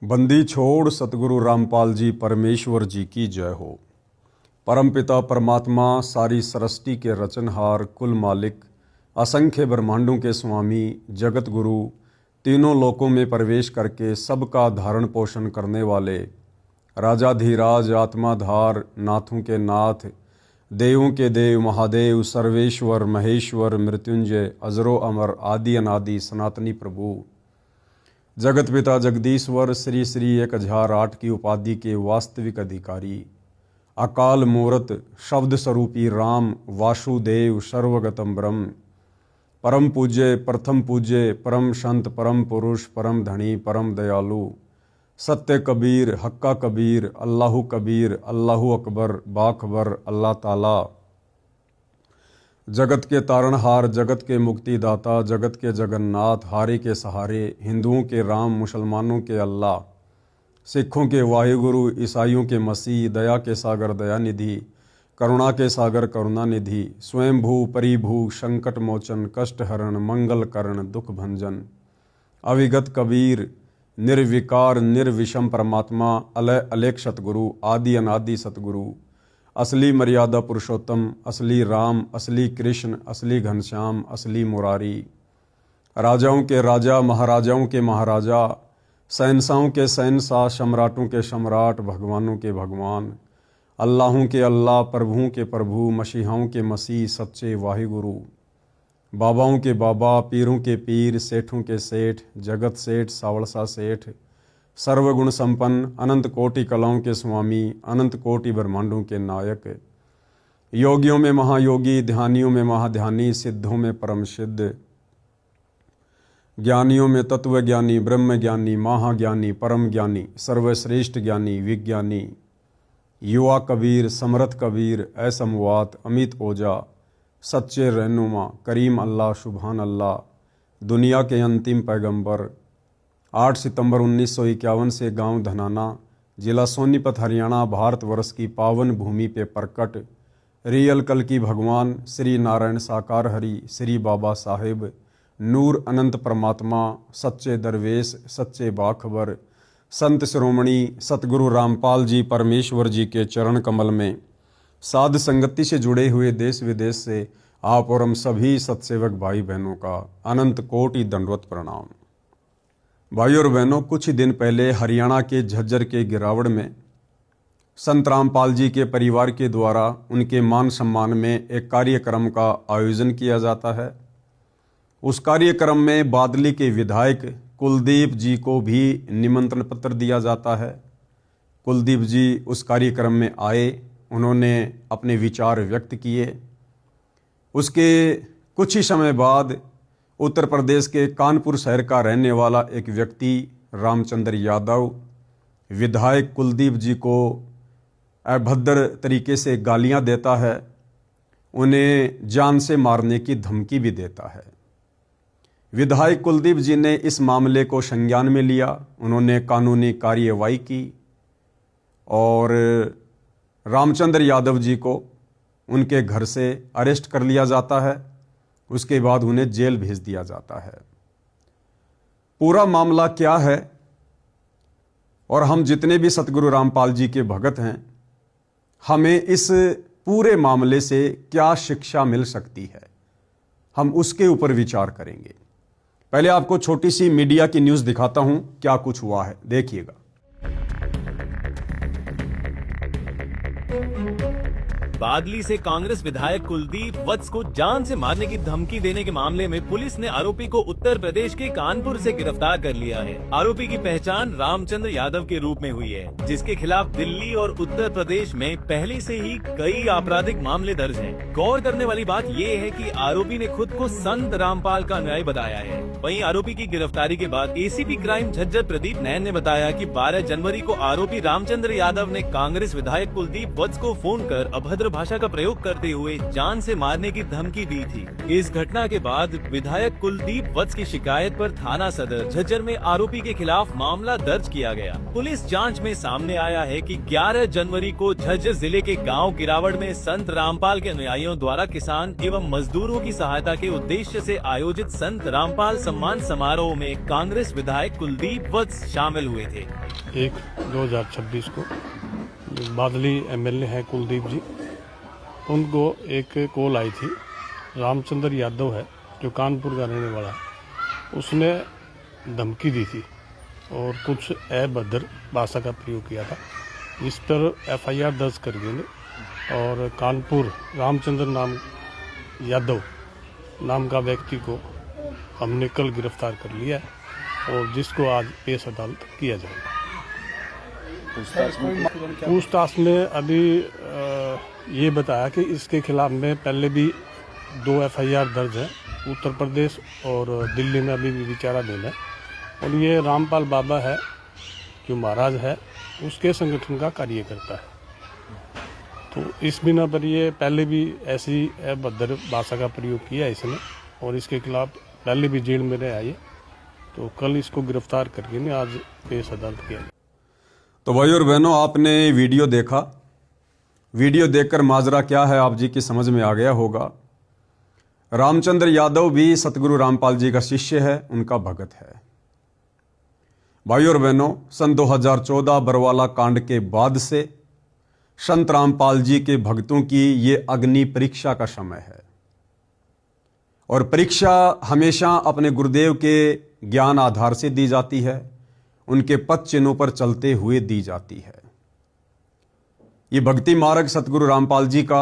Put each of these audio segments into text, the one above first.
बंदी छोड़ सतगुरु रामपाल जी परमेश्वर जी की जय हो। परमपिता परमात्मा सारी सृष्टि के रचनहार, कुल मालिक, असंख्य ब्रह्मांडों के स्वामी, जगत गुरु, तीनों लोकों में प्रवेश करके सबका धारण पोषण करने वाले, राजाधिराज, आत्माधार, नाथों के नाथ, देवों के देव, महादेव, सर्वेश्वर, महेश्वर, मृत्युंजय, अजरो अमर, आदि अनादि, सनातनी प्रभु, जगत पिता जगदीश्वर, श्री श्री 1008 की उपाधि के वास्तविक अधिकारी, अकाल मूर्त, शब्द स्वरूपी राम, वासुदेव, सर्वगतम ब्रह्म, परम पूज्य, प्रथम पूज्य, परम संत, परम पुरुष, परम धनी, परम दयालु, सत्य कबीर, हक्का कबीर, अल्लाहु कबीर, अल्लाहु अकबर, बाखबर, अल्लाह ताला, जगत के तारणहार, जगत के मुक्तिदाता, जगत के जगन्नाथ, हारे के सहारे, हिंदुओं के राम, मुसलमानों के अल्लाह, सिखों के वाहिगुरु, ईसाइयों के मसीह, दया के सागर दयानिधि, करुणा के सागर करुणानिधि, स्वयंभू परिभू, संकट मोचन, कष्ट हरण, मंगल करण, दुख भंजन, अविगत कबीर, निर्विकार निर्विषम परमात्मा, अलय अलेख सतगुरु, आदि अनादि सतगुरु, असली मर्यादा पुरुषोत्तम, असली राम, असली कृष्ण, असली घनश्याम, असली मुरारी, राजाओं के राजा, महाराजाओं के महाराजा, शहंशाहों के शहंशाह, सम्राटों के सम्राट, भगवानों के भगवान, अल्लाहों के अल्लाह, प्रभुओं के प्रभु, मसीहाओं के मसीह, सच्चे वाहिगुरु, बाबाओं के बाबा, पीरों के पीर, सेठों के सेठ, जगत सेठ, सावड़सा सेठ, सर्वगुण संपन्न, अनंत कोटि कलाओं के स्वामी, अनंत कोटि ब्रह्मांडों के नायक, योगियों में महायोगी, ध्यानियों में महाध्यानी, सिद्धों में परम सिद्ध, ज्ञानियों में तत्वज्ञानी, ब्रह्म ज्ञानी, महाज्ञानी, परम ज्ञानी, सर्वश्रेष्ठ ज्ञानी, विज्ञानी, युवा कबीर, समर्थ कबीर, असमवात, अमित ओजा, सच्चे रहनुमा, करीम अल्लाह, सुभान अल्लाह, दुनिया के अंतिम पैगंबर, 8 सितंबर 1951 से गांव धनाना, जिला सोनीपत, हरियाणा, भारतवर्ष की पावन भूमि पे प्रकट रियल कल की भगवान श्री नारायण साकार हरि, श्री बाबा साहेब, नूर अनंत परमात्मा, सच्चे दरवेश, सच्चे बाखबर, संत शिरोमणि सतगुरु रामपाल जी परमेश्वर जी के चरण कमल में साध संगति से जुड़े हुए देश विदेश से आप और हम सभी सत्सेवक भाई बहनों का अनंत कोटि दंडवत प्रणाम। भाई और बहनों, कुछ ही दिन पहले हरियाणा के झज्जर के गिरावड़ में संत रामपाल जी के परिवार के द्वारा उनके मान सम्मान में एक कार्यक्रम का आयोजन किया जाता है। उस कार्यक्रम में बादली के विधायक कुलदीप जी को भी निमंत्रण पत्र दिया जाता है। कुलदीप जी उस कार्यक्रम में आए, उन्होंने अपने विचार व्यक्त किए। उसके कुछ ही समय बाद उत्तर प्रदेश के कानपुर शहर का रहने वाला एक व्यक्ति रामचंद्र यादव विधायक कुलदीप जी को अभद्र तरीके से गालियां देता है, उन्हें जान से मारने की धमकी भी देता है। विधायक कुलदीप जी ने इस मामले को संज्ञान में लिया, उन्होंने कानूनी कार्यवाही की और रामचंद्र यादव जी को उनके घर से अरेस्ट कर लिया जाता है। उसके बाद उन्हें जेल भेज दिया जाता है। पूरा मामला क्या है और हम जितने भी सतगुरु रामपाल जी के भगत हैं, हमें इस पूरे मामले से क्या शिक्षा मिल सकती है, हम उसके ऊपर विचार करेंगे। पहले आपको छोटी सी मीडिया की न्यूज़ दिखाता हूं, क्या कुछ हुआ है, देखिएगा। बादली से कांग्रेस विधायक कुलदीप वत्स को जान से मारने की धमकी देने के मामले में पुलिस ने आरोपी को उत्तर प्रदेश के कानपुर से गिरफ्तार कर लिया है। आरोपी की पहचान रामचंद्र यादव के रूप में हुई है, जिसके खिलाफ दिल्ली और उत्तर प्रदेश में पहले से ही कई आपराधिक मामले दर्ज हैं। गौर करने वाली बात ये है कि आरोपी ने खुद को संत रामपाल का अनुयायी बताया है। वहीं आरोपी की गिरफ्तारी के बाद एसीपी क्राइम झज्जर प्रदीप नैन ने बताया कि 12 जनवरी को आरोपी रामचंद्र यादव ने कांग्रेस विधायक कुलदीप वत्स को फोन कर अभद्र भाषा का प्रयोग करते हुए जान से मारने की धमकी दी थी। इस घटना के बाद विधायक कुलदीप वत्स की शिकायत पर थाना सदर झज्जर में आरोपी के खिलाफ मामला दर्ज किया गया। पुलिस जांच में सामने आया है कि 11 जनवरी को झज्जर जिले के गांव गिरावड़ में संत रामपाल के अनुयायियों द्वारा किसान एवं मजदूरों की सहायता के उद्देश्य से आयोजित संत रामपाल सम्मान समारोह में कांग्रेस विधायक कुलदीप वत्स शामिल हुए थे। 1/2026 को जो बादली एमएलए हैं कुलदीप जी, उनको एक कॉल आई थी। रामचंद्र यादव है जो कानपुर का रहने वाला है, उसने धमकी दी थी और कुछ अभद्र भाषा का प्रयोग किया था। इस पर एफआईआर दर्ज कर गए और कानपुर रामचंद्र यादव नाम का व्यक्ति को हमने कल गिरफ्तार कर लिया है और जिसको आज पेश अदालत किया जाएगा। पूछताछ में अभी ये बताया कि इसके खिलाफ में पहले भी 2 एफआईआर दर्ज है, उत्तर प्रदेश और दिल्ली में अभी भी विचाराधीन है। और ये रामपाल बाबा है जो महाराज है, उसके संगठन का कार्य करता है। तो इस बिना पर ये पहले भी ऐसी अभद्र भाषा का प्रयोग किया है इसने और इसके खिलाफ पहले भी जेल में रहे आए। तो कल इसको गिरफ्तार करके आज पेश अदालत किया। तो भाई और बहनों, आपने वीडियो देखा। वीडियो देखकर माजरा क्या है आप जी की समझ में आ गया होगा। रामचंद्र यादव भी सतगुरु रामपाल जी का शिष्य है, उनका भगत है। भाई और बहनों, सन 2014 बरवाला कांड के बाद से संत रामपाल जी के भक्तों की ये अग्नि परीक्षा का समय है। और परीक्षा हमेशा अपने गुरुदेव के ज्ञान आधार से दी जाती है, उनके पद चिन्हों पर चलते हुए दी जाती है। ये भक्ति मार्ग सतगुरु रामपाल जी का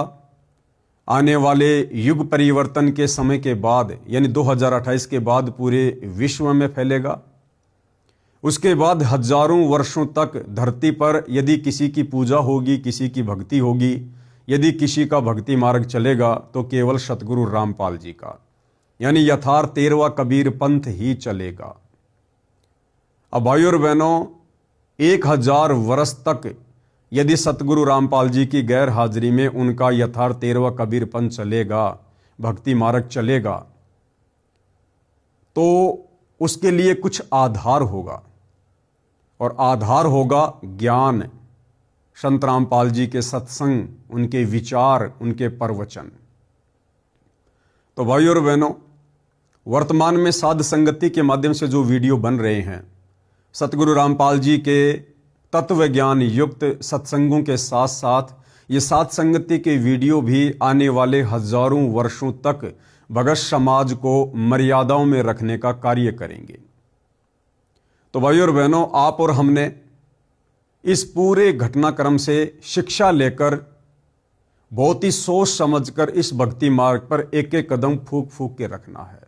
आने वाले युग परिवर्तन के समय के बाद यानी 2028 के बाद पूरे विश्व में फैलेगा। उसके बाद हजारों वर्षों तक धरती पर यदि किसी की पूजा होगी, किसी की भक्ति होगी, यदि किसी का भक्ति मार्ग चलेगा तो केवल सतगुरु रामपाल जी का, यानी यथार्थ 13वां कबीर पंथ ही चलेगा। अब भाई और बहनों, 1000 वर्ष तक यदि सतगुरु रामपाल जी की गैर हाजिरी में उनका यथार्थ 13वां कबीर पंथ चलेगा, भक्ति मार्ग चलेगा, तो उसके लिए कुछ आधार होगा और आधार होगा ज्ञान, संत रामपाल जी के सत्संग, उनके विचार, उनके प्रवचन। तो भाई और बहनों, वर्तमान में साध संगति के माध्यम से जो वीडियो बन रहे हैं, सतगुरु रामपाल जी के तत्व ज्ञान युक्त सत्संगों के साथ साथ ये साध संगति के वीडियो भी आने वाले हजारों वर्षों तक भगत समाज को मर्यादाओं में रखने का कार्य करेंगे। तो भाई और बहनों, आप और हमने इस पूरे घटनाक्रम से शिक्षा लेकर बहुत ही सोच समझकर इस भक्ति मार्ग पर एक एक कदम फूंक फूंक के रखना है।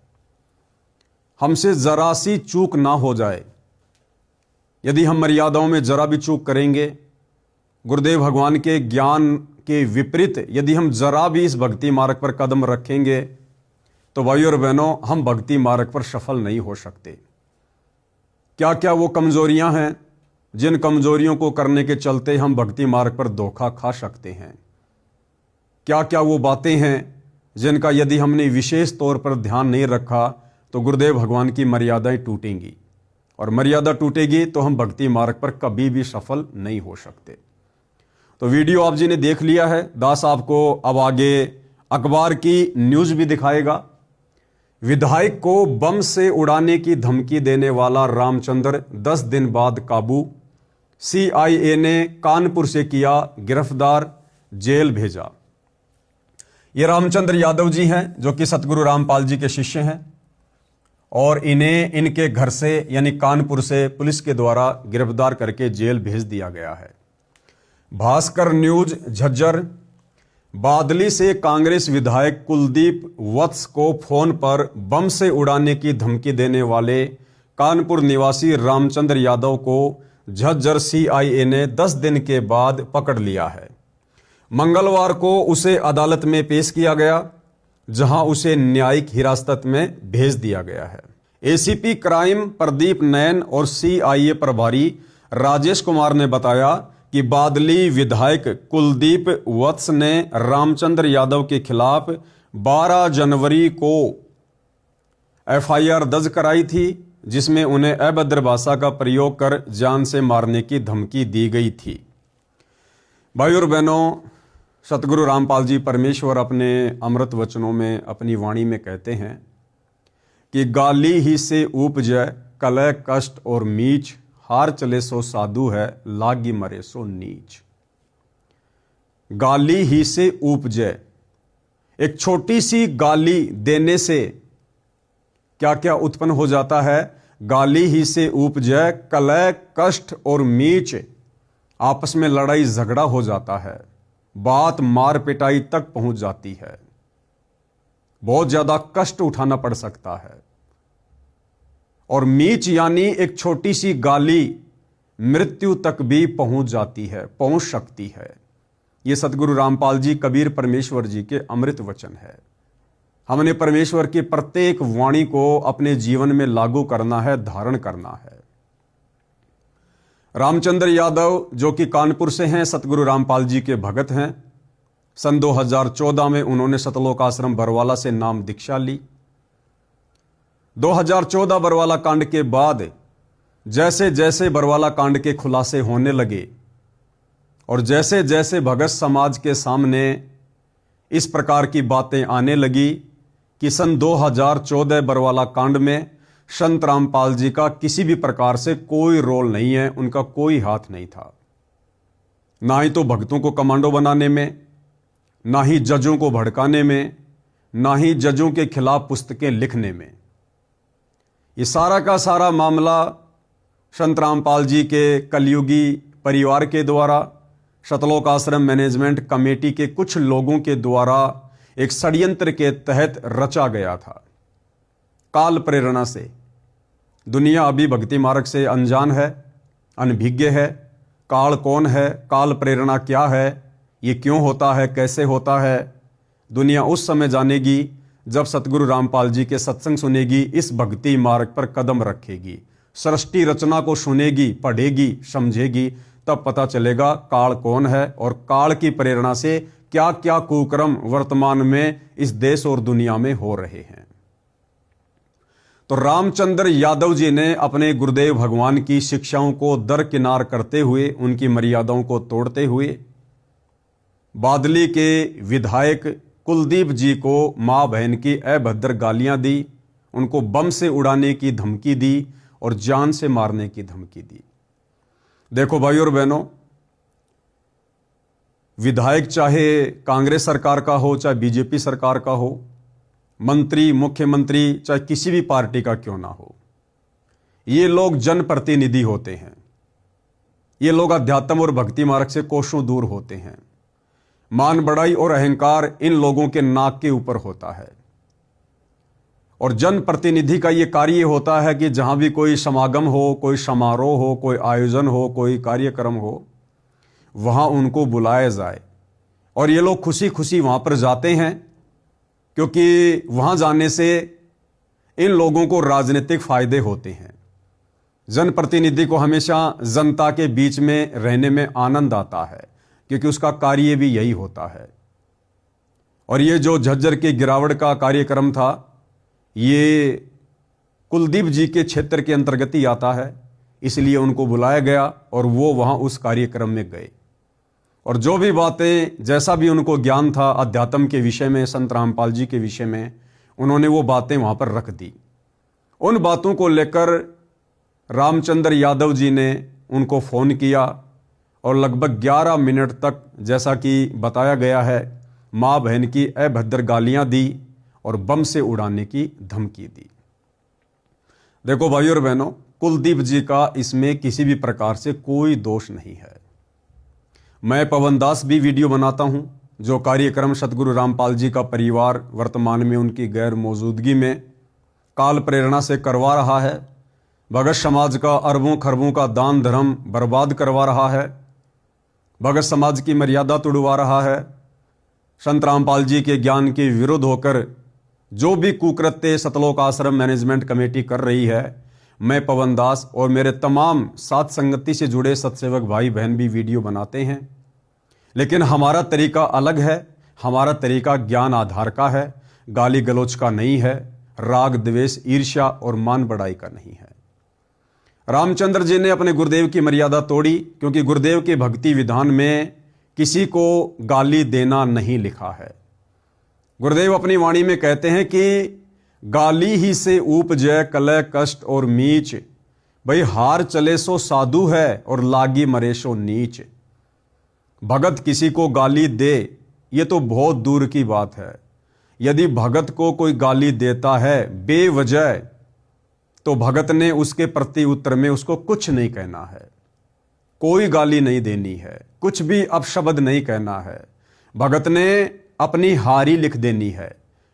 हमसे जरा सी चूक ना हो जाए। यदि हम मर्यादाओं में जरा भी चूक करेंगे, गुरुदेव भगवान के ज्ञान के विपरीत यदि हम जरा भी इस भक्ति मार्ग पर कदम रखेंगे तो भाई और बहनों, हम भक्ति मार्ग पर सफल नहीं हो सकते। क्या क्या वो कमजोरियां हैं जिन कमजोरियों को करने के चलते हम भक्ति मार्ग पर धोखा खा सकते हैं? क्या क्या वो बातें हैं जिनका यदि हमने विशेष तौर पर ध्यान नहीं रखा तो गुरुदेव भगवान की मर्यादाएं टूटेंगी, और मर्यादा टूटेगी तो हम भक्ति मार्ग पर कभी भी सफल नहीं हो सकते। तो वीडियो आप जी ने देख लिया है। दास आपको अब आगे अखबार की न्यूज भी दिखाएगा। विधायक को बम से उड़ाने की धमकी देने वाला रामचंद्र 10 दिन बाद काबू, सीआईए ने कानपुर से किया गिरफ्तार, जेल भेजा। ये रामचंद्र यादव जी हैं जो कि सतगुरु रामपाल जी के शिष्य हैं और इन्हें इनके घर से यानी कानपुर से पुलिस के द्वारा गिरफ्तार करके जेल भेज दिया गया है। भास्कर न्यूज झज्जर, बादली से कांग्रेस विधायक कुलदीप वत्स को फोन पर बम से उड़ाने की धमकी देने वाले कानपुर निवासी रामचंद्र यादव को झज्जर सीआईए ने 10 दिन के बाद पकड़ लिया है। मंगलवार को उसे अदालत में पेश किया गया, जहां उसे न्यायिक हिरासत में भेज दिया गया है। एसीपी क्राइम प्रदीप नैन और सीआईए प्रभारी राजेश कुमार ने बताया कि बादली विधायक कुलदीप वत्स ने रामचंद्र यादव के खिलाफ 12 जनवरी को एफआईआर दर्ज कराई थी, जिसमें उन्हें अभद्र भाषा का प्रयोग कर जान से मारने की धमकी दी गई थी। भाई और बहनों, सतगुरु रामपाल जी परमेश्वर अपने अमृत वचनों में अपनी वाणी में कहते हैं कि गाली ही से उपजय कलह कष्ट और मीच, हार चले सो साधु है, लागी मरे सो नीच। गाली ही से उपजे, एक छोटी सी गाली देने से क्या क्या उत्पन्न हो जाता है? गाली ही से उपजे कलह, कष्ट और मीच, आपस में लड़ाई झगड़ा हो जाता है, बात मार पिटाई तक पहुंच जाती है, बहुत ज्यादा कष्ट उठाना पड़ सकता है। और मीच यानी एक छोटी सी गाली मृत्यु तक भी पहुंच जाती है, पहुंच सकती है। यह सतगुरु रामपाल जी कबीर परमेश्वर जी के अमृत वचन है। हमने परमेश्वर की प्रत्येक वाणी को अपने जीवन में लागू करना है, धारण करना है। रामचंद्र यादव जो कि कानपुर से हैं, सतगुरु रामपाल जी के भगत हैं। सन 2014 में उन्होंने सतलोक आश्रम बरवाला से नाम दीक्षा ली। 2014 बरवाला कांड के बाद जैसे जैसे बरवाला कांड के खुलासे होने लगे और जैसे जैसे भगत समाज के सामने इस प्रकार की बातें आने लगी कि सन 2014 बरवाला कांड में संत रामपाल जी का किसी भी प्रकार से कोई रोल नहीं है, उनका कोई हाथ नहीं था। ना ही तो भक्तों को कमांडो बनाने में, ना ही जजों को भड़काने में, ना ही जजों के खिलाफ पुस्तकें लिखने में। ये सारा का सारा मामला संत रामपाल जी के कलयुगी परिवार के द्वारा, सतलोक आश्रम मैनेजमेंट कमेटी के कुछ लोगों के द्वारा एक षड्यंत्र के तहत रचा गया था। काल प्रेरणा से दुनिया अभी भक्ति मार्ग से अनजान है, अनभिज्ञ है। काल कौन है, काल प्रेरणा क्या है, ये क्यों होता है, कैसे होता है, दुनिया उस समय जानेगी जब सतगुरु रामपाल जी के सत्संग सुनेगी, इस भक्ति मार्ग पर कदम रखेगी, सृष्टि रचना को सुनेगी, पढ़ेगी, समझेगी, तब पता चलेगा काल कौन है और काल की प्रेरणा से क्या क्या कुकर्म वर्तमान में इस देश और दुनिया में हो रहे हैं। तो रामचंद्र यादव जी ने अपने गुरुदेव भगवान की शिक्षाओं को दरकिनार करते हुए, उनकी मर्यादाओं को तोड़ते हुए, बादली के विधायक कुलदीप जी को मां बहन की अभद्र गालियां दी, उनको बम से उड़ाने की धमकी दी और जान से मारने की धमकी दी। देखो भाई और बहनों, विधायक चाहे कांग्रेस सरकार का हो, चाहे बीजेपी सरकार का हो, मंत्री, मुख्यमंत्री चाहे किसी भी पार्टी का क्यों ना हो, ये लोग जनप्रतिनिधि होते हैं। ये लोग अध्यात्म और भक्ति मार्ग से कोसों दूर होते हैं। मान बढ़ाई और अहंकार इन लोगों के नाक के ऊपर होता है। और जनप्रतिनिधि का ये कार्य होता है कि जहां भी कोई समागम हो, कोई समारोह हो, कोई आयोजन हो, कोई कार्यक्रम हो, वहां उनको बुलाया जाए। और ये लोग खुशी खुशी वहां पर जाते हैं, क्योंकि वहां जाने से इन लोगों को राजनीतिक फायदे होते हैं। जनप्रतिनिधि को हमेशा जनता के बीच में रहने में आनंद आता है, क्योंकि उसका कार्य भी यही होता है। और ये जो झज्जर की गिरावट का कार्यक्रम था, ये कुलदीप जी के क्षेत्र के अंतर्गत ही आता है, इसलिए उनको बुलाया गया और वो वहां उस कार्यक्रम में गए। और जो भी बातें, जैसा भी उनको ज्ञान था अध्यात्म के विषय में, संत रामपाल जी के विषय में, उन्होंने वो बातें वहां पर रख दी। उन बातों को लेकर रामचंद्र यादव जी ने उनको फ़ोन किया और लगभग 11 मिनट तक, जैसा कि बताया गया है, माँ बहन की अभद्र गालियां दी और बम से उड़ाने की धमकी दी। देखो भाई और बहनों, कुलदीप जी का इसमें किसी भी प्रकार से कोई दोष नहीं है। मैं पवन दास भी वीडियो बनाता हूं, जो कार्यक्रम सतगुरु रामपाल जी का परिवार वर्तमान में उनकी गैर मौजूदगी में काल प्रेरणा से करवा रहा है। भगत समाज का अरबों खरबों का दान धर्म बर्बाद करवा रहा है, भगत समाज की मर्यादा तोड़वा रहा है। संत रामपाल जी के ज्ञान के विरुद्ध होकर जो भी कुकृत्य सतलोक आश्रम मैनेजमेंट कमेटी कर रही है, मैं पवन दास और मेरे तमाम साथ संगति से जुड़े सत्सेवक भाई बहन भी वीडियो बनाते हैं। लेकिन हमारा तरीका अलग है। हमारा तरीका ज्ञान आधार का है, गाली गलौच का नहीं है, राग द्वेष ईर्ष्या और मान बढ़ाई का नहीं है। रामचंद्र जी ने अपने गुरुदेव की मर्यादा तोड़ी, क्योंकि गुरुदेव के भक्ति विधान में किसी को गाली देना नहीं लिखा है। गुरुदेव अपनी वाणी में कहते हैं कि गाली ही से उपजय कलह कष्ट और मीच, भाई हार चले सो साधु है और लागी मरे सो नीच। भगत किसी को गाली दे ये तो बहुत दूर की बात है। यदि भगत को कोई गाली देता है बेवजह तो भगत ने उसके प्रति उत्तर में उसको कुछ नहीं कहना है, कोई गाली नहीं देनी है, कुछ भी अपशब्द नहीं कहना है। भगत ने अपनी हारी लिख देनी है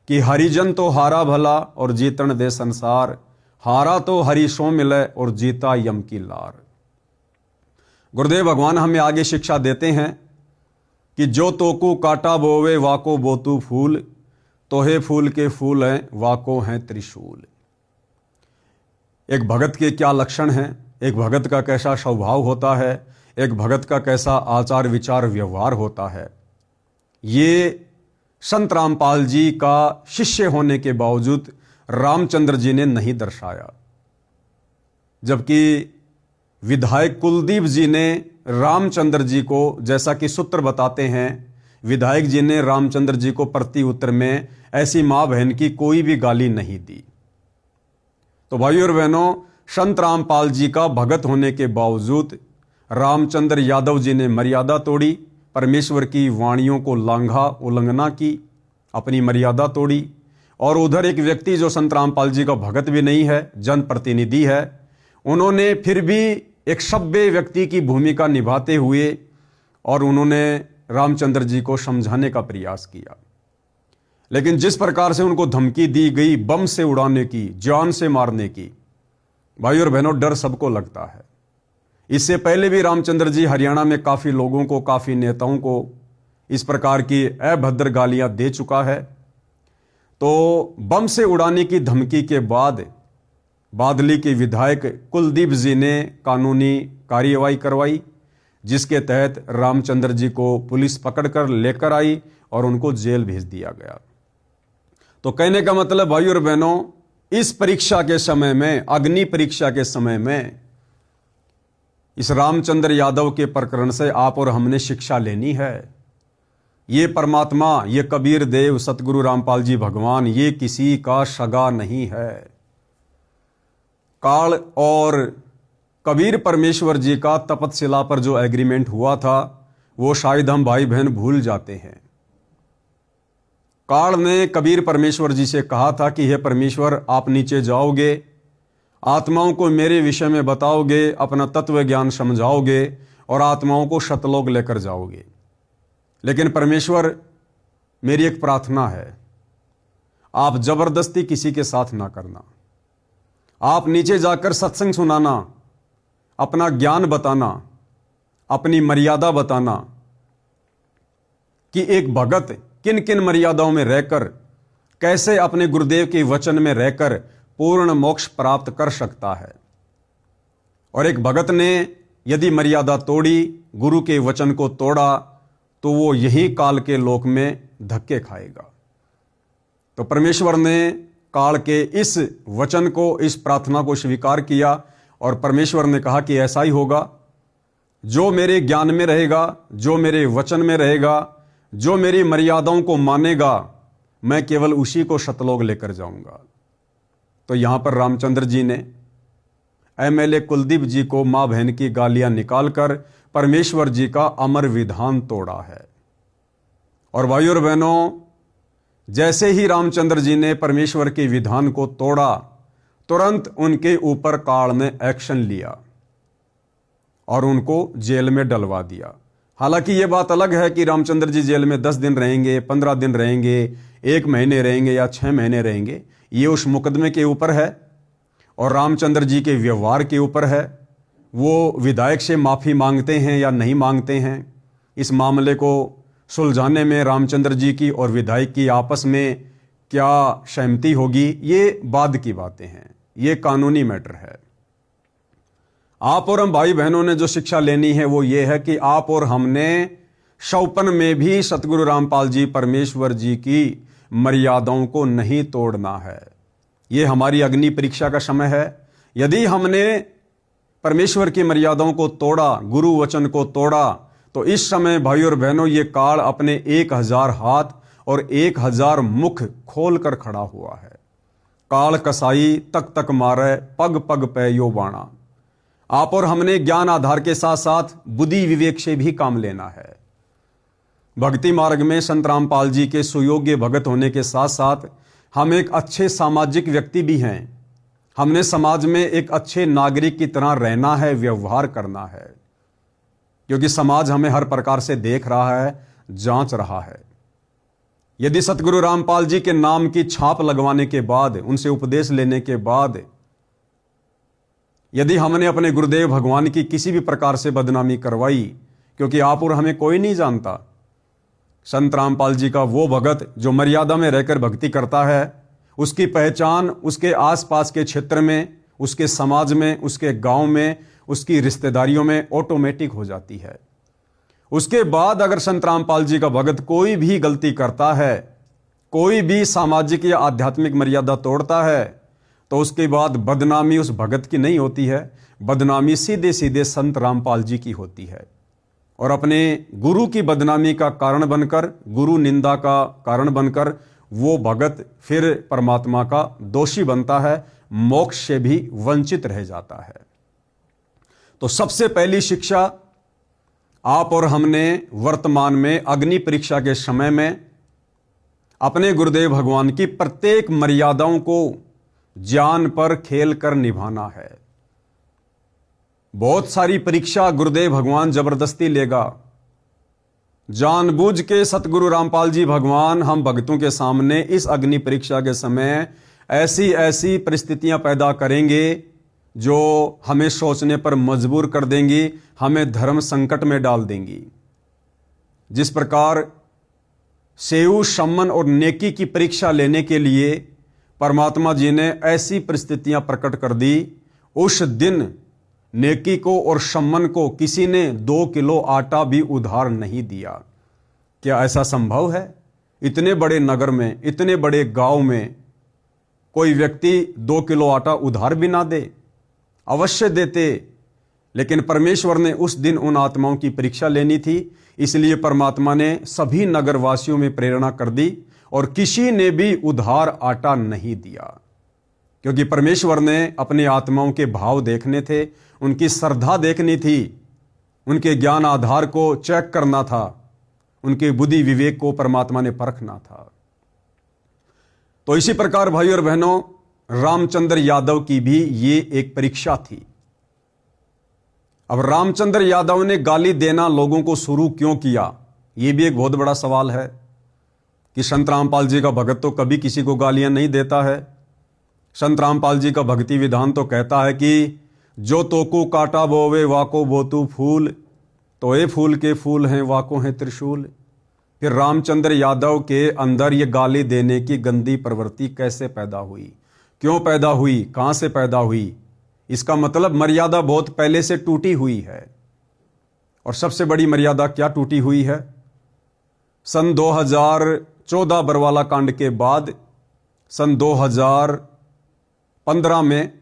कि हरिजन तो हारा भला और जीतन दे संसार, हारा तो हरि सो मिले और जीता यम की लार। गुरुदेव भगवान हमें आगे शिक्षा देते हैं कि जो तोकू काटा बोवे वाको बोतू फूल, तोहे फूल के फूल हैं वाको हैं त्रिशूल। एक भगत के क्या लक्षण हैं, एक भगत का कैसा स्वभाव होता है, एक भगत का कैसा आचार विचार व्यवहार होता है, ये संत रामपाल जी का शिष्य होने के बावजूद रामचंद्र जी ने नहीं दर्शाया। जबकि विधायक कुलदीप जी ने रामचंद्र जी को, जैसा कि सूत्र बताते हैं, विधायक जी ने रामचंद्र जी को प्रति उत्तर में ऐसी मां बहन की कोई भी गाली नहीं दी। तो भाइयों और बहनों, संत रामपाल जी का भगत होने के बावजूद रामचंद्र यादव जी ने मर्यादा तोड़ी, परमेश्वर की वाणियों को लांघा, उल्लंघना की, अपनी मर्यादा तोड़ी। और उधर एक व्यक्ति जो संत रामपाल जी का भगत भी नहीं है, जनप्रतिनिधि है, उन्होंने फिर भी एक सभ्य व्यक्ति की भूमिका निभाते हुए और उन्होंने रामचंद्र जी को समझाने का प्रयास किया। लेकिन जिस प्रकार से उनको धमकी दी गई बम से उड़ाने की, जान से मारने की, भाई और बहनों डर सबको लगता है। इससे पहले भी रामचंद्र जी हरियाणा में काफी लोगों को, काफी नेताओं को इस प्रकार की अभद्र गालियां दे चुका है। तो बम से उड़ाने की धमकी के बाद बादली के विधायक कुलदीप जी ने कानूनी कार्रवाई करवाई, जिसके तहत रामचंद्र जी को पुलिस पकड़कर लेकर आई और उनको जेल भेज दिया गया। तो कहने का मतलब भाई और बहनों, इस परीक्षा के समय में, अग्नि परीक्षा के समय में, इस रामचंद्र यादव के प्रकरण से आप और हमने शिक्षा लेनी है। ये परमात्मा, ये कबीर देव सतगुरु रामपाल जी भगवान, ये किसी का सगा नहीं है। काल और कबीर परमेश्वर जी का तपतशिला पर जो एग्रीमेंट हुआ था वो शायद हम भाई बहन भूल जाते हैं। काल ने कबीर परमेश्वर जी से कहा था कि हे परमेश्वर, आप नीचे जाओगे, आत्माओं को मेरे विषय में बताओगे, अपना तत्व ज्ञान समझाओगे और आत्माओं को सतलोक लेकर जाओगे। लेकिन परमेश्वर, मेरी एक प्रार्थना है, आप जबरदस्ती किसी के साथ ना करना। आप नीचे जाकर सत्संग सुनाना, अपना ज्ञान बताना, अपनी मर्यादा बताना कि एक भगत किन किन मर्यादाओं में रहकर कैसे अपने गुरुदेव के वचन में रहकर पूर्ण मोक्ष प्राप्त कर सकता है। और एक भगत ने यदि मर्यादा तोड़ी, गुरु के वचन को तोड़ा, तो वो यही काल के लोक में धक्के खाएगा। तो परमेश्वर ने काल के इस वचन को, इस प्रार्थना को स्वीकार किया और परमेश्वर ने कहा कि ऐसा ही होगा। जो मेरे ज्ञान में रहेगा, जो मेरे वचन में रहेगा, जो मेरी मर्यादाओं को मानेगा, मैं केवल उसी को सतलोक लेकर जाऊंगा। तो यहां पर रामचंद्र जी ने एमएलए कुलदीप जी को मां बहन की गालियां निकालकर परमेश्वर जी का अमर विधान तोड़ा है। और भाइयों और बहनों, जैसे ही रामचंद्र जी ने परमेश्वर के विधान को तोड़ा, तुरंत उनके ऊपर काल ने एक्शन लिया और उनको जेल में डलवा दिया। हालांकि यह बात अलग है कि रामचंद्र जी जेल में 10 दिन रहेंगे, 15 दिन रहेंगे, 1 महीने रहेंगे या 6 महीने रहेंगे, ये उस मुकदमे के ऊपर है और रामचंद्र जी के व्यवहार के ऊपर है। वो विधायक से माफ़ी मांगते हैं या नहीं मांगते हैं, इस मामले को सुलझाने में रामचंद्र जी की और विधायक की आपस में क्या सहमति होगी, ये बाद की बातें हैं, ये कानूनी मैटर है। आप और हम भाई बहनों ने जो शिक्षा लेनी है वो ये है कि आप और हमने शौपन में भी सतगुरु रामपाल जी परमेश्वर जी की मर्यादाओं को नहीं तोड़ना है। ये हमारी अग्नि परीक्षा का समय है। यदि हमने परमेश्वर की मर्यादाओं को तोड़ा, गुरु वचन को तोड़ा, तो इस समय भाई और बहनों ये काल अपने 1000 हाथ और 1000 मुख खोल कर खड़ा हुआ है। काल कसाई तक तक मारे, पग पग पे यो बाणा। आप और हमने ज्ञान आधार के साथ साथ बुद्धि विवेक से भी काम लेना है। भक्ति मार्ग में संत रामपाल जी के सुयोग्य भगत होने के साथ साथ हम एक अच्छे सामाजिक व्यक्ति भी हैं। हमने समाज में एक अच्छे नागरिक की तरह रहना है, व्यवहार करना है, क्योंकि समाज हमें हर प्रकार से देख रहा है, जांच रहा है। यदि सतगुरु रामपाल जी के नाम की छाप लगवाने के बाद, उनसे उपदेश लेने के बाद, यदि हमने अपने गुरुदेव भगवान की किसी भी प्रकार से बदनामी करवाई, क्योंकि आप और हमें कोई नहीं जानता, संत रामपाल जी का वो भगत जो मर्यादा में रहकर भक्ति करता है, उसकी पहचान उसके आसपास के क्षेत्र में, उसके समाज में, उसके गांव में, उसकी रिश्तेदारियों में ऑटोमेटिक हो जाती है। उसके बाद अगर संत रामपाल जी का भगत कोई भी गलती करता है, कोई भी सामाजिक या आध्यात्मिक मर्यादा तोड़ता है, तो उसके बाद बदनामी उस भगत की नहीं होती है, बदनामी सीधे सीधे संत रामपाल जी की होती है। और अपने गुरु की बदनामी का कारण बनकर, गुरु निंदा का कारण बनकर वो भगत फिर परमात्मा का दोषी बनता है, मोक्ष से भी वंचित रह जाता है। तो सबसे पहली शिक्षा आप और हमने वर्तमान में अग्नि परीक्षा के समय में अपने गुरुदेव भगवान की प्रत्येक मर्यादाओं को जान पर खेल कर निभाना है। बहुत सारी परीक्षा गुरुदेव भगवान जबरदस्ती लेगा। जानबूझ के सतगुरु रामपाल जी भगवान हम भक्तों के सामने इस अग्नि परीक्षा के समय ऐसी ऐसी परिस्थितियां पैदा करेंगे जो हमें सोचने पर मजबूर कर देंगी, हमें धर्म संकट में डाल देंगी। जिस प्रकार सेऊ, सम्मन और नेकी की परीक्षा लेने के लिए परमात्मा जी ने ऐसी परिस्थितियां प्रकट कर दी, उस दिन नेकी को और सम्मन को किसी ने 2 किलो आटा भी उधार नहीं दिया। क्या ऐसा संभव है? इतने बड़े नगर में, इतने बड़े गांव में कोई व्यक्ति 2 किलो आटा उधार भी ना दे? अवश्य देते, लेकिन परमेश्वर ने उस दिन उन आत्माओं की परीक्षा लेनी थी, इसलिए परमात्मा ने सभी नगरवासियों में प्रेरणा कर दी और किसी ने भी उधार आटा नहीं दिया, क्योंकि परमेश्वर ने अपने आत्माओं के भाव देखने थे, उनकी श्रद्धा देखनी थी, उनके ज्ञान आधार को चेक करना था, उनके बुद्धि विवेक को परमात्मा ने परखना था। तो इसी प्रकार भाई और बहनों, रामचंद्र यादव की भी ये एक परीक्षा थी। अब रामचंद्र यादव ने गाली देना लोगों को शुरू क्यों किया, यह भी एक बहुत बड़ा सवाल है कि संत रामपाल जी का भगत तो कभी किसी को गालियां नहीं देता है। संत रामपाल जी का भक्ति विधान तो कहता है कि जो तोकू काटा बोवे वाको बोतू फूल, तो ये फूल के फूल हैं वाको हैं त्रिशूल। फिर रामचंद्र यादव के अंदर ये गाली देने की गंदी प्रवृत्ति कैसे पैदा हुई, क्यों पैदा हुई, कहां से पैदा हुई? इसका मतलब मर्यादा बहुत पहले से टूटी हुई है। और सबसे बड़ी मर्यादा क्या टूटी हुई है? सन 2014 बरवाला कांड के बाद सन 2015 में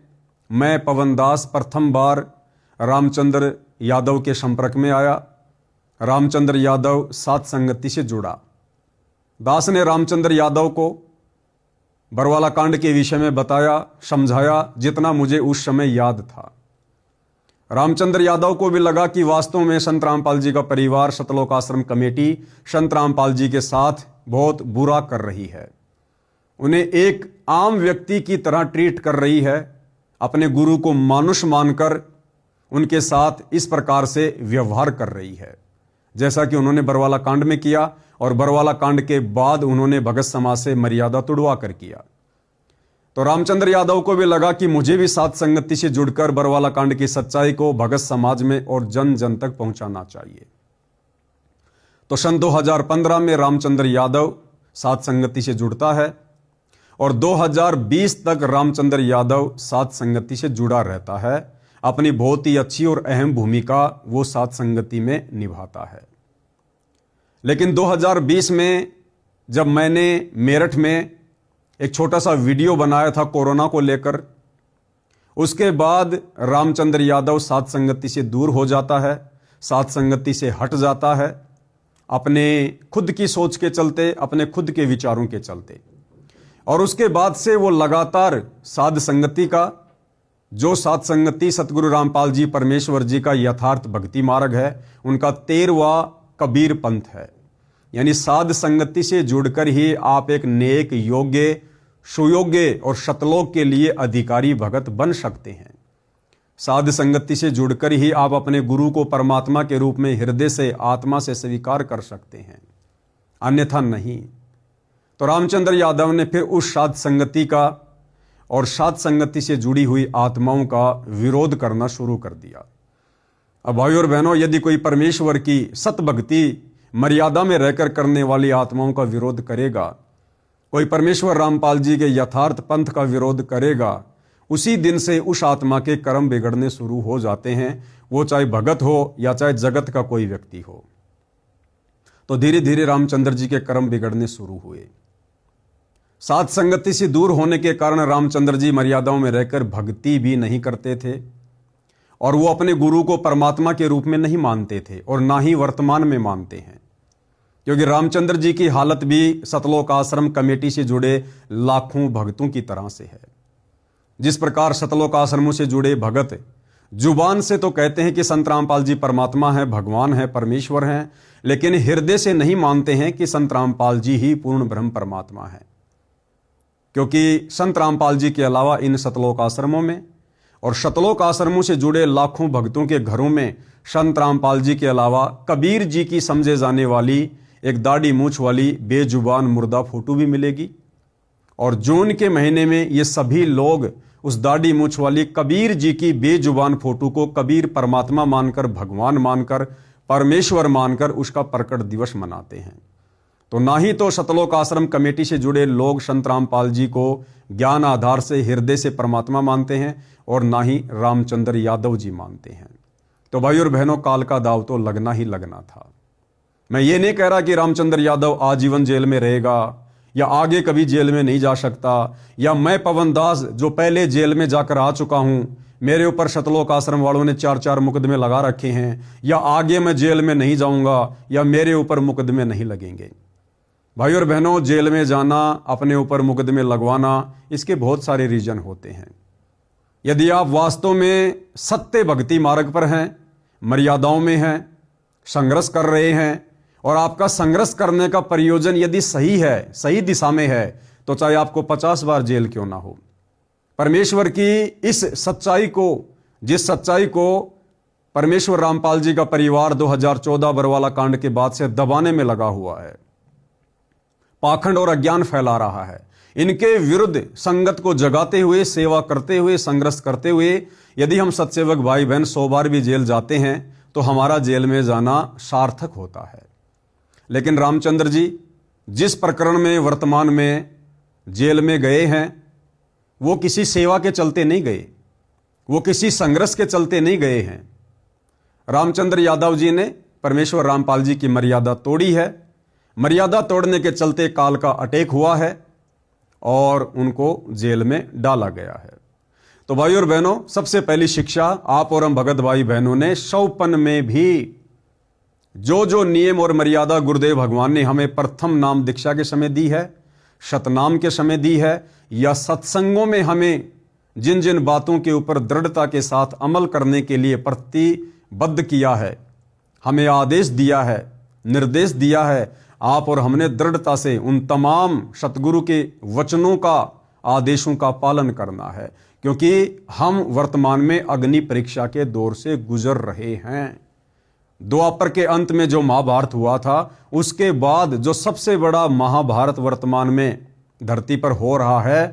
मैं पवन दास प्रथम बार रामचंद्र यादव के संपर्क में आया। रामचंद्र यादव सात संगति से जुड़ा। दास ने रामचंद्र यादव को बरवाला कांड के विषय में बताया, समझाया, जितना मुझे उस समय याद था। रामचंद्र यादव को भी लगा कि वास्तव में संत रामपाल जी का परिवार, सतलोक आश्रम कमेटी संत रामपाल जी के साथ बहुत बुरा कर रही है, उन्हें एक आम व्यक्ति की तरह ट्रीट कर रही है, अपने गुरु को मानुष मानकर उनके साथ इस प्रकार से व्यवहार कर रही है, जैसा कि उन्होंने बरवाला कांड में किया। और बरवाला कांड के बाद उन्होंने भगत समाज से मर्यादा तुड़वा कर किया। तो रामचंद्र यादव को भी लगा कि मुझे भी सात संगति से जुड़कर बरवाला कांड की सच्चाई को भगत समाज में और जन जन तक पहुंचाना चाहिए। तो सन 2015 में रामचंद्र यादव सात संगति से जुड़ता है और 2020 तक रामचंद्र यादव सात संगति से जुड़ा रहता है। अपनी बहुत ही अच्छी और अहम भूमिका वो सात संगति में निभाता है। लेकिन 2020 में जब मैंने मेरठ में एक छोटा सा वीडियो बनाया था कोरोना को लेकर, उसके बाद रामचंद्र यादव सात संगति से दूर हो जाता है, सात संगति से हट जाता है, अपने खुद की सोच के चलते, अपने खुद के विचारों के चलते। और उसके बाद से वो लगातार साध संगति का जो साध संगति सतगुरु रामपाल जी परमेश्वर जी का यथार्थ भक्ति मार्ग है, उनका 13वां कबीर पंथ है। यानी साध संगति से जुड़कर ही आप एक नेक, योग्य, सुयोग्य और शतलोक के लिए अधिकारी भगत बन सकते हैं। साध संगति से जुड़कर ही आप अपने गुरु को परमात्मा के रूप में हृदय से, आत्मा से स्वीकार कर सकते हैं, अन्यथा नहीं। तो रामचंद्र यादव ने फिर उस साध संगति का और साध संगति से जुड़ी हुई आत्माओं का विरोध करना शुरू कर दिया। अब भाई और बहनों, यदि कोई परमेश्वर की सत भक्ति मर्यादा में रहकर करने वाली आत्माओं का विरोध करेगा, कोई परमेश्वर रामपाल जी के यथार्थ पंथ का विरोध करेगा, उसी दिन से उस आत्मा के कर्म बिगड़ने शुरू हो जाते हैं, वो चाहे भगत हो या चाहे जगत का कोई व्यक्ति हो। तो धीरे धीरे रामचंद्र जी के कर्म बिगड़ने शुरू हुए। साध संगति से दूर होने के कारण रामचंद्र जी मर्यादाओं में रहकर भक्ति भी नहीं करते थे और वो अपने गुरु को परमात्मा के रूप में नहीं मानते थे और ना ही वर्तमान में मानते हैं, क्योंकि रामचंद्र जी की हालत भी सतलोक आश्रम कमेटी से जुड़े लाखों भक्तों की तरह से है। जिस प्रकार सतलोक आश्रमों से जुड़े भगत जुबान से तो कहते हैं कि संत रामपाल जी परमात्मा है, भगवान है, परमेश्वर हैं, लेकिन हृदय से नहीं मानते हैं कि संत रामपाल जी ही पूर्ण ब्रह्म परमात्मा है। क्योंकि संत रामपाल जी के अलावा इन सतलोक आश्रमों में और सतलोक आश्रमों से जुड़े लाखों भक्तों के घरों में संत रामपाल जी के अलावा कबीर जी की समझे जाने वाली एक दाढ़ी मूछ वाली बेजुबान मुर्दा फोटो भी मिलेगी। और जून के महीने में ये सभी लोग उस दाढ़ी मूछ वाली कबीर जी की बेजुबान फोटो को कबीर परमात्मा मानकर, भगवान मानकर, परमेश्वर मानकर उसका प्रकट दिवस मनाते हैं। तो ना ही तो सतलोक आश्रम कमेटी से जुड़े लोग संत रामपाल जी को ज्ञान आधार से, हृदय से परमात्मा मानते हैं और ना ही रामचंद्र यादव जी मानते हैं। तो भाई और बहनों, काल का दाव तो लगना ही लगना था। मैं ये नहीं कह रहा कि रामचंद्र यादव आजीवन जेल में रहेगा या आगे कभी जेल में नहीं जा सकता, या मैं पवन दास जो पहले जेल में जाकर आ चुका हूं, मेरे ऊपर सतलोक आश्रम वालों ने 4-4 मुकदमे लगा रखे हैं, या आगे मैं जेल में नहीं जाऊंगा या मेरे ऊपर मुकदमे नहीं लगेंगे। भाई और बहनों, जेल में जाना, अपने ऊपर मुकदमे लगवाना, इसके बहुत सारे रीजन होते हैं। यदि आप वास्तव में सत्य भक्ति मार्ग पर हैं, मर्यादाओं में हैं, संघर्ष कर रहे हैं और आपका संघर्ष करने का प्रयोजन यदि सही है, सही दिशा में है, तो चाहे आपको 50 बार जेल क्यों ना हो, परमेश्वर की इस सच्चाई को, जिस सच्चाई को परमेश्वर रामपाल जी का परिवार 2014 बरवाला कांड के बाद से दबाने में लगा हुआ है, पाखंड और अज्ञान फैला रहा है, इनके विरुद्ध संगत को जगाते हुए, सेवा करते हुए, संघर्ष करते हुए यदि हम सत्सेवक भाई बहन 100 बार भी जेल जाते हैं तो हमारा जेल में जाना सार्थक होता है। लेकिन रामचंद्र जी जिस प्रकरण में वर्तमान में जेल में गए हैं, वो किसी सेवा के चलते नहीं गए, वो किसी संघर्ष के चलते नहीं गए हैं। रामचंद्र यादव जी ने परमेश्वर रामपाल जी की मर्यादा तोड़ी है, मर्यादा तोड़ने के चलते काल का अटैक हुआ है और उनको जेल में डाला गया है। तो भाई और बहनों, सबसे पहली शिक्षा आप और हम भगत भाई बहनों ने 100पन में भी जो जो नियम और मर्यादा गुरुदेव भगवान ने हमें प्रथम नाम दीक्षा के समय दी है, शतनाम के समय दी है, या सत्संगों में हमें जिन जिन बातों के ऊपर दृढ़ता के साथ अमल करने के लिए प्रतिबद्ध किया है, हमें आदेश दिया है, निर्देश दिया है, आप और हमने दृढ़ता से उन तमाम सतगुरु के वचनों का, आदेशों का पालन करना है, क्योंकि हम वर्तमान में अग्नि परीक्षा के दौर से गुजर रहे हैं। द्वापर के अंत में जो महाभारत हुआ था, उसके बाद जो सबसे बड़ा महाभारत वर्तमान में धरती पर हो रहा है,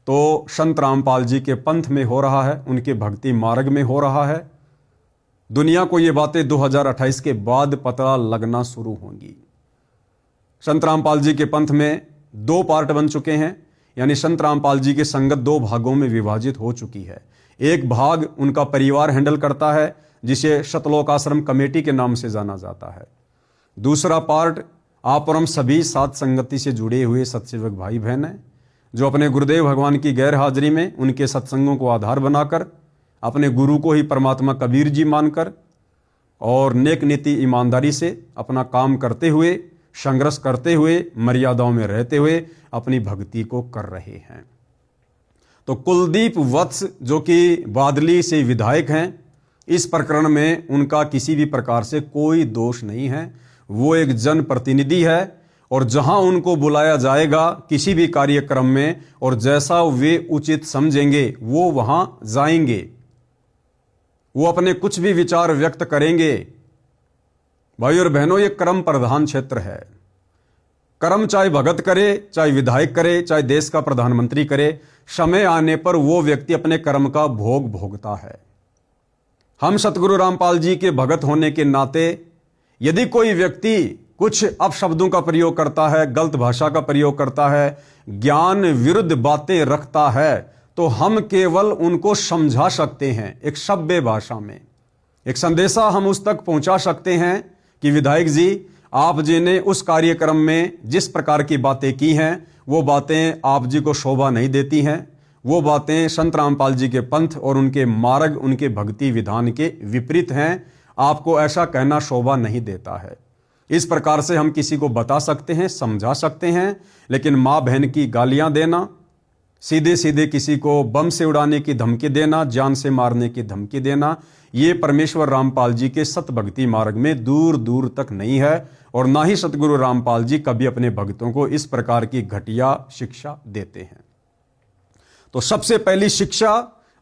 तो संत रामपाल जी के पंथ में हो रहा है, उनके भक्ति मार्ग में हो रहा है। दुनिया को ये बातें 2028 के बाद पता लगना शुरू होंगी। संत रामपाल जी के पंथ में 2 पार्ट बन चुके हैं, यानी संत रामपाल जी की संगत 2 भागों में विभाजित हो चुकी है। एक भाग उनका परिवार हैंडल करता है, जिसे सतलोक आश्रम कमेटी के नाम से जाना जाता है। दूसरा पार्ट आप और हम सभी साध संगति से जुड़े हुए सत्सेवक भाई बहन हैं, जो अपने गुरुदेव भगवान की गैर हाजिरी में उनके सत्संगों को आधार बनाकर, अपने गुरु को ही परमात्मा कबीर जी मानकर और नेक नीति ईमानदारी से अपना काम करते हुए, संघर्ष करते हुए, मर्यादाओं में रहते हुए अपनी भक्ति को कर रहे हैं। तो कुलदीप वत्स जो कि बादली से विधायक हैं, इस प्रकरण में उनका किसी भी प्रकार से कोई दोष नहीं है। वो एक जनप्रतिनिधि है और जहां उनको बुलाया जाएगा किसी भी कार्यक्रम में और जैसा वे उचित समझेंगे वो वहां जाएंगे, वो अपने कुछ भी विचार व्यक्त करेंगे। भाई और बहनों, ये कर्म प्रधान क्षेत्र है। कर्म चाहे भगत करे, चाहे विधायक करे, चाहे देश का प्रधानमंत्री करे, समय आने पर वो व्यक्ति अपने कर्म का भोग भोगता है। हम सतगुरु रामपाल जी के भगत होने के नाते यदि कोई व्यक्ति कुछ अपशब्दों का प्रयोग करता है, गलत भाषा का प्रयोग करता है, ज्ञान विरुद्ध बातें रखता है, तो हम केवल उनको समझा सकते हैं एक सभ्य भाषा में। एक संदेशा हम उस तक पहुंचा सकते हैं कि विधायक जी, आप जी ने उस कार्यक्रम में जिस प्रकार की बातें की हैं वो बातें आप जी को शोभा नहीं देती हैं, वो बातें संत रामपाल जी के पंथ और उनके मार्ग, उनके भक्ति विधान के विपरीत हैं, आपको ऐसा कहना शोभा नहीं देता है। इस प्रकार से हम किसी को बता सकते हैं, समझा सकते हैं, लेकिन माँ बहन की गालियां देना, सीधे सीधे किसी को बम से उड़ाने की धमकी देना, जान से मारने की धमकी देना, ये परमेश्वर रामपाल जी के सत भक्ति मार्ग में दूर दूर तक नहीं है। और ना ही सतगुरु रामपाल जी कभी अपने भक्तों को इस प्रकार की घटिया शिक्षा देते हैं। तो सबसे पहली शिक्षा,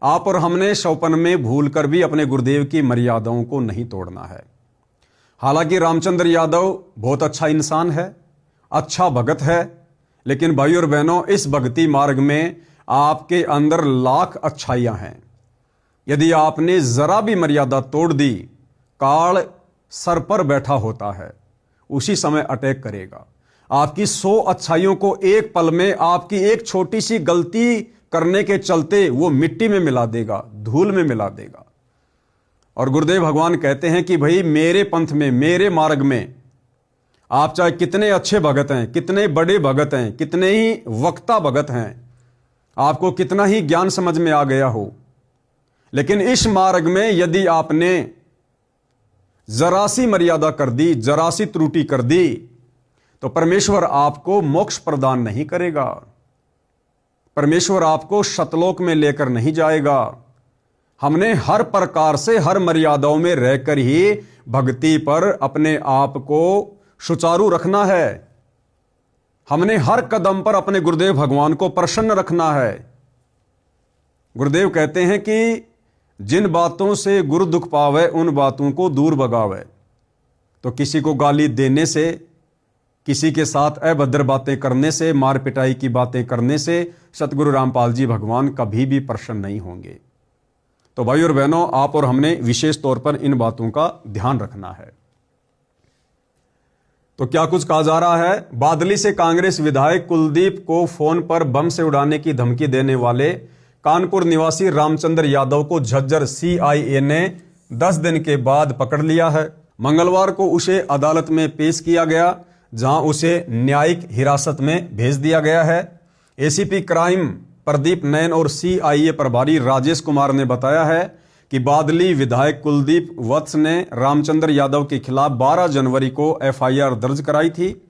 आप और हमने सौपन में भूलकर भी अपने गुरुदेव की मर्यादाओं को नहीं तोड़ना है। हालांकि रामचंद्र यादव बहुत अच्छा इंसान है, अच्छा भगत है, लेकिन भाई और बहनों, इस भक्ति मार्ग में आपके अंदर लाख अच्छाइयां हैं। यदि आपने जरा भी मर्यादा तोड़ दी, काल सर पर बैठा होता है, उसी समय अटैक करेगा। आपकी 100 अच्छाइयों को एक पल में आपकी एक छोटी सी गलती करने के चलते वो मिट्टी में मिला देगा, धूल में मिला देगा। और गुरुदेव भगवान कहते हैं कि भाई मेरे पंथ में, मेरे मार्ग में आप चाहे कितने अच्छे भगत हैं, कितने बड़े भगत हैं, कितने ही वक्ता भगत हैं, आपको कितना ही ज्ञान समझ में आ गया हो, लेकिन इस मार्ग में यदि आपने जरा सी मर्यादा कर दी, जरा सी त्रुटि कर दी, तो परमेश्वर आपको मोक्ष प्रदान नहीं करेगा, परमेश्वर आपको सतलोक में लेकर नहीं जाएगा। हमने हर प्रकार से, हर मर्यादाओं में रहकर ही भक्ति पर अपने आप को सुचारू रखना है। हमने हर कदम पर अपने गुरुदेव भगवान को प्रसन्न रखना है। गुरुदेव कहते हैं कि जिन बातों से गुरु दुख पावे, उन बातों को दूर भगावे। तो किसी को गाली देने से, किसी के साथ अभद्र बातें करने से, मार पिटाई की बातें करने से सतगुरु रामपाल जी भगवान कभी भी प्रसन्न नहीं होंगे। तो भाई और बहनों, आप और हमने विशेष तौर पर इन बातों का ध्यान रखना है। तो क्या कुछ कहा जा रहा है? बादली से कांग्रेस विधायक कुलदीप को फोन पर बम से उड़ाने की धमकी देने वाले कानपुर निवासी रामचंद्र यादव को झज्जर सीआईए ने 10 दिन के बाद पकड़ लिया है। मंगलवार को उसे अदालत में पेश किया गया, जहां उसे न्यायिक हिरासत में भेज दिया गया है। एसीपी क्राइम प्रदीप नैन और सीआईए प्रभारी राजेश कुमार ने बताया है कि बादली विधायक कुलदीप वत्स ने रामचंद्र यादव के खिलाफ 12 जनवरी को एफआईआर दर्ज कराई थी,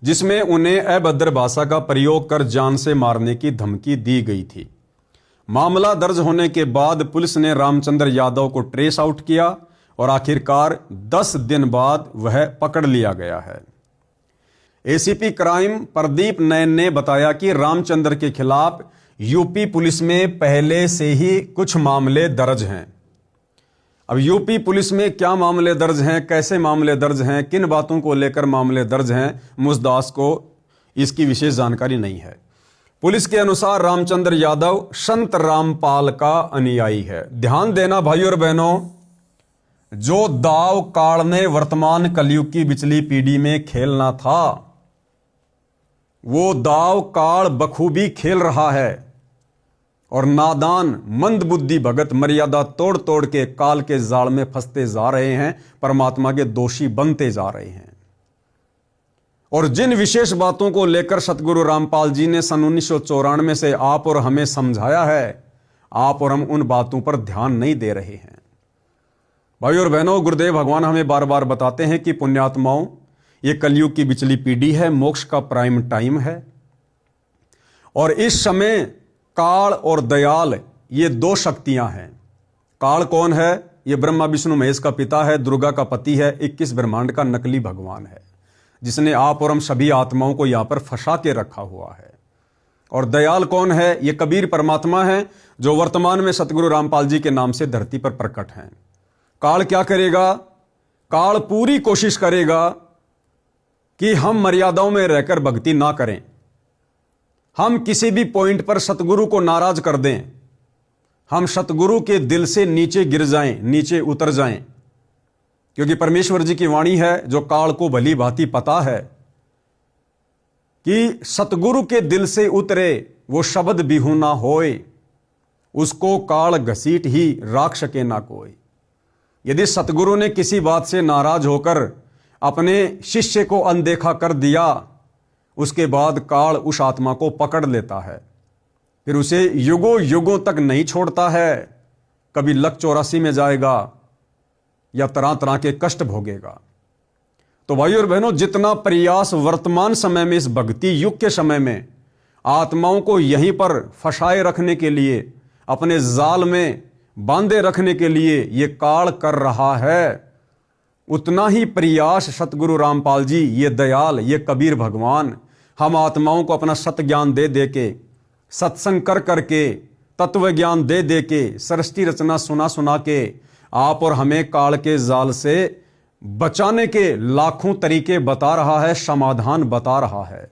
जिसमें उन्हें अभद्र भाषा का प्रयोग कर जान से मारने की धमकी दी गई थी। मामला दर्ज होने के बाद पुलिस ने रामचंद्र यादव को ट्रेस आउट किया और आखिरकार 10 दिन बाद वह पकड़ लिया गया है। एसीपी क्राइम प्रदीप नैन ने बताया कि रामचंद्र के खिलाफ यूपी पुलिस में पहले से ही कुछ मामले दर्ज हैं। अब यूपी पुलिस में क्या मामले दर्ज हैं, कैसे मामले दर्ज हैं, किन बातों को लेकर मामले दर्ज हैं, मुझदास को इसकी विशेष जानकारी नहीं है। पुलिस के अनुसार रामचंद्र यादव संत रामपाल का अनुयायी है। ध्यान देना भाई और बहनों, जो दाव काल ने वर्तमान कलयुग की बिचली पीढ़ी में खेलना था, वो दाव काल बखूबी खेल रहा है और नादान मंदबुद्धि भगत मर्यादा तोड़ तोड़ के काल के जाल में फंसते जा रहे हैं, परमात्मा के दोषी बनते जा रहे हैं। और जिन विशेष बातों को लेकर सतगुरु रामपाल जी ने सन 1994 से आप और हमें समझाया है, आप और हम उन बातों पर ध्यान नहीं दे रहे हैं। भाई और बहनों, गुरुदेव भगवान हमें बार बार बताते हैं कि पुण्यात्माओं, ये कलयुग की बिचली पीढ़ी है, मोक्ष का प्राइम टाइम है और इस समय काल और दयाल ये दो शक्तियां हैं। काल कौन है? ये ब्रह्मा विष्णु महेश का पिता है, दुर्गा का पति है, 21 ब्रह्मांड का नकली भगवान है, जिसने आप और हम सभी आत्माओं को यहां पर फंसा के रखा हुआ है। और दयाल कौन है? ये कबीर परमात्मा है, जो वर्तमान में सतगुरु रामपाल जी के नाम से धरती पर प्रकट हैं। काल क्या करेगा? काल पूरी कोशिश करेगा कि हम मर्यादाओं में रहकर भक्ति ना करें, हम किसी भी पॉइंट पर सतगुरु को नाराज कर दें, हम सतगुरु के दिल से नीचे गिर जाएं, नीचे उतर जाएं। क्योंकि परमेश्वर जी की वाणी है, जो काल को भली भांति पता है कि सतगुरु के दिल से उतरे वो शब्द बिहू ना होए, उसको काल घसीट ही राख सके ना कोई। यदि सतगुरु ने किसी बात से नाराज होकर अपने शिष्य को अनदेखा कर दिया, उसके बाद काल उस आत्मा को पकड़ लेता है, फिर उसे युगों युगों तक नहीं छोड़ता है। कभी लक 84 में जाएगा या तरह तरह के कष्ट भोगेगा। तो भाई और बहनों, जितना प्रयास वर्तमान समय में, इस भक्ति युग के समय में आत्माओं को यहीं पर फंसाए रखने के लिए, अपने जाल में बांधे रखने के लिए ये काल कर रहा है, उतना ही प्रयास सतगुरु रामपाल जी, ये दयाल, ये कबीर भगवान हम आत्माओं को अपना सत ज्ञान दे दे के, सत्संग कर करके, तत्व ज्ञान दे दे के, सृष्टि रचना सुना सुना के आप और हमें काल के जाल से बचाने के लाखों तरीके बता रहा है, समाधान बता रहा है।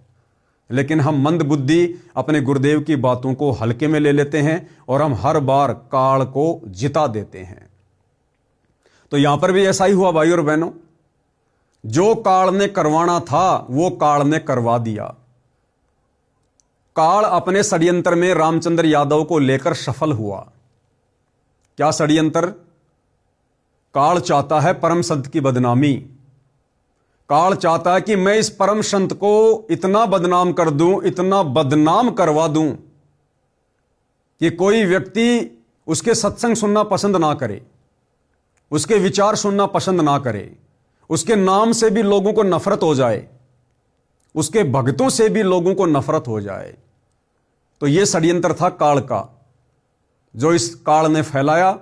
लेकिन हम मंद बुद्धि अपने गुरुदेव की बातों को हल्के में ले लेते हैं और हम हर बार काल को जिता देते हैं। तो यहां पर भी ऐसा ही हुआ भाई और बहनों, जो काल ने करवाना था वो काल ने करवा दिया। काल अपने षड्यंत्र में रामचंद्र यादव को लेकर सफल हुआ। क्या षड्यंत्र? काल चाहता है परम संत की बदनामी। काल चाहता है कि मैं इस परम संत को इतना बदनाम कर दूं, इतना बदनाम करवा दूं कि कोई व्यक्ति उसके सत्संग सुनना पसंद ना करे, उसके विचार सुनना पसंद ना करे, उसके नाम से भी लोगों को नफरत हो जाए, उसके भक्तों से भी लोगों को नफरत हो जाए। तो यह षड्यंत्र था काल का, जो इस काल ने फैलाया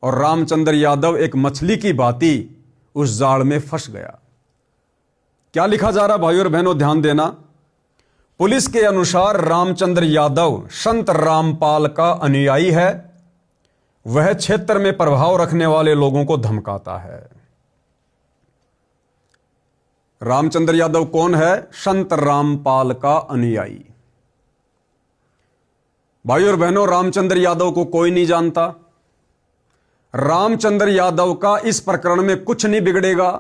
और रामचंद्र यादव एक मछली की भांति उस जाल में फंस गया। क्या लिखा जा रहा भाइयों और बहनों, ध्यान देना। पुलिस के अनुसार रामचंद्र यादव संत रामपाल का अनुयायी है। वह क्षेत्र में प्रभाव रखने वाले लोगों को धमकाता है। रामचंद्र यादव कौन है? संत रामपाल का अनुयायी। भाइयों और बहनों, रामचंद्र यादव को कोई नहीं जानता। रामचंद्र यादव का इस प्रकरण में कुछ नहीं बिगड़ेगा।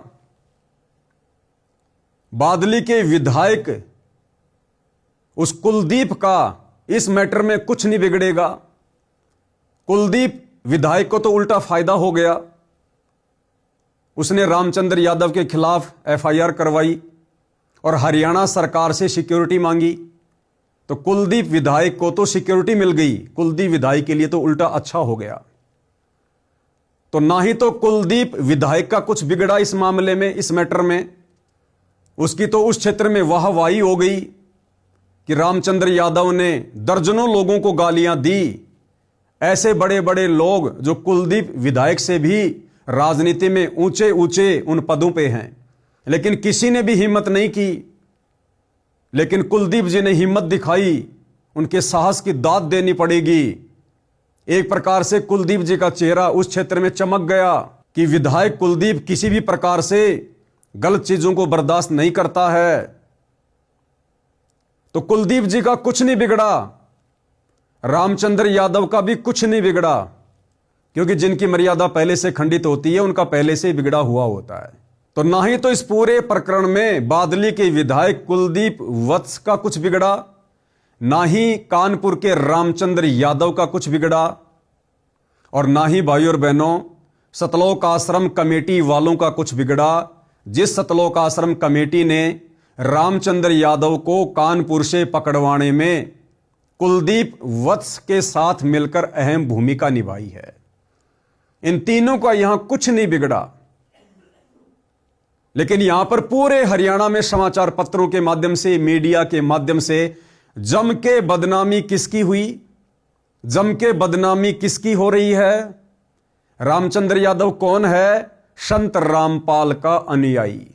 बादली के विधायक उस कुलदीप का इस मैटर में कुछ नहीं बिगड़ेगा। कुलदीप विधायक को तो उल्टा फायदा हो गया। उसने रामचंद्र यादव के खिलाफ एफआईआर करवाई और हरियाणा सरकार से सिक्योरिटी मांगी, तो कुलदीप विधायक को तो सिक्योरिटी मिल गई। कुलदीप विधायक के लिए तो उल्टा अच्छा हो गया। तो ना ही तो कुलदीप विधायक का कुछ बिगड़ा इस मामले में, इस मैटर में। उसकी तो उस क्षेत्र में वाहवाही हो गई कि रामचंद्र यादव ने दर्जनों लोगों को गालियां दी। ऐसे बड़े बड़े लोग जो कुलदीप विधायक से भी राजनीति में ऊंचे ऊंचे उन पदों पे हैं, लेकिन किसी ने भी हिम्मत नहीं की। लेकिन कुलदीप जी ने हिम्मत दिखाई। उनके साहस की दाद देनी पड़ेगी। एक प्रकार से कुलदीप जी का चेहरा उस क्षेत्र में चमक गया कि विधायक कुलदीप किसी भी प्रकार से गलत चीजों को बर्दाश्त नहीं करता है। तो कुलदीप जी का कुछ नहीं बिगड़ा, रामचंद्र यादव का भी कुछ नहीं बिगड़ा, क्योंकि जिनकी मर्यादा पहले से खंडित होती है उनका पहले से बिगड़ा हुआ होता है। तो ना ही तो इस पूरे प्रकरण में बादली के विधायक कुलदीप वत्स का कुछ बिगड़ा, ना ही कानपुर के रामचंद्र यादव का कुछ बिगड़ा, और ना ही भाइयों और बहनों सतलोक आश्रम कमेटी वालों का कुछ बिगड़ा। जिस सतलोक आश्रम कमेटी ने रामचंद्र यादव को कानपुर से पकड़वाने में कुलदीप वत्स के साथ मिलकर अहम भूमिका निभाई है, इन तीनों का यहां कुछ नहीं बिगड़ा। लेकिन यहां पर पूरे हरियाणा में समाचार पत्रों के माध्यम से, मीडिया के माध्यम से जम के बदनामी किसकी हुई? जम के बदनामी किसकी हो रही है? रामचंद्र यादव कौन है? संत रामपाल का अनुयायी।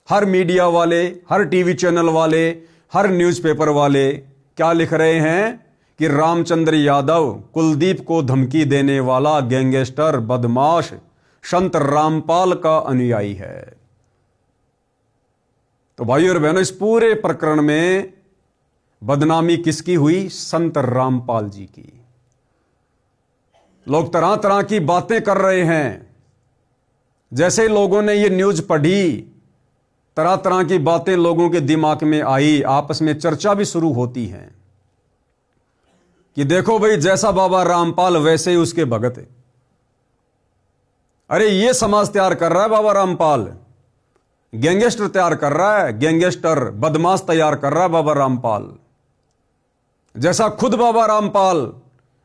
हर मीडिया वाले, हर टीवी चैनल वाले, हर न्यूज़पेपर वाले क्या लिख रहे हैं कि रामचंद्र यादव कुलदीप को धमकी देने वाला गैंगस्टर बदमाश संत रामपाल का अनुयायी है। तो भाइयों और बहनों, इस पूरे प्रकरण में बदनामी किसकी हुई? संत रामपाल जी की। लोग तरह तरह की बातें कर रहे हैं। जैसे लोगों ने ये न्यूज पढ़ी, तरह तरह की बातें लोगों के दिमाग में आई, आपस में चर्चा भी शुरू होती है कि देखो भाई, जैसा बाबा रामपाल वैसे ही उसके भगत है। अरे ये समाज तैयार कर रहा है बाबा रामपाल, गैंगस्टर तैयार कर रहा है, गैंगस्टर बदमाश तैयार कर रहा है बाबा रामपाल। जैसा खुद बाबा रामपाल,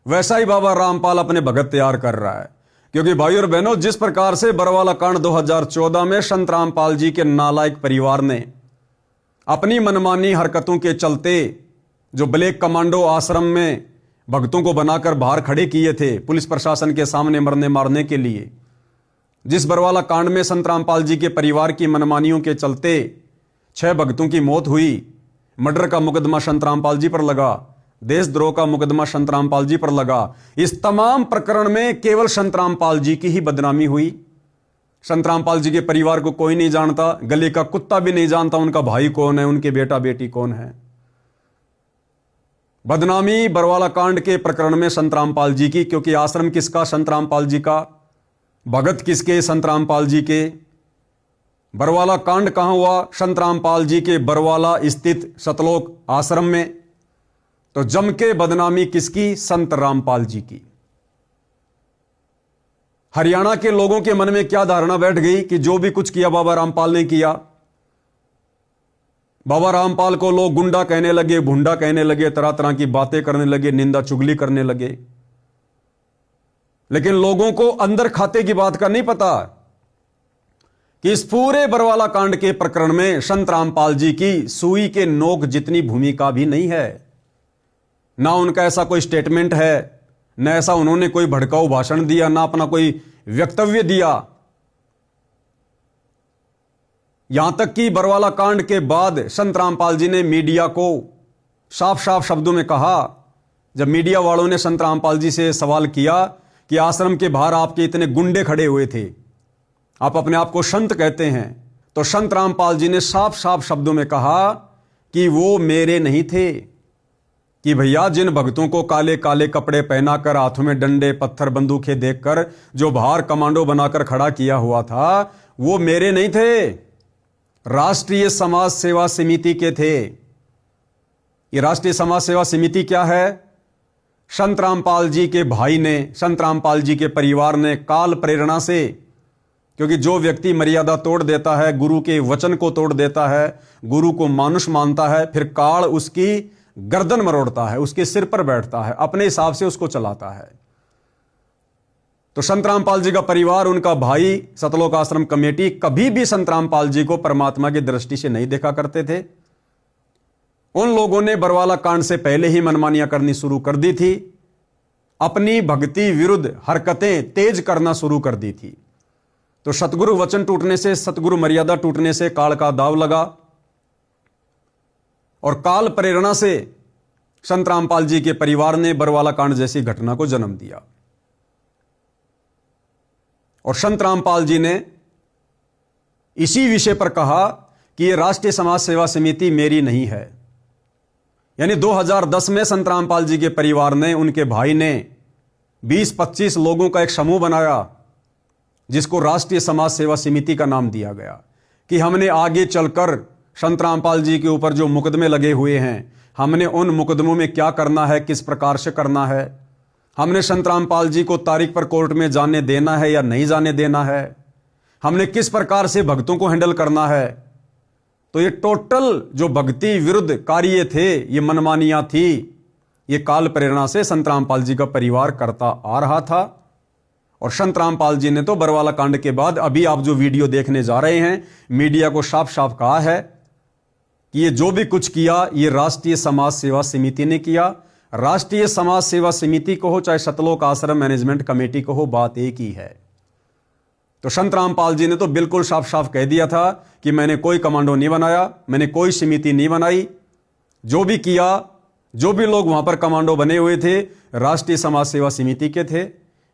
वैसा ही बाबा रामपाल अपने भगत तैयार कर रहा है। क्योंकि भाइयों और बहनों, जिस प्रकार से बरवाला कांड 2014 में संत रामपाल जी के नालायक परिवार ने अपनी मनमानी हरकतों के चलते जो ब्लैक कमांडो आश्रम में भक्तों को बनाकर बाहर खड़े किए थे पुलिस प्रशासन के सामने मरने मारने के लिए, जिस बरवाला कांड में संत रामपाल जी के परिवार की मनमानियों के चलते 6 भक्तों की मौत हुई, मर्डर का मुकदमा संत रामपाल जी पर लगा, देशद्रोह का मुकदमा संत रामपाल जी पर लगा, इस तमाम प्रकरण में केवल संत रामपाल जी की ही बदनामी हुई। संत रामपाल जी के परिवार को कोई नहीं जानता, गली का कुत्ता भी नहीं जानता उनका भाई कौन है, उनके बेटा बेटी कौन है। बदनामी बरवाला कांड के प्रकरण में संत रामपाल जी की, क्योंकि आश्रम किसका? संत रामपाल जी का। भगत किसके? संत रामपाल जी के। बरवाला कांड कहां हुआ? संत रामपाल जी के बरवाला स्थित सतलोक आश्रम में। तो जम के बदनामी किसकी? संत रामपाल जी की। हरियाणा के लोगों के मन में क्या धारणा बैठ गई कि जो भी कुछ किया बाबा रामपाल ने किया। बाबा रामपाल को लोग गुंडा कहने लगे, भुंडा कहने लगे, तरह तरह की बातें करने लगे, निंदा चुगली करने लगे। लेकिन लोगों को अंदर खाते की बात का नहीं पता कि इस पूरे बरवाला कांड के प्रकरण में संत रामपाल जी की सुई के नोक जितनी भूमिका भी नहीं है। ना उनका ऐसा कोई स्टेटमेंट है, न ऐसा उन्होंने कोई भड़काऊ भाषण दिया, ना अपना कोई वक्तव्य दिया। यहां तक कि बरवाला कांड के बाद संत रामपाल जी ने मीडिया को साफ साफ शब्दों में कहा, जब मीडिया वालों ने संत रामपाल जी से सवाल किया कि आश्रम के बाहर आपके इतने गुंडे खड़े हुए थे, आप अपने आप को संत कहते हैं, तो संत रामपाल जी ने साफ साफ शब्दों में कहा कि वो मेरे नहीं थे, कि भैया जिन भक्तों को काले काले कपड़े पहनाकर हाथों में डंडे पत्थर बंदूकें देखकर जो बाहर कमांडो बनाकर खड़ा किया हुआ था, वो मेरे नहीं थे, राष्ट्रीय समाज सेवा समिति के थे। ये राष्ट्रीय समाज सेवा समिति क्या है? संत रामपाल जी के भाई ने, संत रामपाल जी के परिवार ने काल प्रेरणा से, क्योंकि जो व्यक्ति मर्यादा तोड़ देता है, गुरु के वचन को तोड़ देता है, गुरु को मानुष मानता है, फिर काल उसकी गर्दन मरोड़ता है, उसके सिर पर बैठता है, अपने हिसाब से उसको चलाता है। तो संत रामपाल जी का परिवार, उनका भाई, सतलोक आश्रम कमेटी कभी भी संत रामपाल जी को परमात्मा की दृष्टि से नहीं देखा करते थे। उन लोगों ने बरवाला कांड से पहले ही मनमानियां करनी शुरू कर दी थी, अपनी भक्ति विरुद्ध हरकतें तेज करना शुरू कर दी थी। तो सतगुरु वचन टूटने से, सतगुरु मर्यादा टूटने से काल का दाव लगा और काल प्रेरणा से संत रामपाल जी के परिवार ने बरवाला कांड जैसी घटना को जन्म दिया। और संत रामपाल जी ने इसी विषय पर कहा कि यह राष्ट्रीय समाज सेवा समिति मेरी नहीं है। यानी 2010 में संत रामपाल जी के परिवार ने, उनके भाई ने 20-25 लोगों का एक समूह बनाया, जिसको राष्ट्रीय समाज सेवा समिति का नाम दिया गया, कि हमने आगे चलकर संत रामपाल जी के ऊपर जो मुकदमे लगे हुए हैं, हमने उन मुकदमों में क्या करना है, किस प्रकार से करना है, हमने संत रामपाल जी को तारीख पर कोर्ट में जाने देना है या नहीं जाने देना है, हमने किस प्रकार से भक्तों को हैंडल करना है। तो ये टोटल जो भक्ति विरुद्ध कार्य थे, ये मनमानियां थी, ये काल प्रेरणा से संत रामपाल जी का परिवार करता आ रहा था। और संत रामपाल जी ने तो बरवाला कांड के बाद अभी आप जो वीडियो देखने जा रहे हैं, मीडिया को साफ साफ कहा है कि ये जो भी कुछ किया, ये राष्ट्रीय समाज सेवा समिति ने किया, राष्ट्रीय समाज सेवा समिति को हो चाहे सतलोक आश्रम मैनेजमेंट कमेटी को हो, बात एक ही है। तो संत रामपाल जी ने तो बिल्कुल साफ साफ कह दिया था कि मैंने कोई कमांडो नहीं बनाया, मैंने कोई समिति नहीं बनाई। जो भी किया, जो भी लोग वहां पर कमांडो बने हुए थे, राष्ट्रीय समाज सेवा समिति के थे।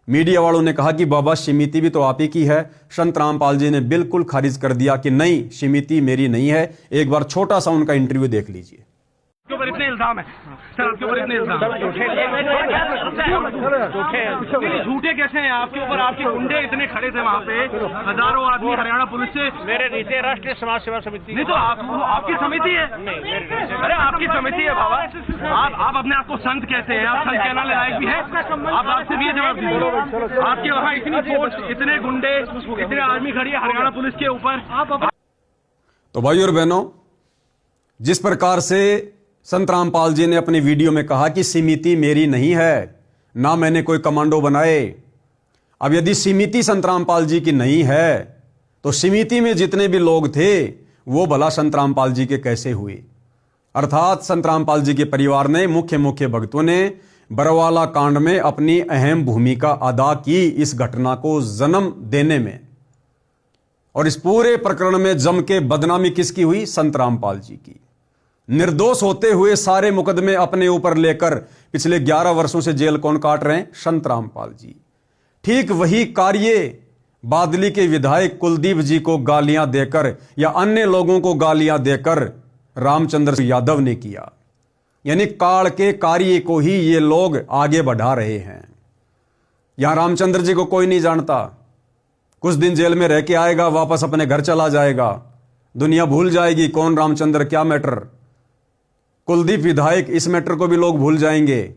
मीडिया वालों ने कहा कि बाबा समिति भी तो आप ही की है। संत रामपाल जी ने बिल्कुल खारिज कर दिया कि नहीं, समिति मेरी नहीं है। एक बार छोटा सा उनका इंटरव्यू देख लीजिए। आपके ऊपर इतने इल्जाम है सर, आपके ऊपर इतने इल्जाम झूठे कैसे हैं आपके ऊपर? आपके गुंडे इतने खड़े थे वहाँ पे, हजारों आदमी हरियाणा पुलिस से। मेरे नीचे राष्ट्रीय समाज सेवा समिति नहीं तो आपकी समिति है। अरे आपकी समिति है बाबा। आप अपने आप को संत कहते हैं, आप संत कहना लायक भी है? आप आपसे भी जवाब दीजिए। आपके वहाँ इतनी फोर्स, इतने गुंडे, इतने आर्मी खड़ी है हरियाणा पुलिस के ऊपर। तो भाइयों और बहनों, जिस प्रकार से संत रामपाल जी ने अपनी वीडियो में कहा कि समिति मेरी नहीं है, ना मैंने कोई कमांडो बनाए। अब यदि समिति संत रामपाल जी की नहीं है तो समिति में जितने भी लोग थे वो भला संत रामपाल जी के कैसे हुए? अर्थात संत रामपाल जी के परिवार ने, मुख्य भक्तों ने बरवाला कांड में अपनी अहम भूमिका अदा की इस घटना को जन्म देने में। और इस पूरे प्रकरण में जम के बदनामी किसकी हुई? संत रामपाल जी की। निर्दोष होते हुए सारे मुकदमे अपने ऊपर लेकर पिछले 11 वर्षों से जेल कौन काट रहे हैं? संत रामपाल जी। ठीक वही कार्य बादली के विधायक कुलदीप जी को गालियां देकर या अन्य लोगों को गालियां देकर रामचंद्र यादव ने किया। यानी काल के कार्य को ही ये लोग आगे बढ़ा रहे हैं। यहां रामचंद्र जी को कोई नहीं जानता। कुछ दिन जेल में रह के आएगा, वापस अपने घर चला जाएगा, दुनिया भूल जाएगी कौन रामचंद्र, क्या मैटर। कुलदीप विधायक, इस मैटर को भी लोग भूल जाएंगे।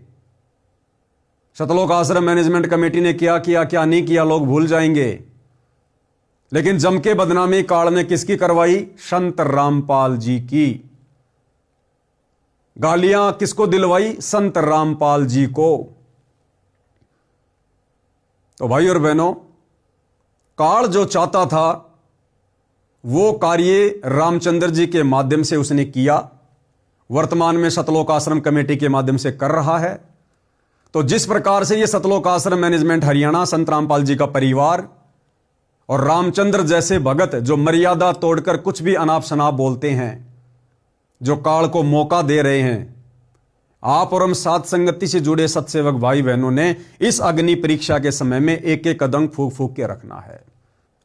सतलोक आश्रम मैनेजमेंट कमेटी ने क्या किया, क्या नहीं किया, लोग भूल जाएंगे। लेकिन जम के बदनामी काल ने किसकी करवाई? संत रामपाल जी की। गालियां किसको दिलवाई? संत रामपाल जी को। तो भाई और बहनों, काल जो चाहता था वो कार्य रामचंद्र जी के माध्यम से उसने किया, वर्तमान में सतलोक आश्रम कमेटी के माध्यम से कर रहा है। तो जिस प्रकार से ये सतलोक आश्रम मैनेजमेंट हरियाणा, संत रामपाल जी का परिवार और रामचंद्र जैसे भगत जो मर्यादा तोड़कर कुछ भी अनाप शनाप बोलते हैं, जो काल को मौका दे रहे हैं, आप और हम साथ संगति से जुड़े सत्सेवक भाई बहनों ने इस अग्नि परीक्षा के समय में एक एक कदम फूंक फूंक के रखना है।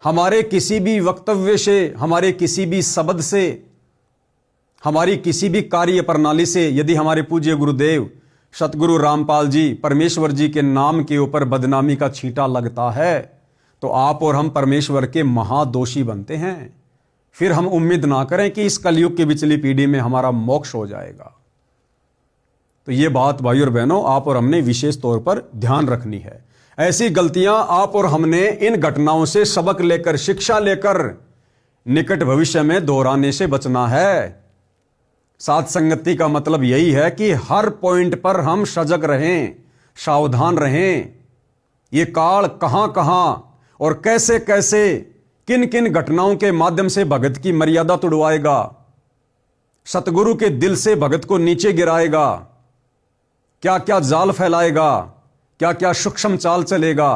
हमारे किसी भी वक्तव्य से, हमारे किसी भी शब्द से, हमारी किसी भी कार्य प्रणाली से यदि हमारे पूज्य गुरुदेव सतगुरु रामपाल जी, परमेश्वर जी के नाम के ऊपर बदनामी का छींटा लगता है तो आप और हम परमेश्वर के महादोषी बनते हैं। फिर हम उम्मीद ना करें कि इस कलयुग की बिचली पीढ़ी में हमारा मोक्ष हो जाएगा। तो ये बात भाई और बहनों, आप और हमने विशेष तौर पर ध्यान रखनी है। ऐसी गलतियां आप और हमने इन घटनाओं से सबक लेकर, शिक्षा लेकर निकट भविष्य में दोहराने से बचना है। साथ संगति का मतलब यही है कि हर पॉइंट पर हम सजग रहें, सावधान रहें। ये काल कहां कहां और कैसे कैसे, किन किन घटनाओं के माध्यम से भगत की मर्यादा तुड़वाएगा, सतगुरु के दिल से भगत को नीचे गिराएगा, क्या क्या जाल फैलाएगा, क्या क्या सूक्ष्म चाल चलेगा।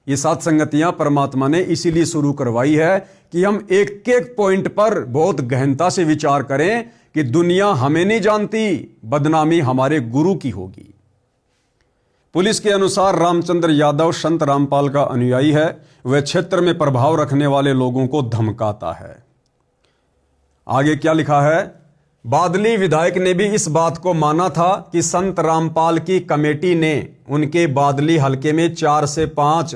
ये सात संगतियां परमात्मा ने इसीलिए शुरू करवाई है कि हम एक एक पॉइंट पर बहुत गहनता से विचार करें कि दुनिया हमें नहीं जानती, बदनामी हमारे गुरु की होगी। पुलिस के अनुसार रामचंद्र यादव संत रामपाल का अनुयायी है। वह क्षेत्र में प्रभाव रखने वाले लोगों को धमकाता है। आगे क्या लिखा है? बादली विधायक ने भी इस बात को माना था कि संत रामपाल की कमेटी ने उनके बादली हलके में 4 से 5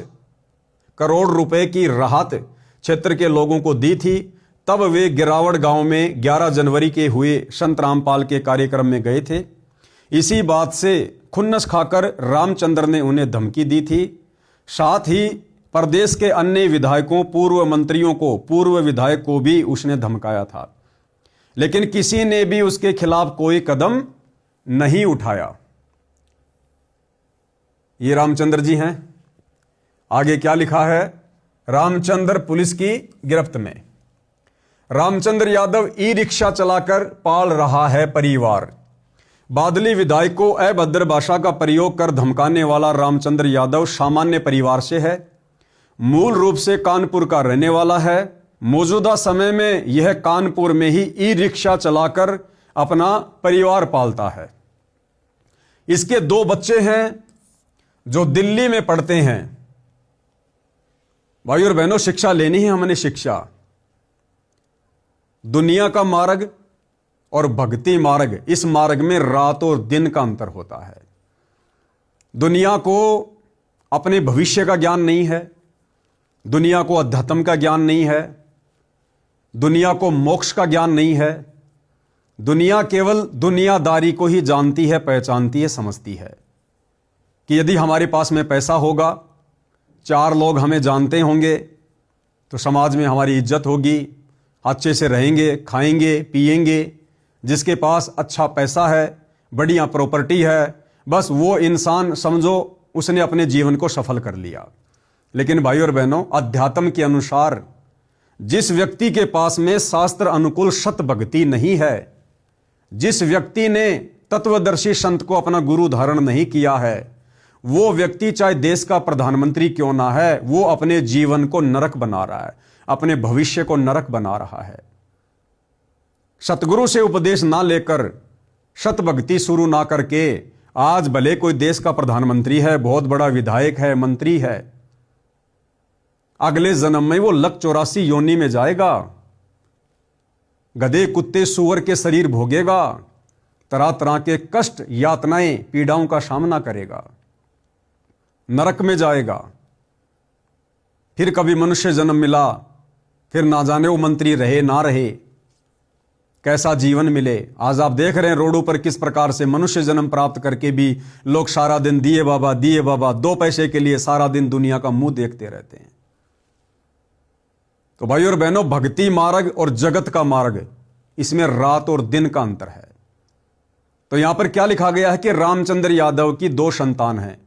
करोड़ रुपए की राहत क्षेत्र के लोगों को दी थी। तब वे गिरावड़ गांव में 11 जनवरी के हुए संत रामपाल के कार्यक्रम में गए थे। इसी बात से खुन्नस खाकर रामचंद्र ने उन्हें धमकी दी थी। साथ ही प्रदेश के अन्य विधायकों, पूर्व मंत्रियों को, पूर्व विधायक को भी उसने धमकाया था, लेकिन किसी ने भी उसके खिलाफ कोई कदम नहीं उठाया। ये रामचंद्र जी हैं। आगे क्या लिखा है? रामचंद्र पुलिस की गिरफ्त में। रामचंद्र यादव ई रिक्शा चलाकर पाल रहा है परिवार। बादली विधायक को अभद्र भाषा का प्रयोग कर धमकाने वाला रामचंद्र यादव सामान्य परिवार से है, मूल रूप से कानपुर का रहने वाला है। मौजूदा समय में यह कानपुर में ही ई रिक्शा चलाकर अपना परिवार पालता है। इसके 2 बच्चे हैं जो दिल्ली में पढ़ते हैं। भाई और बहनों, शिक्षा लेनी है हमने। शिक्षा, दुनिया का मार्ग और भक्ति मार्ग, इस मार्ग में रात और दिन का अंतर होता है। दुनिया को अपने भविष्य का ज्ञान नहीं है, दुनिया को अध्यात्म का ज्ञान नहीं है, दुनिया को मोक्ष का ज्ञान नहीं है। दुनिया केवल दुनियादारी को ही जानती है, पहचानती है, समझती है कि यदि हमारे पास में पैसा होगा, 4 लोग हमें जानते होंगे, तो समाज में हमारी इज्जत होगी, अच्छे से रहेंगे, खाएंगे, पिएंगे। जिसके पास अच्छा पैसा है, बढ़िया प्रॉपर्टी है, बस वो इंसान समझो उसने अपने जीवन को सफल कर लिया। लेकिन भाई और बहनों, अध्यात्म के अनुसार जिस व्यक्ति के पास में शास्त्र अनुकूल सत भक्ति नहीं है, जिस व्यक्ति ने तत्वदर्शी संत को अपना गुरु धारण नहीं किया है, वो व्यक्ति चाहे देश का प्रधानमंत्री क्यों ना है, वो अपने जीवन को नरक बना रहा है, अपने भविष्य को नरक बना रहा है। सतगुरु से उपदेश ना लेकर, सत भक्ति शुरू ना करके, आज भले कोई देश का प्रधानमंत्री है, बहुत बड़ा विधायक है, मंत्री है, अगले जन्म में वो लक 84 योनि में जाएगा, गधे, कुत्ते, सुअर के शरीर भोगेगा, तरह तरह के कष्ट, यातनाएं, पीड़ाओं का सामना करेगा, नरक में जाएगा। फिर कभी मनुष्य जन्म मिला, फिर ना जाने वो मंत्री रहे ना रहे, कैसा जीवन मिले। आज आप देख रहे हैं रोडों पर किस प्रकार से मनुष्य जन्म प्राप्त करके भी लोग सारा दिन दिए बाबा, 2 पैसे के लिए सारा दिन दुनिया का मुंह देखते रहते हैं। तो भाई और बहनों, भक्ति मार्ग और जगत का मार्ग, इसमें रात और दिन का अंतर है। तो यहां पर क्या लिखा गया है कि रामचंद्र यादव की 2 संतान हैं,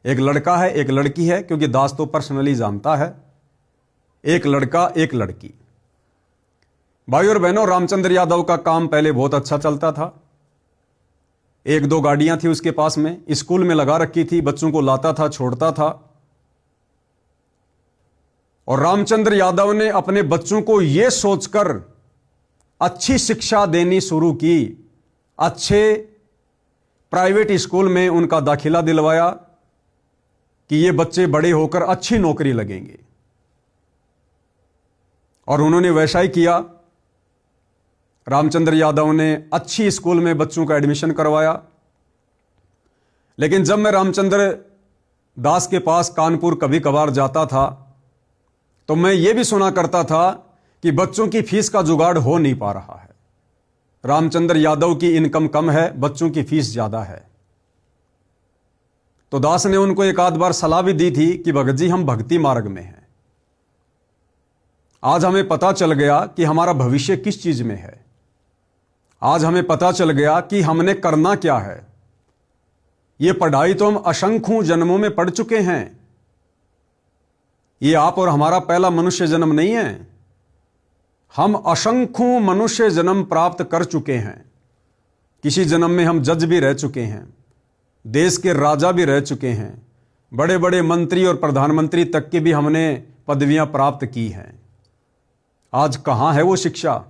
एक लड़का है, एक लड़की है, क्योंकि दास तो पर्सनली जानता है, एक लड़का, एक लड़की। भाई और बहनों, रामचंद्र यादव का काम पहले बहुत अच्छा चलता था। 1-2 गाड़ियां थी उसके पास में, स्कूल में लगा रखी थी, बच्चों को लाता था, छोड़ता था। और रामचंद्र यादव ने अपने बच्चों को यह सोचकर अच्छी शिक्षा देनी शुरू की, अच्छे प्राइवेट स्कूल में उनका दाखिला दिलवाया कि ये बच्चे बड़े होकर अच्छी नौकरी लगेंगे, और उन्होंने वैसा ही किया। रामचंद्र यादव ने अच्छी स्कूल में बच्चों का एडमिशन करवाया। लेकिन जब मैं रामचंद्र दास के पास कानपुर कभी कभार जाता था, तो मैं ये भी सुना करता था कि बच्चों की फीस का जुगाड़ हो नहीं पा रहा है। रामचंद्र यादव की इनकम कम है, बच्चों की फीस ज्यादा है। तो दास ने उनको एक आध बार सलाह भी दी थी कि भगत जी, हम भक्ति मार्ग में हैं। आज हमें पता चल गया कि हमारा भविष्य किस चीज में है। आज हमें पता चल गया कि हमने करना क्या है। ये पढ़ाई तो हम असंख्यों जन्मों में पढ़ चुके हैं। ये आप और हमारा पहला मनुष्य जन्म नहीं है। हम असंख्यों मनुष्य जन्म प्राप्त कर चुके हैं। किसी जन्म में हम जज भी रह चुके हैं, देश के राजा भी रह चुके हैं, बड़े बड़े मंत्री और प्रधानमंत्री तक की भी हमने पदवियां प्राप्त की हैं। आज कहां है वो शिक्षा?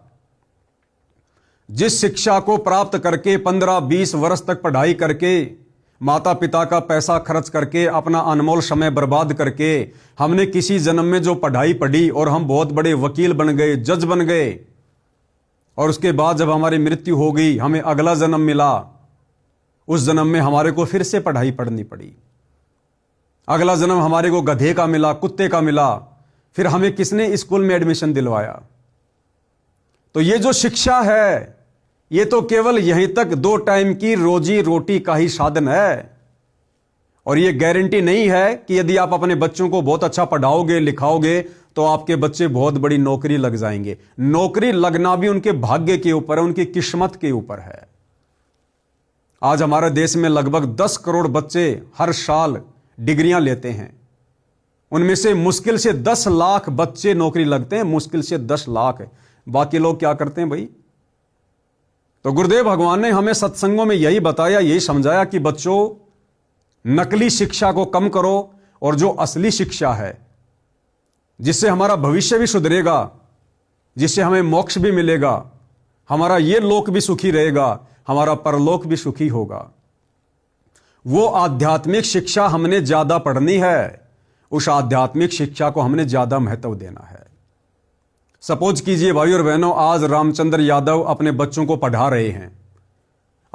जिस शिक्षा को प्राप्त करके 15-20 वर्ष तक पढ़ाई करके, माता पिता का पैसा खर्च करके, अपना अनमोल समय बर्बाद करके हमने किसी जन्म में जो पढ़ाई पढ़ी और हम बहुत बड़े वकील बन गए, जज बन गए, और उसके बाद जब हमारी मृत्यु हो गई, हमें अगला जन्म मिला, उस जन्म में हमारे को फिर से पढ़ाई पढ़नी पड़ी। अगला जन्म हमारे को गधे का मिला, कुत्ते का मिला, फिर हमें किसने स्कूल में एडमिशन दिलवाया? तो ये जो शिक्षा है, ये तो केवल यहीं तक 2 टाइम की रोजी रोटी का ही साधन है। और ये गारंटी नहीं है कि यदि आप अपने बच्चों को बहुत अच्छा पढ़ाओगे, लिखाओगे, तो आपके बच्चे बहुत बड़ी नौकरी लग जाएंगे। नौकरी लगना भी उनके भाग्य के ऊपर है, उनकी किस्मत के ऊपर है। आज हमारे देश में लगभग 10 करोड़ बच्चे हर साल डिग्रियां लेते हैं। उनमें से मुश्किल से 10 लाख बच्चे नौकरी लगते हैं, मुश्किल से 10 लाख। बाकी लोग क्या करते हैं भाई? तो गुरुदेव भगवान ने हमें सत्संगों में यही बताया, यही समझाया कि बच्चों, नकली शिक्षा को कम करो और जो असली शिक्षा है, जिससे हमारा भविष्य भी सुधरेगा, जिससे हमें मोक्ष भी मिलेगा, हमारा ये लोक भी सुखी रहेगा, हमारा परलोक भी सुखी होगा, वो आध्यात्मिक शिक्षा हमने ज्यादा पढ़नी है। उस आध्यात्मिक शिक्षा को हमने ज्यादा महत्व देना है। सपोज कीजिए भाई और बहनों, आज रामचंद्र यादव अपने बच्चों को पढ़ा रहे हैं।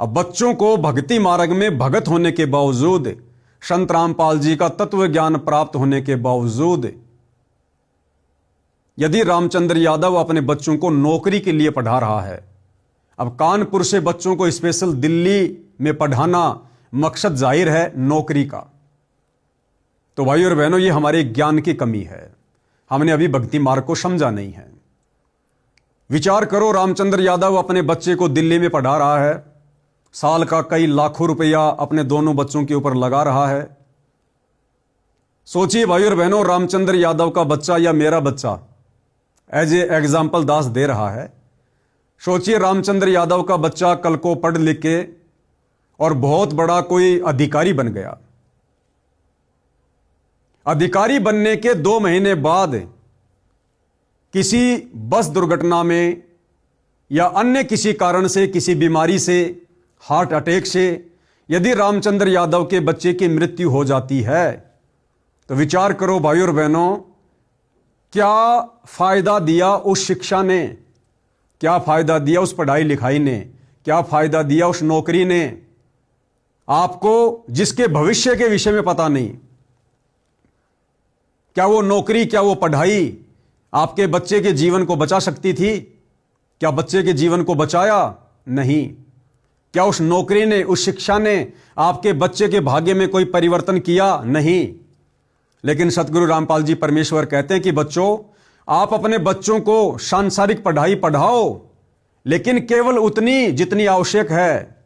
अब बच्चों को भक्ति मार्ग में भगत होने के बावजूद, संत रामपाल जी का तत्व ज्ञान प्राप्त होने के बावजूद, यदि रामचंद्र यादव अपने बच्चों को नौकरी के लिए पढ़ा रहा है, अब कानपुर से बच्चों को स्पेशल दिल्ली में पढ़ाना मकसद जाहिर है नौकरी का, तो भाई और बहनों, ये हमारे ज्ञान की कमी है। हमने अभी भक्ति मार्ग को समझा नहीं है। विचार करो, रामचंद्र यादव अपने बच्चे को दिल्ली में पढ़ा रहा है, साल का कई लाखों रुपया अपने दोनों बच्चों के ऊपर लगा रहा है। सोचिए भाई और बहनों, रामचंद्र यादव का बच्चा या मेरा बच्चा एज ए एग्जाम्पल दास दे रहा है। सोचिए रामचंद्र यादव का बच्चा कल को पढ़ लिख के और बहुत बड़ा कोई अधिकारी बन गया। अधिकारी बनने के 2 महीने बाद किसी बस दुर्घटना में या अन्य किसी कारण से, किसी बीमारी से, हार्ट अटैक से यदि रामचंद्र यादव के बच्चे की मृत्यु हो जाती है, तो विचार करो भाई और बहनों, क्या फायदा दिया उस शिक्षा ने, क्या फायदा दिया उस पढ़ाई लिखाई ने, क्या फायदा दिया उस नौकरी ने, आपको जिसके भविष्य के विषय में पता नहीं। क्या वो नौकरी, क्या वो पढ़ाई आपके बच्चे के जीवन को बचा सकती थी? क्या बच्चे के जीवन को बचाया? नहीं। क्या उस नौकरी ने, उस शिक्षा ने आपके बच्चे के भाग्य में कोई परिवर्तन किया? नहीं। लेकिन सतगुरु रामपाल जी परमेश्वर कहते हैं कि बच्चों, आप अपने बच्चों को सांसारिक पढ़ाई पढ़ाओ, लेकिन केवल उतनी जितनी आवश्यक है,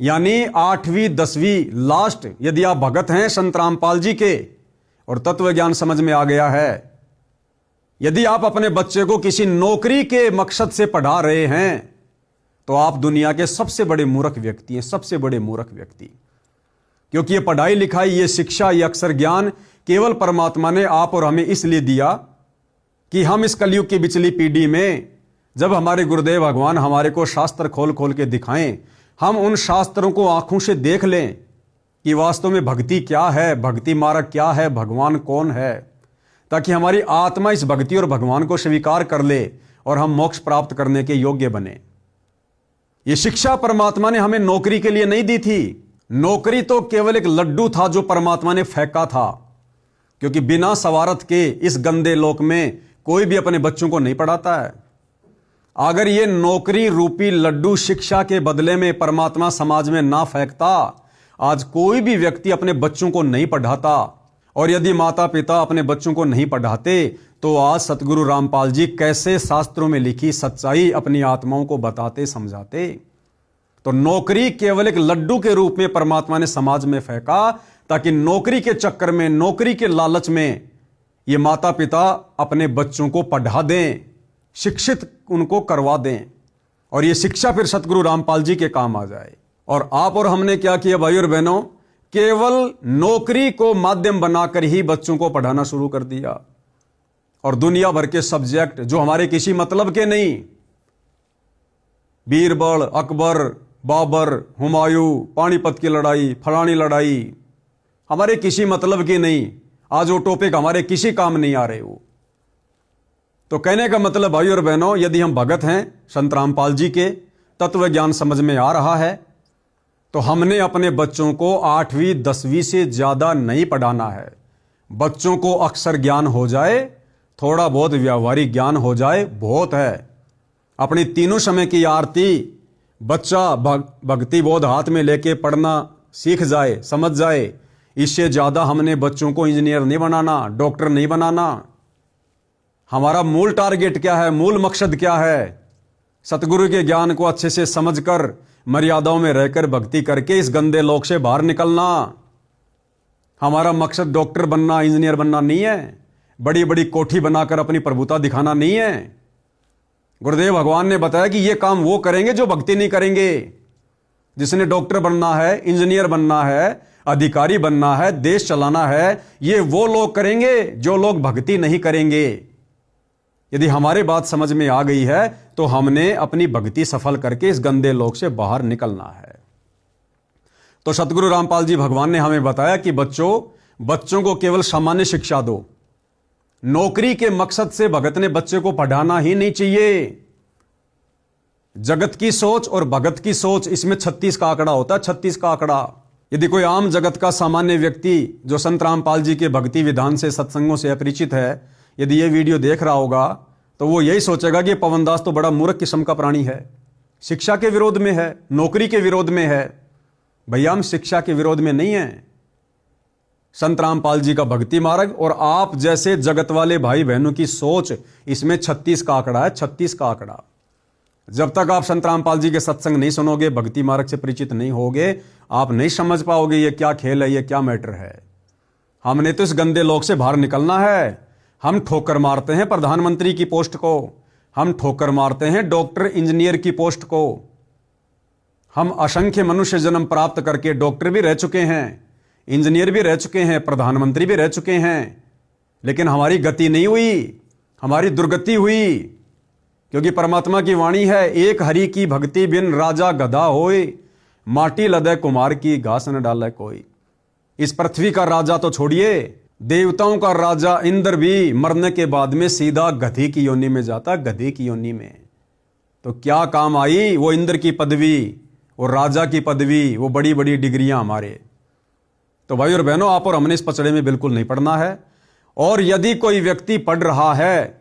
यानी 8वीं 10वीं लास्ट। यदि आप भगत हैं संत रामपाल जी के और तत्व ज्ञान समझ में आ गया है, यदि आप अपने बच्चे को किसी नौकरी के मकसद से पढ़ा रहे हैं, तो आप दुनिया के सबसे बड़े मूर्ख व्यक्ति हैं, सबसे बड़े मूर्ख व्यक्ति। क्योंकि ये पढ़ाई लिखाई, ये शिक्षा, ये अक्षर ज्ञान केवल परमात्मा ने आप और हमें इसलिए दिया कि हम इस कलयुग की बिचली पीढ़ी में, जब हमारे गुरुदेव भगवान हमारे को शास्त्र खोल खोल के दिखाएं, हम उन शास्त्रों को आंखों से देख लें कि वास्तव में भक्ति क्या है, भक्ति मार्ग क्या है, भगवान कौन है, ताकि हमारी आत्मा इस भक्ति और भगवान को स्वीकार कर ले और हम मोक्ष प्राप्त करने के योग्य बने। ये शिक्षा परमात्मा ने हमें नौकरी के लिए नहीं दी थी। नौकरी तो केवल एक लड्डू था जो परमात्मा ने फेंका था, क्योंकि बिना सवारत के इस गंदे लोक में कोई भी अपने बच्चों को नहीं पढ़ाता है। अगर ये नौकरी रूपी लड्डू शिक्षा के बदले में परमात्मा समाज में ना फेंकता, आज कोई भी व्यक्ति अपने बच्चों को नहीं पढ़ाता। और यदि माता पिता अपने बच्चों को नहीं पढ़ाते, तो आज सतगुरु रामपाल जी कैसे शास्त्रों में लिखी सच्चाई अपनी आत्माओं को बताते, समझाते। तो नौकरी केवल एक लड्डू के रूप में परमात्मा ने समाज में फेंका, ताकि नौकरी के चक्कर में, नौकरी के लालच में ये माता पिता अपने बच्चों को पढ़ा दें, शिक्षित उनको करवा दें, और ये शिक्षा फिर सतगुरु रामपाल जी के काम आ जाए। और आप और हमने क्या किया भाई और बहनों, केवल नौकरी को माध्यम बनाकर ही बच्चों को पढ़ाना शुरू कर दिया। और दुनिया भर के सब्जेक्ट जो हमारे किसी मतलब के नहीं, बीरबल, अकबर, बाबर, हुमायूं, पानीपत की लड़ाई, फलानी लड़ाई, हमारे किसी मतलब की नहीं। आज वो टॉपिक हमारे किसी काम नहीं आ रहे हो। तो कहने का मतलब भाई और बहनों, यदि हम भगत हैं संत रामपाल जी के, तत्व ज्ञान समझ में आ रहा है, तो हमने अपने बच्चों को 8वीं 10वीं से ज्यादा नहीं पढ़ाना है। बच्चों को अक्षर ज्ञान हो जाए, थोड़ा बहुत व्यावहारिक ज्ञान हो जाए, बहुत है। अपनी तीनों समय की आरती बच्चा भक्ति बोध हाथ में लेके पढ़ना सीख जाए, समझ जाए। इससे ज्यादा हमने बच्चों को इंजीनियर नहीं बनाना, डॉक्टर नहीं बनाना। हमारा मूल टारगेट क्या है, मूल मकसद क्या है? सतगुरु के ज्ञान को अच्छे से समझकर, मर्यादाओं में रहकर भक्ति करके इस गंदे लोक से बाहर निकलना। हमारा मकसद डॉक्टर बनना, इंजीनियर बनना नहीं है, बड़ी बड़ी कोठी बनाकर अपनी प्रभुता दिखाना नहीं है। गुरुदेव भगवान ने बताया कि ये काम वो करेंगे जो भक्ति नहीं करेंगे। जिसने डॉक्टर बनना है, इंजीनियर बनना है, अधिकारी बनना है, देश चलाना है, ये वो लोग करेंगे जो लोग भक्ति नहीं करेंगे। यदि हमारी बात समझ में आ गई है तो हमने अपनी भक्ति सफल करके इस गंदे लोक से बाहर निकलना है। तो सतगुरु रामपाल जी भगवान ने हमें बताया कि बच्चों को केवल सामान्य शिक्षा दो। नौकरी के मकसद से भगत ने बच्चे को पढ़ाना ही नहीं चाहिए। जगत की सोच और भगत की सोच, इसमें 36 का आंकड़ा होता है, 36 का आंकड़ा। यदि कोई आम जगत का सामान्य व्यक्ति जो संत रामपाल जी के भक्ति विधान से, सत्संगों से अपरिचित है, यदि ये वीडियो देख रहा होगा तो वो यही सोचेगा कि पवनदास तो बड़ा मूर्ख किस्म का प्राणी है, शिक्षा के विरोध में है, नौकरी के विरोध में है। भैया हम शिक्षा के विरोध में नहीं है। संत रामपाल जी का भक्ति मार्ग और आप जैसे जगत वाले भाई बहनों की सोच, इसमें 36 का आंकड़ा है, 36 का आंकड़ा। जब तक आप संत रामपाल जी के सत्संग नहीं सुनोगे, भक्ति मार्ग से परिचित नहीं होगे, आप नहीं समझ पाओगे ये क्या खेल है, ये क्या मैटर है। हमने तो इस गंदे लोक से बाहर निकलना है। हम ठोकर मारते हैं प्रधानमंत्री की पोस्ट को, हम ठोकर मारते हैं डॉक्टर इंजीनियर की पोस्ट को। हम असंख्य मनुष्य जन्म प्राप्त करके डॉक्टर भी रह चुके हैं, इंजीनियर भी रह चुके हैं, प्रधानमंत्री भी रह चुके हैं, लेकिन हमारी गति नहीं हुई, हमारी दुर्गति हुई। क्योंकि परमात्मा की वाणी है, एक हरि की भक्ति बिन राजा गधा होए, माटी लदे कुमार की घास न डाले कोई। इस पृथ्वी का राजा तो छोड़िए, देवताओं का राजा इंद्र भी मरने के बाद में सीधा गधी की योनि में जाता, गधी की योनि में। तो क्या काम आई वो इंद्र की पदवी, वो राजा की पदवी, वो बड़ी बड़ी डिग्रियां हमारे। तो भाई और बहनों, आप और हमने इस पचड़े में बिल्कुल नहीं पढ़ना है। और यदि कोई व्यक्ति पढ़ रहा है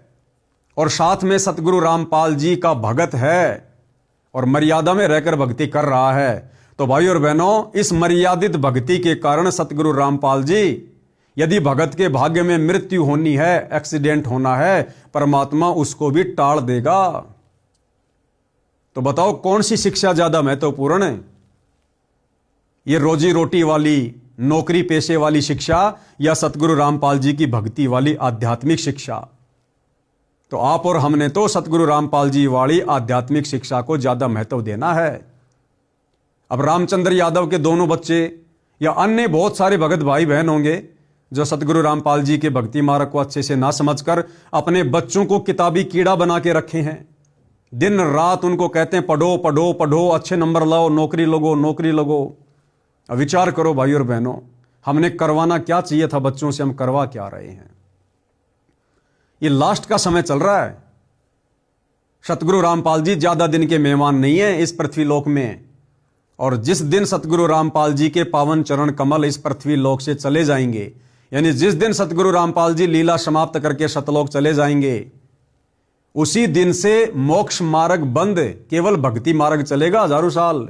और साथ में सतगुरु रामपाल जी का भगत है और मर्यादा में रहकर भक्ति कर रहा है, तो भाई और बहनों, इस मर्यादित भक्ति के कारण सतगुरु रामपाल जी, यदि भगत के भाग्य में मृत्यु होनी है, एक्सीडेंट होना है, परमात्मा उसको भी टाल देगा। तो बताओ कौन सी शिक्षा ज्यादा महत्वपूर्ण है, ये रोजी रोटी वाली, नौकरी पेशे वाली शिक्षा या सतगुरु रामपाल जी की भक्ति वाली आध्यात्मिक शिक्षा? तो आप और हमने तो सतगुरु रामपाल जी वाली आध्यात्मिक शिक्षा को ज्यादा महत्व देना है। अब रामचंद्र यादव के दोनों बच्चे या अन्य बहुत सारे भगत भाई बहन होंगे जो सतगुरु रामपाल जी के भक्ति मार्ग को अच्छे से ना समझकर अपने बच्चों को किताबी कीड़ा बना के रखे हैं। दिन रात उनको कहते हैं पढ़ो पढ़ो पढ़ो, अच्छे नंबर लाओ, नौकरी लगो, नौकरी लगो। अब विचार करो भाई और बहनों, हमने करवाना क्या चाहिए था बच्चों से, हम करवा क्या रहे हैं। ये लास्ट का समय चल रहा है। सतगुरु रामपाल जी ज्यादा दिन के मेहमान नहीं है इस पृथ्वी लोक में। और जिस दिन सतगुरु रामपाल जी के पावन चरण कमल इस पृथ्वी लोक से चले जाएंगे, यानी जिस दिन सतगुरु रामपाल जी लीला समाप्त करके सतलोक चले जाएंगे, उसी दिन से मोक्ष मार्ग बंद, केवल भक्ति मार्ग चलेगा। हजारों साल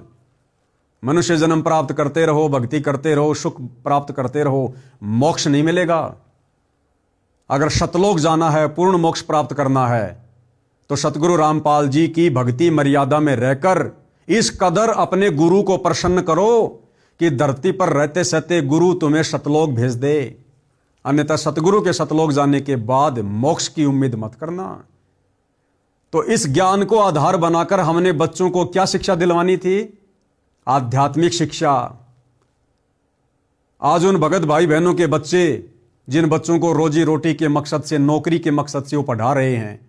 मनुष्य जन्म प्राप्त करते रहो, भक्ति करते रहो, सुख प्राप्त करते रहो, मोक्ष नहीं मिलेगा। अगर सतलोक जाना है, पूर्ण मोक्ष प्राप्त करना है, तो सतगुरु रामपाल जी की भक्ति मर्यादा में रहकर इस कदर अपने गुरु को प्रसन्न करो कि धरती पर रहते सहते गुरु तुम्हें सतलोक भेज दे। अन्यथा सतगुरु के सतलोक जाने के बाद मोक्ष की उम्मीद मत करना। तो इस ज्ञान को आधार बनाकर हमने बच्चों को क्या शिक्षा दिलवानी थी? आध्यात्मिक शिक्षा। आज उन भगत भाई बहनों के बच्चे, जिन बच्चों को रोजी रोटी के मकसद से, नौकरी के मकसद से वो पढ़ा रहे हैं,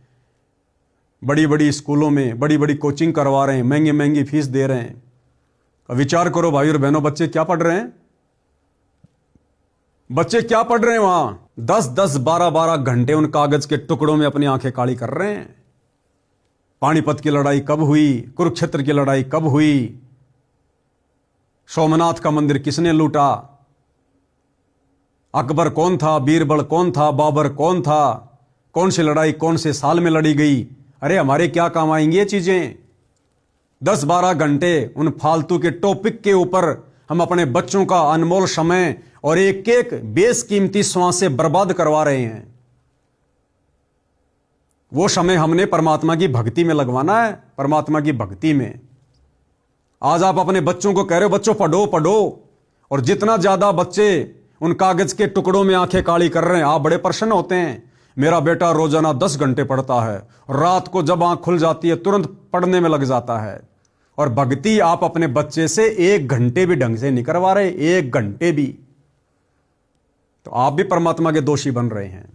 बड़ी बड़ी स्कूलों में बड़ी बड़ी कोचिंग करवा रहे हैं, महंगी महंगी फीस दे रहे हैं। अब विचार करो भाई और बहनों, बच्चे क्या पढ़ रहे हैं? बच्चे क्या पढ़ रहे हैं वहां? 10-10, 12-12 घंटे उन कागज के टुकड़ों में अपनी आंखें काली कर रहे हैं। पानीपत की लड़ाई कब हुई, कुरुक्षेत्र की लड़ाई कब हुई, सोमनाथ का मंदिर किसने लूटा, अकबर कौन था, बीरबल कौन था, बाबर कौन था, कौन सी लड़ाई कौन से साल में लड़ी गई। अरे हमारे क्या काम आएंगी ये चीजें? 10-12 घंटे उन फालतू के टॉपिक के ऊपर हम अपने बच्चों का अनमोल समय और एक एक बेशकीमती श्वासें बर्बाद करवा रहे हैं। वो समय हमने परमात्मा की भक्ति में लगवाना है, परमात्मा की भक्ति में। आज आप अपने बच्चों को कह रहे हो बच्चों पढ़ो पढ़ो, और जितना ज्यादा बच्चे उन कागज के टुकड़ों में आंखें काली कर रहे हैं, आप बड़े प्रसन्न होते हैं। मेरा बेटा रोजाना 10 घंटे पढ़ता है, रात को जब आंख खुल जाती है तुरंत पढ़ने में लग जाता है। और भक्ति आप अपने बच्चे से 1 घंटे भी ढंग से नहीं करवा रहे, 1 घंटे भी, तो आप भी परमात्मा के दोषी बन रहे हैं।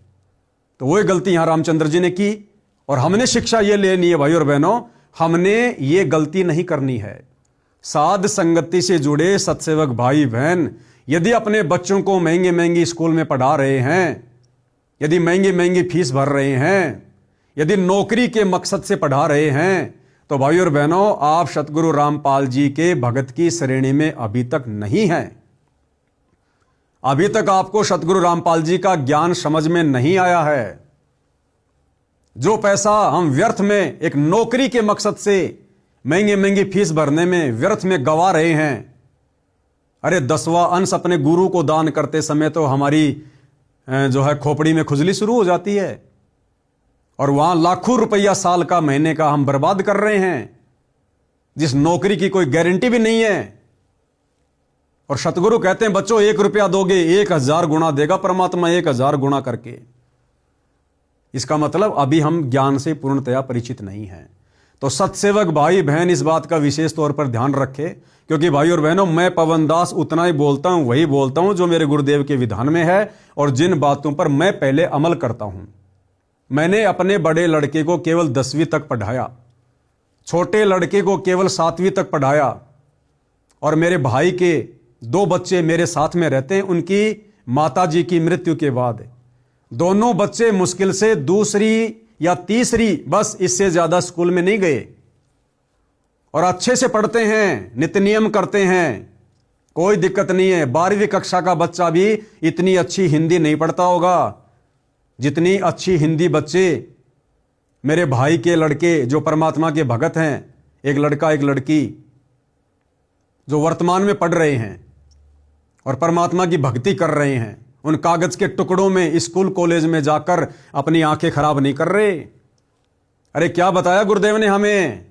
तो वही गलती यहां रामचंद्र जी ने की और हमने शिक्षा ये लेनी है भाई और बहनों, हमने ये गलती नहीं करनी है। साध संगति से जुड़े सत्सेवक भाई बहन यदि अपने बच्चों को महंगे महंगी स्कूल में पढ़ा रहे हैं, यदि महंगी महंगी फीस भर रहे हैं, यदि नौकरी के मकसद से पढ़ा रहे हैं, तो भाई और बहनों आप सतगुरु रामपाल जी के भगत की श्रेणी में अभी तक नहीं हैं। अभी तक आपको सतगुरु रामपाल जी का ज्ञान समझ में नहीं आया है। जो पैसा हम व्यर्थ में एक नौकरी के मकसद से महंगी महंगी फीस भरने में व्यर्थ में गवा रहे हैं, अरे 10वां अंश अपने गुरु को दान करते समय तो हमारी जो है खोपड़ी में खुजली शुरू हो जाती है, और वहां लाखों रुपया साल का महीने का हम बर्बाद कर रहे हैं, जिस नौकरी की कोई गारंटी भी नहीं है। और सतगुरु कहते हैं बच्चों 1 रुपया दोगे 1000 गुना देगा परमात्मा, 1000 गुना करके। इसका मतलब अभी हम ज्ञान से पूर्णतया परिचित नहीं हैं। तो सत्सेवक भाई बहन इस बात का विशेष तौर पर ध्यान रखे, क्योंकि भाई और बहनों मैं पवन दास उतना ही बोलता हूं, वही बोलता हूं जो मेरे गुरुदेव के विधान में है और जिन बातों पर मैं पहले अमल करता हूं। मैंने अपने बड़े लड़के को केवल 10वीं तक पढ़ाया, छोटे लड़के को केवल 7वीं तक पढ़ाया, और मेरे भाई के 2 बच्चे मेरे साथ में रहते हैं। उनकी माताजी की मृत्यु के बाद दोनों बच्चे मुश्किल से 2री या 3री, बस इससे ज्यादा स्कूल में नहीं गए, और अच्छे से पढ़ते हैं, नित्य नियम करते हैं, कोई दिक्कत नहीं है। 12वीं कक्षा का बच्चा भी इतनी अच्छी हिंदी नहीं पढ़ता होगा जितनी अच्छी हिंदी बच्चे मेरे भाई के लड़के जो परमात्मा के भगत हैं, एक लड़का एक लड़की जो वर्तमान में पढ़ रहे हैं और परमात्मा की भक्ति कर रहे हैं, उन कागज के टुकड़ों में स्कूल कॉलेज में जाकर अपनी आंखें खराब नहीं कर रहे। अरे क्या बताया गुरुदेव ने हमें,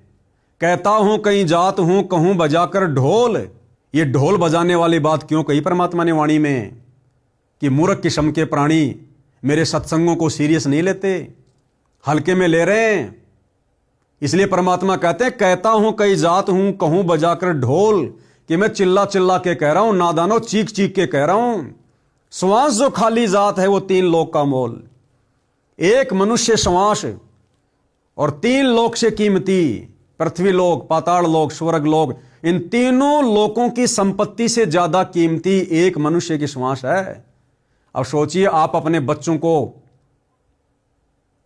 कहता हूं कहीं जात हूं कहूं बजाकर ढोल। ये ढोल बजाने वाली बात क्यों कही परमात्मा ने वाणी में, कि मूर्ख किस्म के प्राणी मेरे सत्संगों को सीरियस नहीं लेते, हल्के में ले रहे हैं। इसलिए परमात्मा कहते हैं कहता हूं कहीं जात हूं कहूं बजाकर ढोल, कि मैं चिल्ला चिल्ला के कह रहा हूं, नादानो चीख चीख के कह रहा हूं। श्वास जो खाली जात है वो 3 लोक का मोल, एक मनुष्य श्वास और 3 लोक से कीमती, पृथ्वी लोक, पाताल लोक, स्वर्ग लोक, इन तीनों लोकों की संपत्ति से ज्यादा कीमती एक मनुष्य की श्वास है। अब सोचिए आप अपने बच्चों को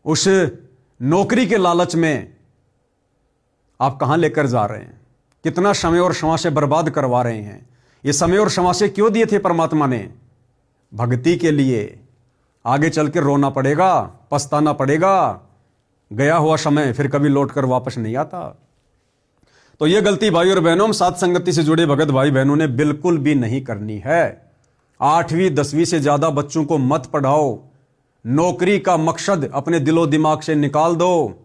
उस नौकरी के लालच में आप कहां लेकर जा रहे हैं, कितना समय और श्वासें बर्बाद करवा रहे हैं। ये समय और श्वासें क्यों दिए थे परमात्मा ने? भक्ति के लिए। आगे चल के रोना पड़ेगा, पछताना पड़ेगा, गया हुआ समय फिर कभी लौट कर वापस नहीं आता। तो यह गलती भाई और बहनों साथ संगति से जुड़े भगत भाई बहनों ने बिल्कुल भी नहीं करनी है। 8वीं 10वीं से ज्यादा बच्चों को मत पढ़ाओ, नौकरी का मकसद अपने दिलो दिमाग से निकाल दो।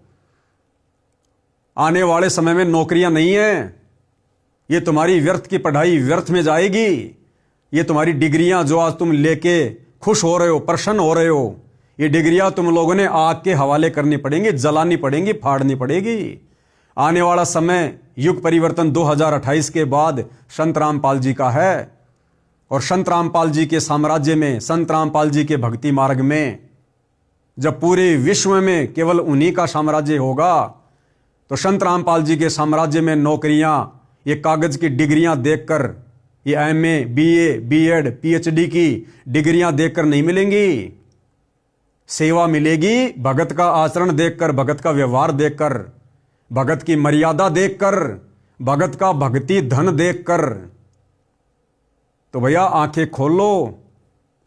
आने वाले समय में नौकरियां नहीं है, ये तुम्हारी व्यर्थ की पढ़ाई व्यर्थ में जाएगी। ये तुम्हारी डिग्रियां जो आज तुम लेके खुश हो रहे हो, प्रसन्न हो रहे हो, ये डिग्रियां तुम लोगों ने आग के हवाले करनी पड़ेंगी, जलानी पड़ेंगी, फाड़नी पड़ेगी। आने वाला समय युग परिवर्तन 2028 के बाद संत रामपाल जी का है, और संत रामपाल जी के साम्राज्य में, संत रामपाल जी के भक्ति मार्ग में जब पूरे विश्व में केवल उन्हीं का साम्राज्य होगा, तो संत रामपाल जी के साम्राज्य में नौकरियां ये कागज की डिग्रियां देखकर, ये MA, BA, B.Ed, PhD की डिग्रियां देखकर नहीं मिलेंगी। सेवा मिलेगी भगत का आचरण देखकर, भगत का व्यवहार देखकर, भगत की मर्यादा देखकर, भगत का भक्ति धन देखकर। तो भैया आंखें खोलो।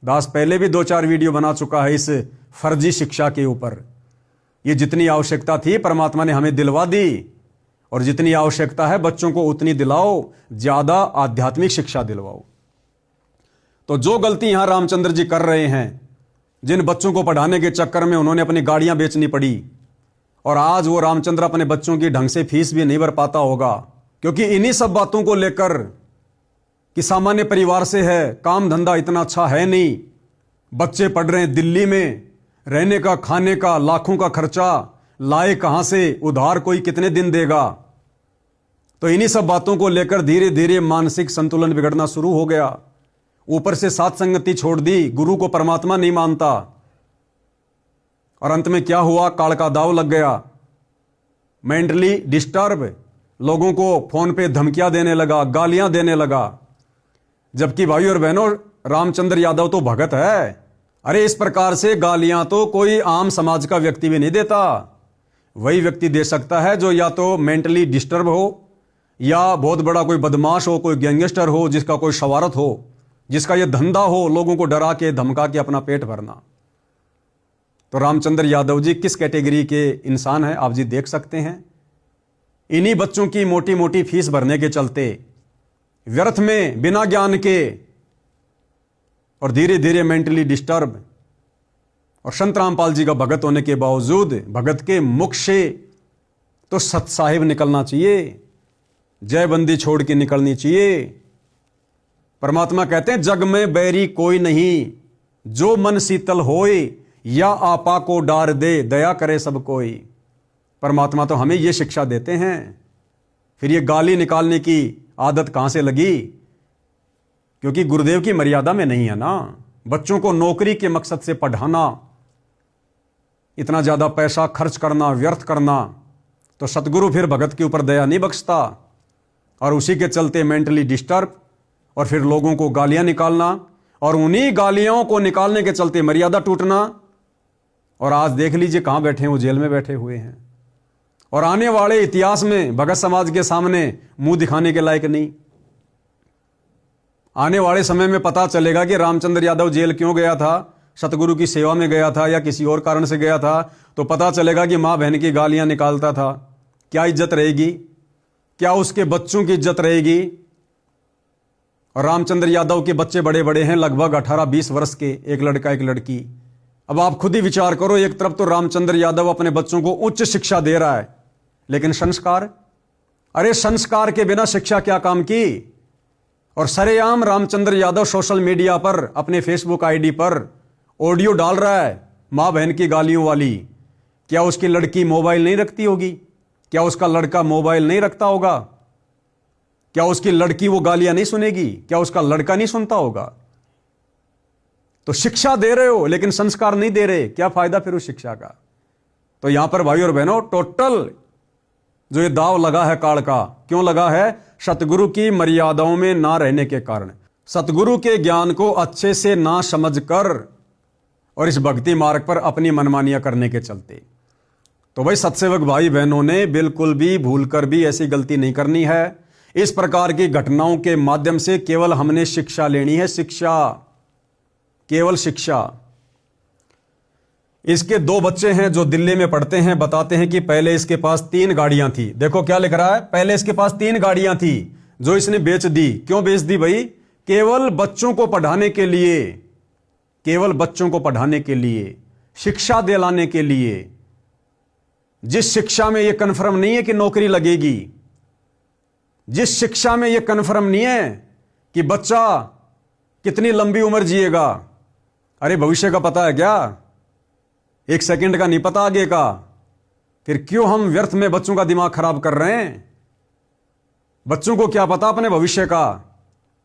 दास पहले भी 2-4 वीडियो बना चुका है इस फर्जी शिक्षा के ऊपर। ये जितनी आवश्यकता थी परमात्मा ने हमें दिलवा दी, और जितनी आवश्यकता है बच्चों को उतनी दिलाओ, ज्यादा आध्यात्मिक शिक्षा दिलवाओ। तो जो गलती यहां रामचंद्र जी कर रहे हैं, जिन बच्चों को पढ़ाने के चक्कर में उन्होंने अपनी गाड़ियां बेचनी पड़ी, और आज वो रामचंद्र अपने बच्चों की ढंग से फीस भी नहीं भर पाता होगा, क्योंकि इन्हीं सब बातों को लेकर कि सामान्य परिवार से है, काम धंधा इतना अच्छा है नहीं, बच्चे पढ़ रहे हैं दिल्ली में, रहने का, खाने का, लाखों का खर्चा लाए कहां से, उधार कोई कितने दिन देगा। तो इन्हीं सब बातों को लेकर धीरे धीरे मानसिक संतुलन बिगड़ना शुरू हो गया। ऊपर से साथ संगति छोड़ दी, गुरु को परमात्मा नहीं मानता, और अंत में क्या हुआ, काल का दाव लग गया। मेंटली डिस्टर्ब, लोगों को फोन पे धमकियां देने लगा, गालियां देने लगा। जबकि भाई और बहनों, रामचंद्र यादव तो भगत है। अरे इस प्रकार से गालियां तो कोई आम समाज का व्यक्ति भी नहीं देता। वही व्यक्ति दे सकता है जो या तो मेंटली डिस्टर्ब हो, या बहुत बड़ा कोई बदमाश हो, कोई गैंगस्टर हो, जिसका कोई शवारत हो, जिसका यह धंधा हो लोगों को डरा के धमका के अपना पेट भरना। तो रामचंद्र यादव जी किस कैटेगरी के इंसान हैं आप जी देख सकते हैं। इन्हीं बच्चों की मोटी मोटी फीस भरने के चलते, व्यर्थ में, बिना ज्ञान के, और धीरे धीरे मेंटली डिस्टर्ब, और संत रामपाल जी का भगत होने के बावजूद भगत के मुख से तो सत साहिब निकलना चाहिए, जयबंदी छोड़ के निकलनी चाहिए। परमात्मा कहते हैं जग में बैरी कोई नहीं, जो मन शीतल होए, या आपा को डार दे, दया करे सब कोई। परमात्मा तो हमें यह शिक्षा देते हैं। फिर ये गाली निकालने की आदत कहां से लगी? क्योंकि गुरुदेव की मर्यादा में नहीं है ना। बच्चों को नौकरी के मकसद से पढ़ाना, इतना ज्यादा पैसा खर्च करना, व्यर्थ करना, तो सतगुरु फिर भगत के ऊपर दया नहीं बख्शता। और उसी के चलते मेंटली डिस्टर्ब, और फिर लोगों को गालियां निकालना, और उन्हीं गालियों को निकालने के चलते मर्यादा टूटना। और आज देख लीजिए कहां बैठे हैं, वो जेल में बैठे हुए हैं, और आने वाले इतिहास में भगत समाज के सामने मुंह दिखाने के लायक नहीं। आने वाले समय में पता चलेगा कि रामचंद्र यादव जेल क्यों गया था, सतगुरु की सेवा में गया था या किसी और कारण से गया था। तो पता चलेगा कि मां बहन की गालियां निकालता था। क्या इज्जत रहेगी? क्या उसके बच्चों की इज्जत रहेगी? और रामचंद्र यादव के बच्चे बड़े बड़े हैं, लगभग 18-20 वर्ष के, एक लड़का एक लड़की। अब आप खुद ही विचार करो, एक तरफ तो रामचंद्र यादव अपने बच्चों को उच्च शिक्षा दे रहा है, लेकिन संस्कार, अरे संस्कार के बिना शिक्षा क्या काम की। और सरेआम रामचंद्र यादव सोशल मीडिया पर, अपने फेसबुक आईडी पर ऑडियो डाल रहा है मां बहन की गालियों वाली। क्या उसकी लड़की मोबाइल नहीं रखती होगी? क्या उसका लड़का मोबाइल नहीं रखता होगा? क्या उसकी लड़की वो गालियां नहीं सुनेगी? क्या उसका लड़का नहीं सुनता होगा? तो शिक्षा दे रहे हो लेकिन संस्कार नहीं दे रहे, क्या फायदा फिर उस शिक्षा का? तो यहां पर भाई और बहनों, टोटल जो ये दाव लगा है काल का, क्यों लगा है? सतगुरु की मर्यादाओं में ना रहने के कारण, सतगुरु के ज्ञान को अच्छे से ना समझकर, और इस भक्ति मार्ग पर अपनी मनमानियां करने के चलते। तो भाई सत्सेवक भाई बहनों ने बिल्कुल भी भूलकर भी ऐसी गलती नहीं करनी है। इस प्रकार की घटनाओं के माध्यम से केवल हमने शिक्षा लेनी है, शिक्षा, केवल शिक्षा। इसके 2 बच्चे हैं जो दिल्ली में पढ़ते हैं, बताते हैं कि पहले इसके पास 3 गाड़ियां थी। देखो क्या लिख रहा है, पहले इसके पास 3 गाड़ियां थी जो इसने बेच दी। क्यों बेच दी भाई? केवल बच्चों को पढ़ाने के लिए, केवल बच्चों को पढ़ाने के लिए, शिक्षा दिलाने के लिए। जिस शिक्षा में यह कन्फर्म नहीं है कि नौकरी लगेगी, जिस शिक्षा में यह कन्फर्म नहीं है कि बच्चा कितनी लंबी उम्र जिएगा। अरे भविष्य का पता है क्या? 1 सेकंड का नहीं पता आगे का। फिर क्यों हम व्यर्थ में बच्चों का दिमाग खराब कर रहे हैं? बच्चों को क्या पता अपने भविष्य का?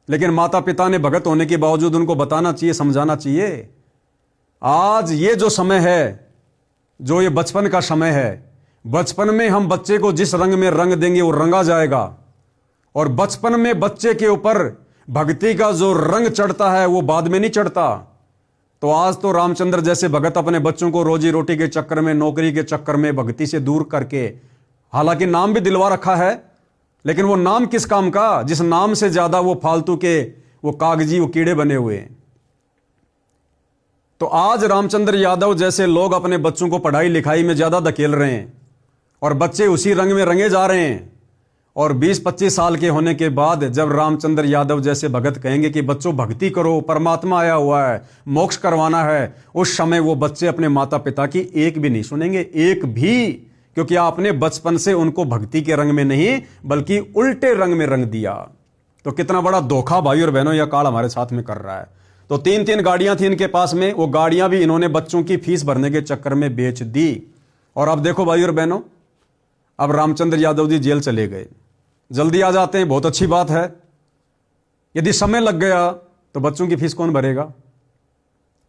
लेकिन माता पिता ने भगत होने के बावजूद उनको बताना चाहिए, समझाना चाहिए। आज ये जो समय है, जो ये बचपन का समय है, बचपन में हम बच्चे को जिस रंग में रंग देंगे वो रंगा जाएगा। और बचपन में बच्चे के ऊपर भक्ति का जो रंग चढ़ता है वो बाद में नहीं चढ़ता। तो आज तो रामचंद्र जैसे भगत अपने बच्चों को रोजी रोटी के चक्कर में, नौकरी के चक्कर में भक्ति से दूर करके, हालांकि नाम भी दिलवा रखा है, लेकिन वो नाम किस काम का, जिस नाम से ज्यादा वो फालतू के, वो कागजी, वो कीड़े बने हुए हैं। तो आज रामचंद्र यादव जैसे लोग अपने बच्चों को पढ़ाई लिखाई में ज्यादा धकेल रहे हैं, और बच्चे उसी रंग में रंगे जा रहे हैं। और 20-25 साल के होने के बाद जब रामचंद्र यादव जैसे भगत कहेंगे कि बच्चों भक्ति करो, परमात्मा आया हुआ है, मोक्ष करवाना है, उस समय वो बच्चे अपने माता पिता की एक भी नहीं सुनेंगे, एक भी। क्योंकि आपने बचपन से उनको भक्ति के रंग में नहीं बल्कि उल्टे रंग में रंग दिया। तो कितना बड़ा धोखा भाई और बहनों यह काल हमारे साथ में कर रहा है। तो 3-3 गाड़ियां थी इनके पास में, वो गाड़ियां भी इन्होंने बच्चों की फीस भरने के चक्कर में बेच दी। और अब देखो भाई और बहनों, अब रामचंद्र यादव जी जेल चले गए, जल्दी आ जाते हैं, बहुत अच्छी बात है। यदि समय लग गया तो बच्चों की फीस कौन भरेगा?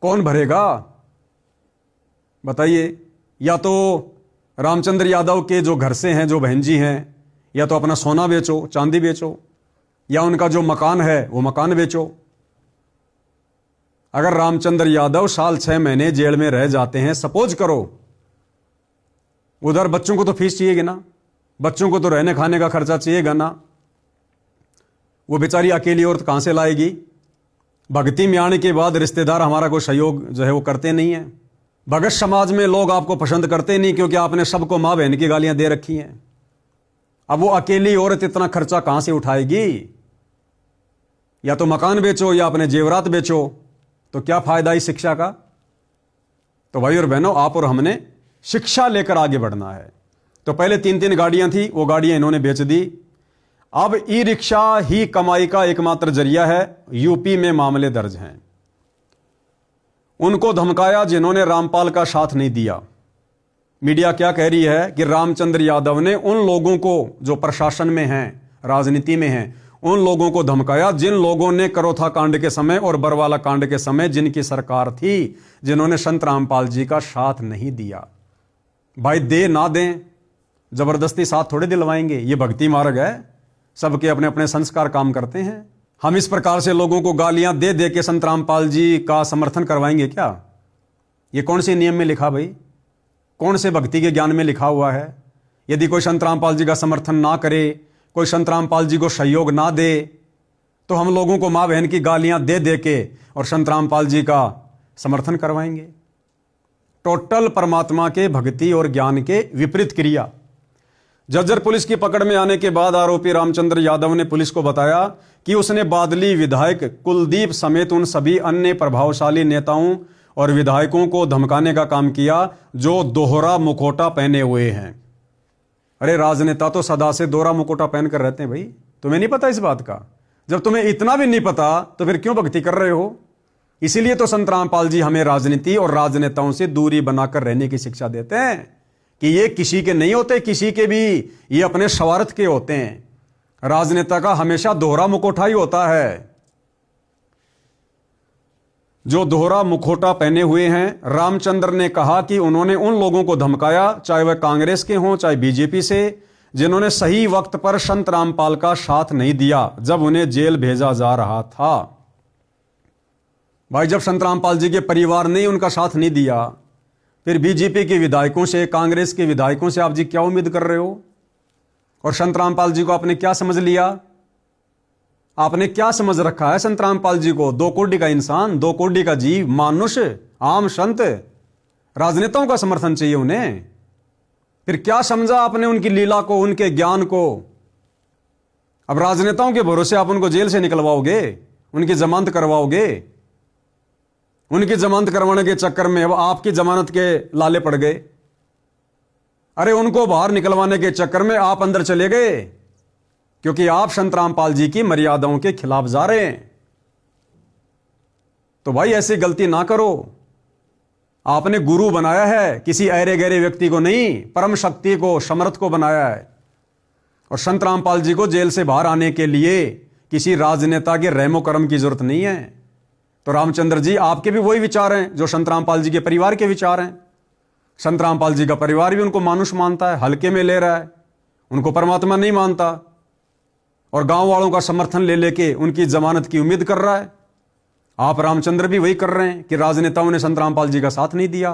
कौन भरेगा बताइए? या तो रामचंद्र यादव के जो घर से हैं, जो बहन जी हैं, या तो अपना सोना बेचो, चांदी बेचो, या उनका जो मकान है वो मकान बेचो। अगर रामचंद्र यादव साल 6 महीने जेल में रह जाते हैं, सपोज करो, उधर बच्चों को तो फीस चाहिएगी ना, बच्चों को तो रहने खाने का खर्चा चाहिएगा ना, वो बेचारी अकेली औरत कहां से लाएगी? भक्ति में आने के बाद रिश्तेदार हमारा कोई सहयोग जो है वो करते नहीं है। भगत समाज में लोग आपको पसंद करते नहीं, क्योंकि आपने सबको मां बहन की गालियां दे रखी हैं। अब वो अकेली औरत इतना खर्चा कहां से उठाएगी? या तो मकान बेचो या अपने जेवरात बेचो, तो क्या फायदा इस शिक्षा का? तो भाई और बहनों, आप और हमने शिक्षा लेकर आगे बढ़ना है। तो पहले 3-3 गाड़ियां थी, वो गाड़ियां इन्होंने बेच दी। अब ई रिक्शा ही कमाई का एकमात्र जरिया है। यूपी में मामले दर्ज हैं। उनको धमकाया जिन्होंने रामपाल का साथ नहीं दिया। मीडिया क्या कह रही है कि रामचंद्र यादव ने उन लोगों को जो प्रशासन में हैं, राजनीति में हैं, उन लोगों को धमकाया जिन लोगों ने करोथा कांड के समय और बरवाला कांड के समय जिनकी सरकार थी, जिन्होंने संत रामपाल जी का साथ नहीं दिया। भाई दे ना दें, जबरदस्ती साथ थोड़े दिलवाएंगे। ये भक्ति मार्ग है, सबके अपने अपने संस्कार काम करते हैं। हम इस प्रकार से लोगों को गालियां दे दे के संत रामपाल जी का समर्थन करवाएंगे क्या? ये कौन से नियम में लिखा भाई? कौन से भक्ति के ज्ञान में लिखा हुआ है? यदि कोई संत रामपाल जी का समर्थन ना करे, कोई संत रामपाल जी को सहयोग ना दे, तो हम लोगों को मां बहन की गालियां दे दे के और संत रामपाल जी का समर्थन करवाएंगे। टोटल परमात्मा के भक्ति और ज्ञान के विपरीत क्रिया। जज्जर पुलिस की पकड़ में आने के बाद आरोपी रामचंद्र यादव ने पुलिस को बताया कि उसने बादली विधायक कुलदीप समेत उन सभी अन्य प्रभावशाली नेताओं और विधायकों को धमकाने का काम किया जो दोहरा मुखौटा पहने हुए हैं। अरे राजनेता तो सदा से दोहरा मुखौटा पहनकर रहते हैं भाई, तुम्हें नहीं पता इस बात का? जब तुम्हें इतना भी नहीं पता तो फिर क्यों भक्ति कर रहे हो? इसीलिए तो संत रामपाल जी हमें राजनीति और राजनेताओं से दूरी बनाकर रहने की शिक्षा देते हैं कि ये किसी के नहीं होते, किसी के भी ये अपने स्वार्थ के होते हैं। राजनेता का हमेशा दोहरा मुखौटा ही होता है। जो दोहरा मुखौटा पहने हुए हैं, रामचंद्र ने कहा कि उन्होंने उन लोगों को धमकाया, चाहे वह कांग्रेस के हों चाहे बीजेपी से, जिन्होंने सही वक्त पर संत रामपाल का साथ नहीं दिया जब उन्हें जेल भेजा जा रहा था। भाई जब संत रामपाल जी के परिवार ने उनका साथ नहीं दिया, फिर बीजेपी के विधायकों से, कांग्रेस के विधायकों से आप जी क्या उम्मीद कर रहे हो? और संत रामपाल जी को आपने क्या समझ लिया? आपने क्या समझ रखा है संत रामपाल जी को? 2 कोटि का इंसान, 2 कोटि का जीव, मानुष, आम संत। राजनेताओं का समर्थन चाहिए उन्हें। फिर क्या समझा आपने उनकी लीला को, उनके ज्ञान को? अब राजनेताओं के भरोसे आप उनको जेल से निकलवाओगे, उनकी जमानत करवाओगे। उनकी जमानत करवाने के चक्कर में अब आपकी जमानत के लाले पड़ गए। अरे उनको बाहर निकलवाने के चक्कर में आप अंदर चले गए, क्योंकि आप संत रामपाल जी की मर्यादाओं के खिलाफ जा रहे हैं। तो भाई ऐसी गलती ना करो। आपने गुरु बनाया है, किसी ऐरे गहरे व्यक्ति को नहीं, परम शक्ति को, समर्थ को बनाया है। और संत रामपाल जी को जेल से बाहर आने के लिए किसी राजनेता के रहमो करम की जरूरत नहीं है। तो रामचंद्र जी, आपके भी वही विचार हैं जो संत रामपाल जी के परिवार के विचार हैं। संत रामपाल जी का परिवार भी उनको मानुष मानता है, हल्के में ले रहा है, उनको परमात्मा नहीं मानता, और गांव वालों का समर्थन ले लेके उनकी जमानत की उम्मीद कर रहा है। आप रामचंद्र भी वही कर रहे हैं कि राजनेताओं ने संत रामपाल जी का साथ नहीं दिया।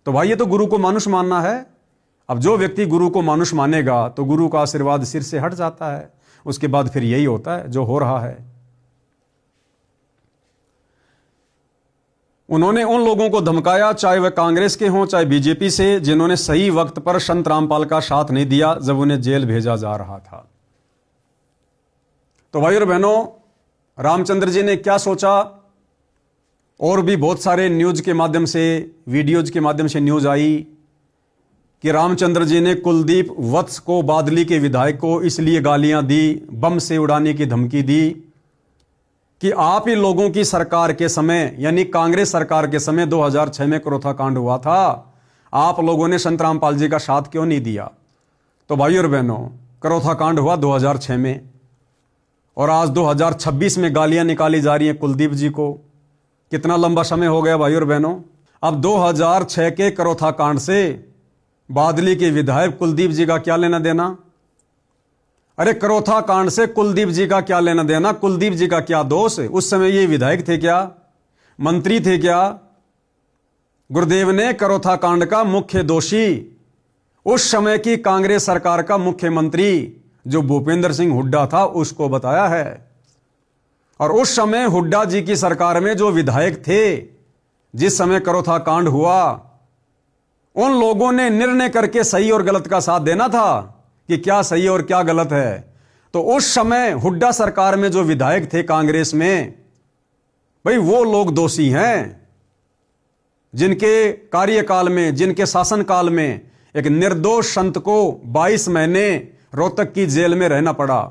तो भाई ये तो गुरु को मानुष मानना है। अब जो व्यक्ति गुरु को मानुष मानेगा तो गुरु का आशीर्वाद सिर से हट जाता है। उसके बाद फिर यही होता है जो हो रहा है। उन्होंने उन लोगों को धमकाया, चाहे वह कांग्रेस के हों चाहे बीजेपी से, जिन्होंने सही वक्त पर संत रामपाल का साथ नहीं दिया जब उन्हें जेल भेजा जा रहा था। तो भाई और बहनों, रामचंद्र जी ने क्या सोचा? और भी बहुत सारे न्यूज के माध्यम से, वीडियोज के माध्यम से न्यूज आई कि रामचंद्र जी ने कुलदीप वत्स को, बादली के विधायक को, इसलिए गालियां दी, बम से उड़ाने की धमकी दी कि आप ही लोगों की सरकार के समय, यानी कांग्रेस सरकार के समय 2006 में करोथा कांड हुआ था, आप लोगों ने संत रामपाल जी का साथ क्यों नहीं दिया? तो भाई और बहनों, करोथा कांड हुआ 2006 में और आज 2026 में गालियां निकाली जा रही हैं कुलदीप जी को। कितना लंबा समय हो गया भाई और बहनों। अब 2006 के करोथा कांड से बादली के विधायक कुलदीप जी का क्या लेना देना? अरे करोथा कांड से कुलदीप जी का क्या लेना देना? कुलदीप जी का क्या दोष? उस समय ये विधायक थे क्या? मंत्री थे क्या? गुरुदेव ने करोथा कांड का मुख्य दोषी उस समय की कांग्रेस सरकार का मुख्यमंत्री जो भूपेंद्र सिंह हुड्डा था उसको बताया है। और उस समय हुड्डा जी की सरकार में जो विधायक थे, जिस समय करोथा कांड हुआ, उन लोगों ने निर्णय करके सही और गलत का साथ देना था कि क्या सही और क्या गलत है। तो उस समय हुड्डा सरकार में जो विधायक थे कांग्रेस में, भाई वो लोग दोषी हैं जिनके कार्यकाल में, जिनके शासनकाल में एक निर्दोष संत को 22 महीने रोहतक की जेल में रहना पड़ा।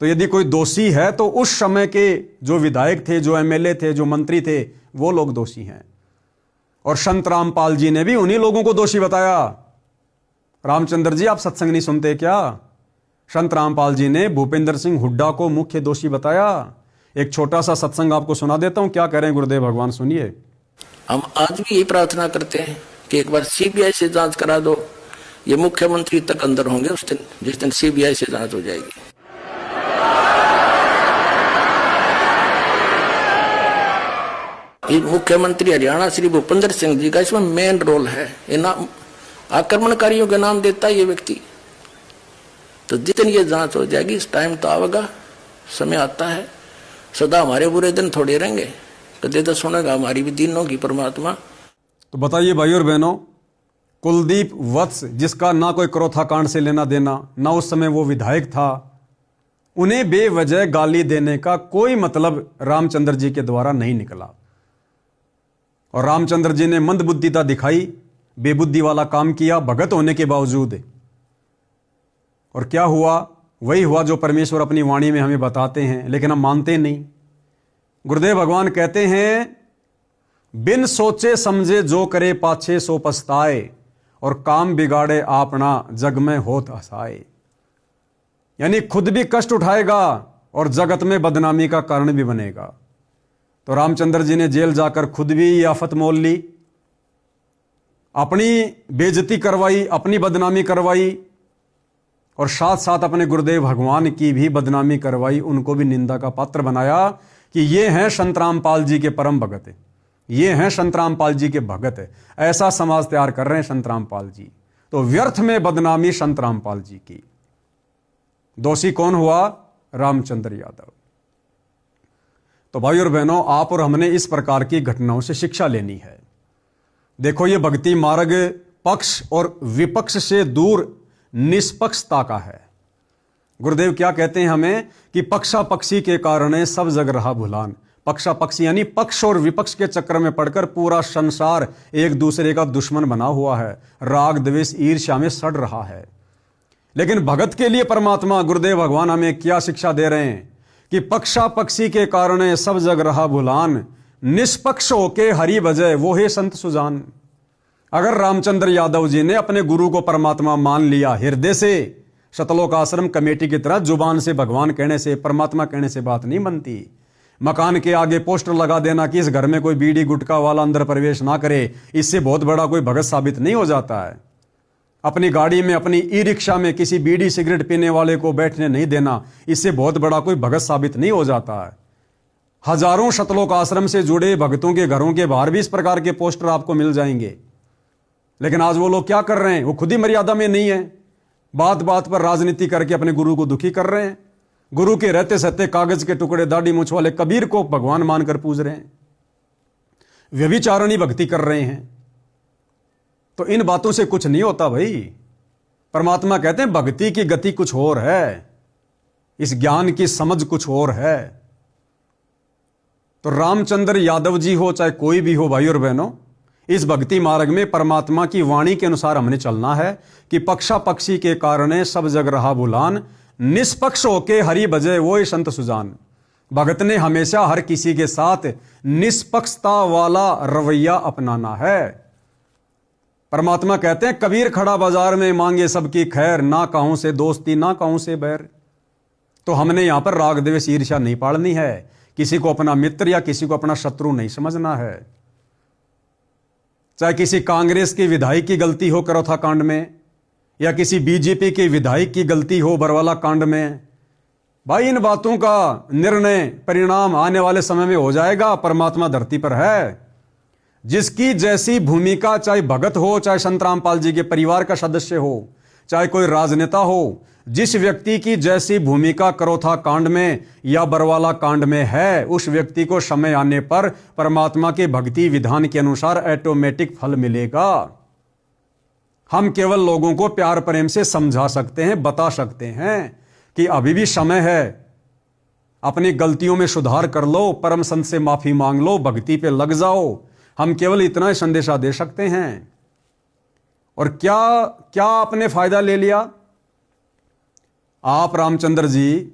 तो यदि कोई दोषी है तो उस समय के जो विधायक थे, जो एमएलए थे, जो मंत्री थे, वो लोग दोषी हैं। और संत रामपाल जी ने भी उन्हीं लोगों को दोषी बताया। रामचंद्र जी, आप सत्संग नहीं सुनते क्या? संत रामपाल जी ने भूपेंद्र सिंह हुड्डा को मुख्य दोषी बताया। एक छोटा सा सत्संग आपको सुना देता हूं, क्या कह रहे हैं गुरुदेव भगवान, सुनिए। हम आज भी यही प्रार्थना करते हैं कि एक बार सीबीआई से जांच करा दो। ये मुख्यमंत्री तक अंदर होंगे उस दिन, जिस दिन सीबीआई से जांच हो जाएगी। ये मुख्यमंत्री हरियाणा श्री भूपेंद्र सिंह जी का इसमें मेन रोल है। ये नाम आक्रमणकारियों के नाम देता है ये व्यक्ति। तो जितनी ये जांच हो जाएगी, इस टाइम तो आवेगा, समय आता है। सदा हमारे बुरे दिन थोड़े रहेंगे, कदे तो सुनेगा हमारी भी दिन होगी परमात्मा। तो बताइए भाई और बहनों, कुलदीप वत्स, जिसका ना कोई करोथा कांड से लेना देना, ना उस समय वो विधायक था, उन्हें बेवजह गाली देने का कोई मतलब रामचंद्र जी के द्वारा नहीं निकला। और रामचंद्र जी ने मंदबुद्धिता दिखाई, बेबुद्धि वाला काम किया भगत होने के बावजूद। और क्या हुआ? वही हुआ जो परमेश्वर अपनी वाणी में हमें बताते हैं, लेकिन हम मानते नहीं। गुरुदेव भगवान कहते हैं, बिन सोचे समझे जो करे पाछे सो पछताए, और काम बिगाड़े आपना जग में होत हसाए। यानी खुद भी कष्ट उठाएगा और जगत में बदनामी का कारण भी बनेगा। तो रामचंद्र जी ने जेल जाकर खुद भी ये आफत मोल ली, अपनी बेइज्जती करवाई, अपनी बदनामी करवाई, और साथ साथ अपने गुरुदेव भगवान की भी बदनामी करवाई, उनको भी निंदा का पात्र बनाया कि ये हैं संत रामपाल जी के परम भगत, ये हैं संत रामपाल जी के भगत। ऐसा समाज तैयार कर रहे हैं संत रामपाल जी। तो व्यर्थ में बदनामी संत रामपाल जी की। दोषी कौन हुआ? रामचंद्र यादव। तो भाई और बहनों, आप और हमने इस प्रकार की घटनाओं से शिक्षा लेनी है। देखो, ये भक्ति मार्ग पक्ष और विपक्ष से दूर निष्पक्षता का है। गुरुदेव क्या कहते हैं हमें कि पक्षा पक्षी के कारण सब जग रहा भुलान। पक्षा पक्षी यानी पक्ष और विपक्ष के चक्कर में पड़कर पूरा संसार एक दूसरे का दुश्मन बना हुआ है, राग द्वेष ईर्ष्या में सड़ रहा है। लेकिन भगत के लिए परमात्मा गुरुदेव भगवान हमें क्या शिक्षा दे रहे हैं कि पक्षा पक्षी के कारण सब जग रहा भुलान, निष्पक्ष होके हरि भजय वो है संत सुजान। अगर रामचंद्र यादव जी ने अपने गुरु को परमात्मा मान लिया हृदय से, सतलोक आश्रम कमेटी की तरह जुबान से भगवान कहने से, परमात्मा कहने से बात नहीं बनती। मकान के आगे पोस्टर लगा देना कि इस घर में कोई बीड़ी गुटखा वाला अंदर प्रवेश ना करे, इससे बहुत बड़ा कोई भगत साबित नहीं हो जाता है। अपनी गाड़ी में, अपनी ई रिक्शा में किसी बीड़ी सिगरेट पीने वाले को बैठने नहीं देना, इससे बहुत बड़ा कोई भगत साबित नहीं हो जाता है। हजारों सतलोक आश्रम से जुड़े भक्तों के घरों के बाहर भी इस प्रकार के पोस्टर आपको मिल जाएंगे। लेकिन आज वो लोग क्या कर रहे हैं? वो खुद ही मर्यादा में नहीं है, बात बात पर राजनीति करके अपने गुरु को दुखी कर रहे हैं। गुरु के रहते सहते कागज के टुकड़े दाढ़ी मूंछ वाले कबीर को भगवान मानकर पूज रहे हैं, व्यभिचारणी भक्ति कर रहे हैं। तो इन बातों से कुछ नहीं होता भाई। परमात्मा कहते हैं भक्ति की गति कुछ और है, इस ज्ञान की समझ कुछ और है। तो रामचंद्र यादव जी हो चाहे कोई भी हो, भाई और बहनों, इस भक्ति मार्ग में परमात्मा की वाणी के अनुसार हमने चलना है कि पक्षा पक्षी के कारण सब जग रहा भुलान, निष्पक्ष होके हरि भजय वो संत सुजान। भगत ने हमेशा हर किसी के साथ निष्पक्षता वाला रवैया अपनाना है। परमात्मा कहते हैं कबीर खड़ा बाजार में मांगे सबकी खैर, ना कहूं से दोस्ती ना कहूं से बैर। तो हमने यहां पर राग द्वेष ईर्ष्या नहीं पालनी है, किसी को अपना मित्र या किसी को अपना शत्रु नहीं समझना है। चाहे किसी कांग्रेस की विधायक की गलती हो करौथा कांड में, या किसी बीजेपी के विधायक की गलती हो बरवाला कांड में, भाई इन बातों का निर्णय परिणाम आने वाले समय में हो जाएगा। परमात्मा धरती पर है, जिसकी जैसी भूमिका, चाहे भगत हो, चाहे संत रामपाल जी के परिवार का सदस्य हो, चाहे कोई राजनेता हो, जिस व्यक्ति की जैसी भूमिका करौथा कांड में या बरवाला कांड में है, उस व्यक्ति को समय आने पर परमात्मा के भक्ति विधान के अनुसार ऑटोमेटिक फल मिलेगा। हम केवल लोगों को प्यार प्रेम से समझा सकते हैं, बता सकते हैं कि अभी भी समय है, अपनी गलतियों में सुधार कर लो, परम संत से माफी मांग लो, भक्ति पे लग जाओ। हम केवल इतना ही संदेशा दे सकते हैं। और क्या क्या आपने फायदा ले लिया? आप रामचंद्र जी,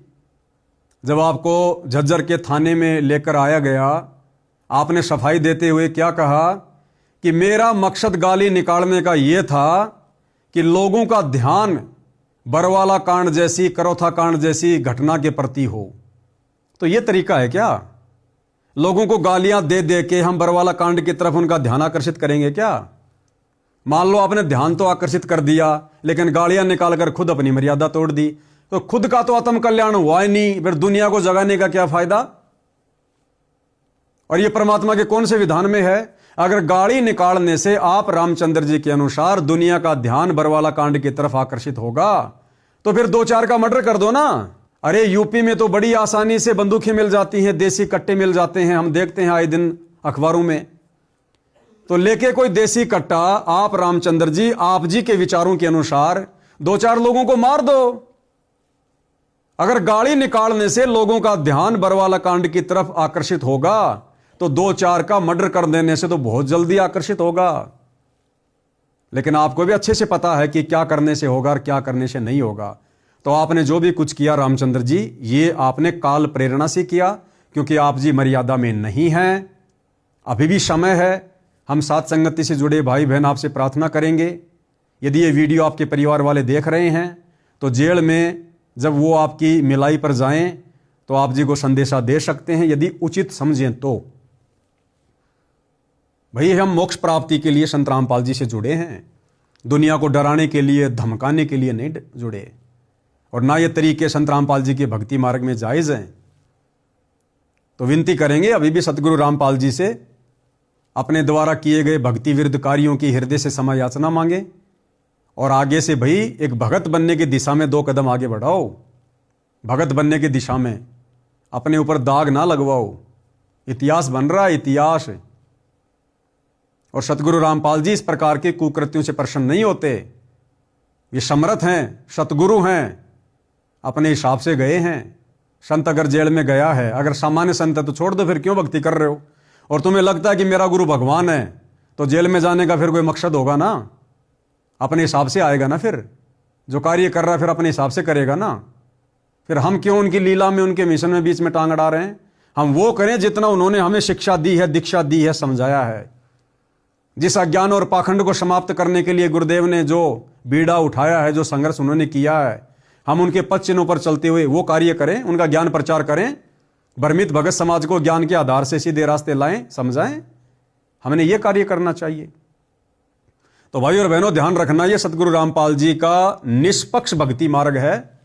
जब आपको झज्जर के थाने में लेकर आया गया, आपने सफाई देते हुए क्या कहा कि मेरा मकसद गाली निकालने का यह था कि लोगों का ध्यान बरवाला कांड जैसी, करौथा कांड जैसी घटना के प्रति हो। तो यह तरीका है क्या? लोगों को गालियां दे दे के हम बरवाला कांड की तरफ उनका ध्यान आकर्षित करेंगे क्या? मान लो आपने ध्यान तो आकर्षित कर दिया, लेकिन गालियां निकालकर खुद अपनी मर्यादा तोड़ दी, तो खुद का तो आत्म कल्याण हुआ ही नहीं, फिर दुनिया को जगाने का क्या फायदा? और यह परमात्मा के कौन से विधान में है? अगर गाली निकालने से आप रामचंद्र जी के अनुसार दुनिया का ध्यान बरवाला कांड की तरफ आकर्षित होगा, तो फिर 2-4 का मर्डर कर दो ना। अरे यूपी में तो बड़ी आसानी से बंदूकें मिल जाती हैं, देसी कट्टे मिल जाते हैं, हम देखते हैं आए दिन अखबारों में। तो लेके कोई देसी कट्टा आप रामचंद्र जी, आप जी के विचारों के अनुसार 2-4 लोगों को मार दो। अगर गाली निकालने से लोगों का ध्यान बरवाला कांड की तरफ आकर्षित होगा, तो 2-4 का मर्डर कर देने से तो बहुत जल्दी आकर्षित होगा। लेकिन आपको भी अच्छे से पता है कि क्या करने से होगा और क्या करने से नहीं होगा। तो आपने जो भी कुछ किया रामचंद्र जी, ये आपने काल प्रेरणा से किया, क्योंकि आप जी मर्यादा में नहीं हैं। अभी भी समय है। हम साथ संगति से जुड़े भाई बहन आपसे प्रार्थना करेंगे, यदि ये वीडियो आपके परिवार वाले देख रहे हैं, तो जेल में जब वो आपकी मिलाई पर जाएं तो आप जी को संदेशा दे सकते हैं, यदि उचित समझें तो। भाई हम मोक्ष प्राप्ति के लिए संत रामपाल जी से जुड़े हैं, दुनिया को डराने के लिए, धमकाने के लिए नहीं जुड़े। और ना ये तरीके संत रामपाल जी के भक्ति मार्ग में जायज़ हैं। तो विनती करेंगे अभी भी सतगुरु रामपाल जी से, अपने द्वारा किए गए भक्ति विरुद्ध कार्यों की हृदय से क्षमा याचना मांगे, और आगे से भाई एक भगत बनने की दिशा में 2 कदम आगे बढ़ाओ। भगत बनने की दिशा में अपने ऊपर दाग ना लगवाओ। इतिहास बन रहा है, इतिहास। और सतगुरु रामपाल जी इस प्रकार के कुकृत्यों से प्रसन्न नहीं होते। ये समर्थ हैं, सतगुरु हैं, अपने हिसाब से गए हैं। संत अगर जेल में गया है, अगर सामान्य संत है तो छोड़ दो, फिर क्यों भक्ति कर रहे हो? और तुम्हें लगता है कि मेरा गुरु भगवान है, तो जेल में जाने का फिर कोई मकसद होगा ना? अपने हिसाब से आएगा ना, फिर जो कार्य कर रहा है फिर अपने हिसाब से करेगा ना। फिर हम क्यों उनकी लीला में, उनके मिशन में बीच में टांग अड़ा रहे हैं? हम वो करें जितना उन्होंने हमें शिक्षा दी है, दीक्षा दी है, समझाया है। जिस अज्ञान और पाखंड को समाप्त करने के लिए गुरुदेव ने जो बीड़ा उठाया है, जो संघर्ष उन्होंने किया है, हम उनके पद चिन्हों पर चलते हुए वो कार्य करें, उनका ज्ञान प्रचार करें, भ्रमित भगत समाज को ज्ञान के आधार से सीधे रास्ते लाएं, समझाएं। हमने ये कार्य करना चाहिए। तो भाई और बहनों, ध्यान रखना, ये सतगुरु रामपाल जी का निष्पक्ष भक्ति मार्ग है।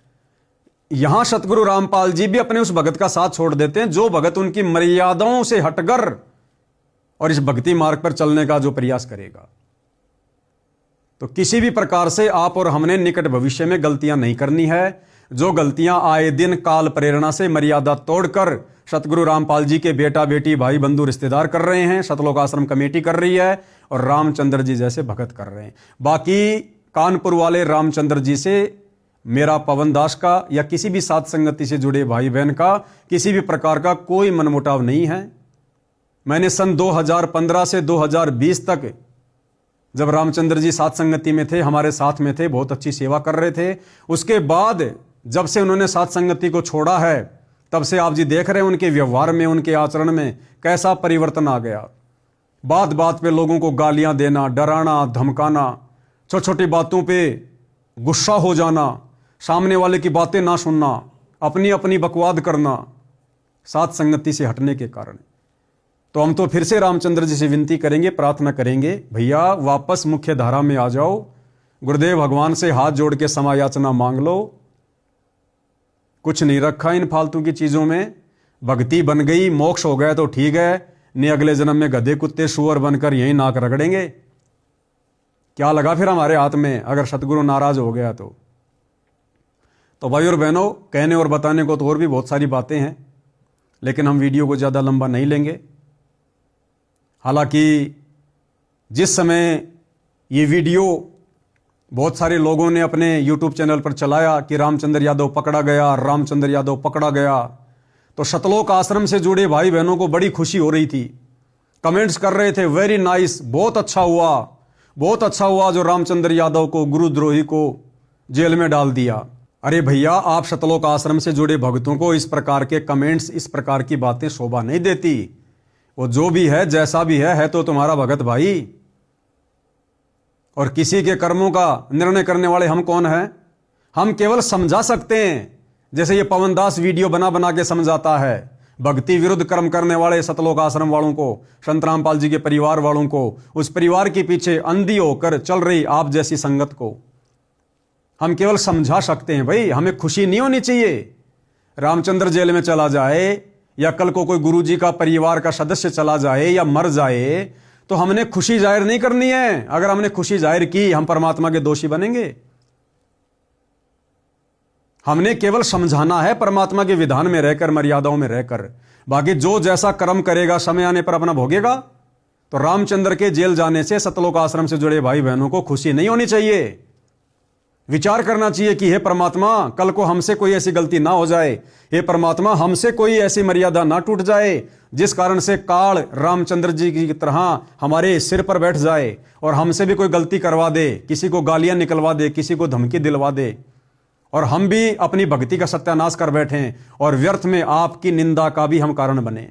यहां सतगुरु रामपाल जी भी अपने उस भगत का साथ छोड़ देते हैं जो भगत उनकी मर्यादाओं से हटकर और इस भक्ति मार्ग पर चलने का जो प्रयास करेगा। तो किसी भी प्रकार से आप और हमने निकट भविष्य में गलतियां नहीं करनी है। जो गलतियां आए दिन काल प्रेरणा से मर्यादा तोड़कर सतगुरु रामपाल जी के बेटा बेटी भाई बंधु रिश्तेदार कर रहे हैं, सतलोक आश्रम कमेटी कर रही है और रामचंद्र जी जैसे भगत कर रहे हैं। बाकी कानपुर वाले रामचंद्र जी से मेरा पवन दास का या किसी भी साथ संगति से जुड़े भाई बहन का किसी भी प्रकार का कोई मनमुटाव नहीं है। मैंने सन 2015 से 2020 तक जब रामचंद्र जी साथ संगति में थे, हमारे साथ में थे, बहुत अच्छी सेवा कर रहे थे। उसके बाद जब से उन्होंने साथ संगति को छोड़ा है, तब से आप जी देख रहे हैं उनके व्यवहार में, उनके आचरण में कैसा परिवर्तन आ गया। बात बात पे लोगों को गालियां देना, डराना, धमकाना, छोटी छोटी बातों पे गुस्सा हो जाना, सामने वाले की बातें ना सुनना, अपनी अपनी बकवाद करना, साथ संगति से हटने के कारण। तो हम तो फिर से रामचंद्र जी से विनती करेंगे, प्रार्थना करेंगे, भैया वापस मुख्य धारा में आ जाओ, गुरुदेव भगवान से हाथ जोड़ के क्षमा याचना मांग लो। कुछ नहीं रखा इन फालतू की चीजों में। भक्ति बन गई, मोक्ष हो गया तो ठीक है, नहीं अगले जन्म में गधे कुत्ते सुअर बनकर यही नाक रगड़ेंगे। क्या लगा फिर हमारे हाथ में अगर सतगुरु नाराज हो गया तो भाई और बहनों, कहने और बताने को तो और भी बहुत सारी बातें हैं, लेकिन हम वीडियो को ज़्यादा लंबा नहीं लेंगे। हालांकि जिस समय ये वीडियो बहुत सारे लोगों ने अपने YouTube चैनल पर चलाया कि रामचंद्र यादव पकड़ा गया, रामचंद्र यादव पकड़ा गया, तो सतलोक आश्रम से जुड़े भाई बहनों को बड़ी खुशी हो रही थी। कमेंट्स कर रहे थे, वेरी नाइस, बहुत अच्छा हुआ, बहुत अच्छा हुआ जो रामचंद्र यादव को, गुरुद्रोही को जेल में डाल दिया। अरे भैया, आप सतलोक आश्रम से जुड़े भक्तों को इस प्रकार के कमेंट्स, इस प्रकार की बातें शोभा नहीं देती। वो जो भी है, जैसा भी है तो तुम्हारा भगत भाई, और किसी के कर्मों का निर्णय करने वाले हम कौन हैं? हम केवल समझा सकते हैं, जैसे ये पवन दास वीडियो बना बना के समझाता है। भक्ति विरुद्ध कर्म करने वाले सतलोक आश्रम वालों को, संत रामपाल जी के परिवार वालों को, उस परिवार के पीछे अंधी होकर चल रही आप जैसी संगत को हम केवल समझा सकते हैं। भाई, हमें खुशी नहीं होनी चाहिए रामचंद्र जेल में चला जाए, या कल को कोई गुरुजी का परिवार का सदस्य चला जाए या मर जाए, तो हमने खुशी जाहिर नहीं करनी है। अगर हमने खुशी जाहिर की, हम परमात्मा के दोषी बनेंगे। हमने केवल समझाना है, परमात्मा के विधान में रहकर, मर्यादाओं में रहकर। बाकी जो जैसा कर्म करेगा समय आने पर अपना भोगेगा। तो रामचंद्र के जेल जाने से सतलोक आश्रम से जुड़े भाई बहनों को खुशी नहीं होनी चाहिए। विचार करना चाहिए कि हे परमात्मा, कल को हमसे कोई ऐसी गलती ना हो जाए, हे परमात्मा हमसे कोई ऐसी मर्यादा ना टूट जाए जिस कारण से काल रामचंद्र जी की तरह हमारे सिर पर बैठ जाए और हमसे भी कोई गलती करवा दे, किसी को गालियां निकलवा दे, किसी को धमकी दिलवा दे, और हम भी अपनी भक्ति का सत्यानाश कर बैठें और व्यर्थ में आपकी निंदा का भी हम कारण बने।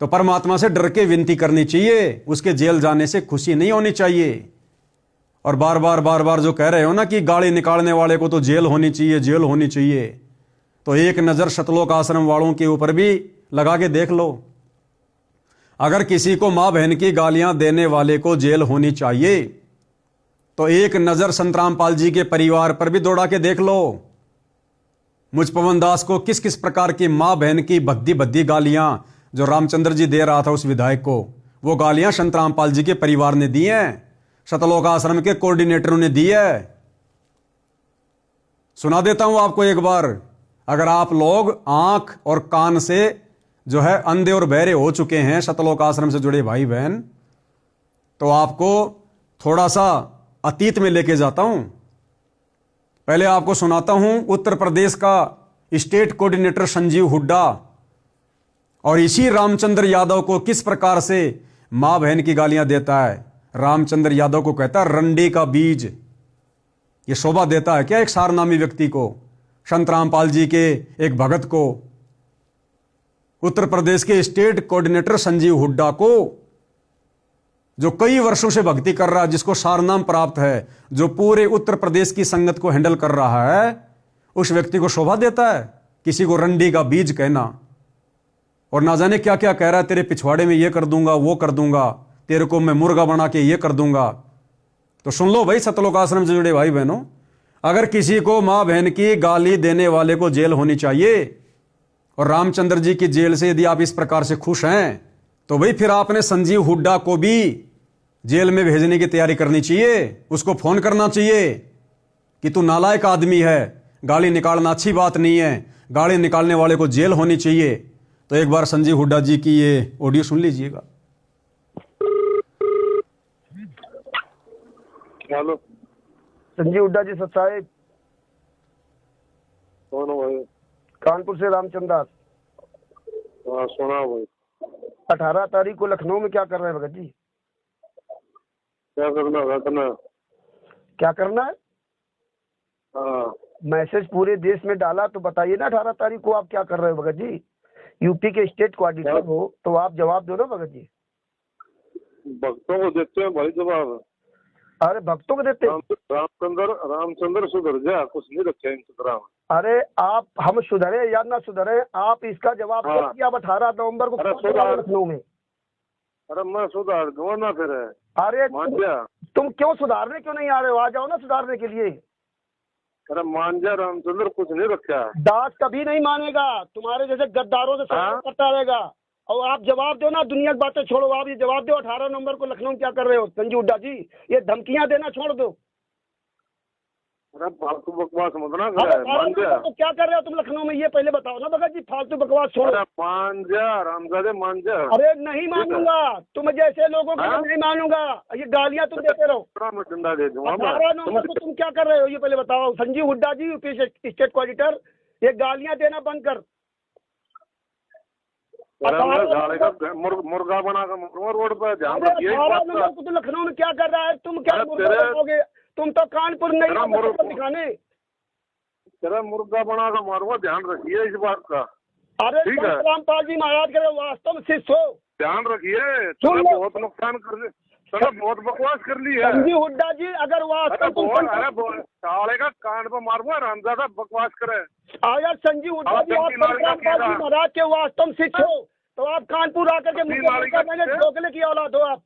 तो परमात्मा से डर के विनती करनी चाहिए, उसके जेल जाने से खुशी नहीं होनी चाहिए। और बार बार जो कह रहे हो ना कि गाली निकालने वाले को तो जेल होनी चाहिए, जेल होनी चाहिए, तो एक नजर सतलोक आश्रम वालों के ऊपर भी लगा के देख लो। अगर किसी को मां बहन की गालियां देने वाले को जेल होनी चाहिए, तो एक नजर संत रामपाल जी के परिवार पर भी दौड़ा के देख लो। मुझ पवन दास को किस किस प्रकार की मां बहन की भद्दी भद्दी गालियां जो रामचंद्र जी दे रहा था उस विधायक को, वो गालियां संत रामपाल जी के परिवार ने दी हैं, सतलोक आश्रम के कोऑर्डिनेटरों ने दी है। सुना देता हूं आपको एक बार, अगर आप लोग आंख और कान से जो है अंधे और बहरे हो चुके हैं सतलोक आश्रम से जुड़े भाई बहन, तो आपको थोड़ा सा अतीत में लेके जाता हूं। पहले आपको सुनाता हूं उत्तर प्रदेश का स्टेट कोऑर्डिनेटर संजीव हुड्डा और इसी रामचंद्र यादव को किस प्रकार से मां बहन की गालियां देता है। रामचंद्र यादव को कहता है रंडे का बीज। ये शोभा देता है क्या एक सारनामी व्यक्ति को, संत रामपाल जी के एक भगत को, उत्तर प्रदेश के स्टेट कोऑर्डिनेटर संजीव हुड्डा को, जो कई वर्षों से भक्ति कर रहा है, जिसको सारनाम प्राप्त है, जो पूरे उत्तर प्रदेश की संगत को हैंडल कर रहा है, उस व्यक्ति को शोभा देता है किसी को रंडी का बीज कहना। और ना जाने क्या क्या कह रहा है, तेरे पिछवाड़े में ये कर दूंगा, वो कर दूंगा, तेरे को मैं मुर्गा बना के ये कर दूंगा। तो सुन लो भाई सतलोक आश्रम से जुड़े भाई बहनों, अगर किसी को मां बहन की गाली देने वाले को जेल होनी चाहिए, और रामचंद्र जी की जेल से यदि आप इस प्रकार से खुश हैं, तो भाई फिर आपने संजीव हुड्डा को भी जेल में भेजने की तैयारी करनी चाहिए। उसको फोन करना चाहिए कि तू नालायक आदमी है, गाली निकालना अच्छी बात नहीं है, गाली निकालने वाले को जेल होनी चाहिए। तो एक बार संजीव हुड्डा जी की ये ऑडियो सुन लीजिएगा। हेलो, संजीव हुड्डा जी साहब। कौन हो भाई? कानपुर से रामचंद्र दास। हाँ सुना भाई। 18 तारीख को लखनऊ में क्या कर रहे हैं भगत जी? क्या करना है? क्या करना है? हाँ मैसेज पूरे देश में डाला तो बताइए ना 18 तारीख को आप क्या कर रहे हो भगत जी। यूपी के स्टेट कोऑर्डिनेटर हो तो आप जवाब दो ना भगत जी। भक्तों को देते हैं भाई जवाब। अरे भक्तों को देते हैं। रामचंद्र सुधर जा, कुछ नहीं रखे इंतजाम। अरे आप हम सुधरे या ना सुधरे, आप इसका जवाब दो हाँ। कि आप 18 नवंबर को अरे कौन सा सुधार। लखनऊ में। अरे मैं सुधार दूंगा ना फिर। अरे मान जा। तुम क्यों सुधारने क्यों नहीं आ रहे हो, आ जाओ ना सुधारने के लिए। अरे मान जा, रामचंद्र कुछ नहीं रखा। दास कभी नहीं मानेगा, तुम्हारे जैसे गद्दारों से हाँ? संपर्क करता रहेगा। और आप जवाब दो ना, दुनिया की बातें छोड़ो, आप ये जवाब दो 18 नवंबर को लखनऊ में क्या कर रहे हो संजीव हुड्डा जी। ये धमकियां देना छोड़ दो। अरे फालतू बकवास मत ना अरे करे, 18 मान जा। नवंबर को क्या कर रहे हो तुम लखनऊ में, ये पहले बताओ ना भगत जी। फालतू बकवास छोड़ो। अरे मान जा रामजादे, मान जा। अरे नहीं मानूंगा, तुम जैसे लोगों को हाँ? नहीं मानूंगा। ये गालियां तुम देते रहो। मैं डंडा दे दूंगा 18 नवंबर को तुम क्या कर रहे हो ये पहले बताओ संजीव हुड्डा जी, यूपी स्टेट कोऑर्डिनेटर। ये गालियां देना बंद कर। अरे मैं गाड़ी का मुर्गा बना कर मरूंगा रोड पर, ध्यान अरे रखिए इस 18 बात नवंबर का। को तो लखनऊ में क्या कर रहा है, तुम क्या अरे मुर्गा तेरे- बनाओगे। तुम तो कानपुर नहीं तेरा आओगे मुर्गा- चक्कर दिखाने। तेरा मुर्गा बना कर मारूंगा, ध्यान रखिए इस बात का। अरे ठीक है। रामपाल जी महाराज के वास्तव में शिष्य हो। ध्यान रखिए, सुन तेरा लो। बहुत नुकसान कर ली, तेरा बहुत बकवास कर ली है। संजीव हुड्डा जी अगर अरे वास्तव तुम बहुत, अरे साले का कान पर मारूंगा, रामजादा बकवास करे। अगर संजीव हुड्डा जी आप चंकी मार का रामपाल जी कीड़ा। महाराज के वास्तव में शिष्य हो तो आप कानपुर आकर के चंकी मार का कीड़ा। ढोकले की औलाद हो आप।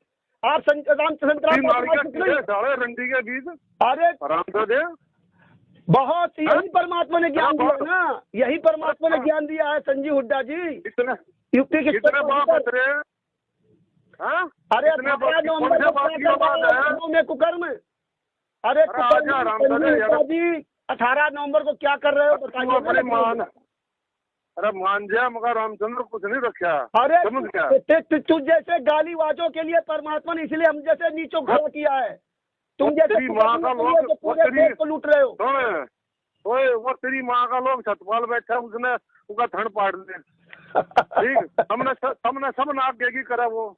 साले रंडी के बीच अरे रामजादे। बहुत यही हाँ? परमात्मा ने ज्ञान दिया ना, यही परमात्मा ने ज्ञान दिया है संजीव हुड्डा जी। इतने यूपी के कितने बाप है तेरे? हाँ? अरे कितने 18 बाप की नवंबर कौन से को बाप क्या की कर औलाद रहे हो है? लखनऊ में कुकर्म। अरे अरे कुकर्म आजा, राम संजीव दादा, यार। हुड्डा जी 18 नवंबर को क्या कर रहे हो तू बताइए अपनी ना। मान, अरे मान जा, मगर रामचंद्र कुछ नहीं रखा। अरे समझ गया? तू जैसे गालीवाजों के लिए परमात्मा ने इसलिए हम जैसे नीचों खड़ा किया है। तुम वो जैसे तेरी माँ का कुकर्म लोग- के लिए वो पूरे तेरी- देश को लूट रहे हो। सुन, ओए वो तेरी माँ का लोग छतपाल बैठा, उसने उसका थड़ पाड़ दे। ठीक, हमने सब नाक देगी करा वो।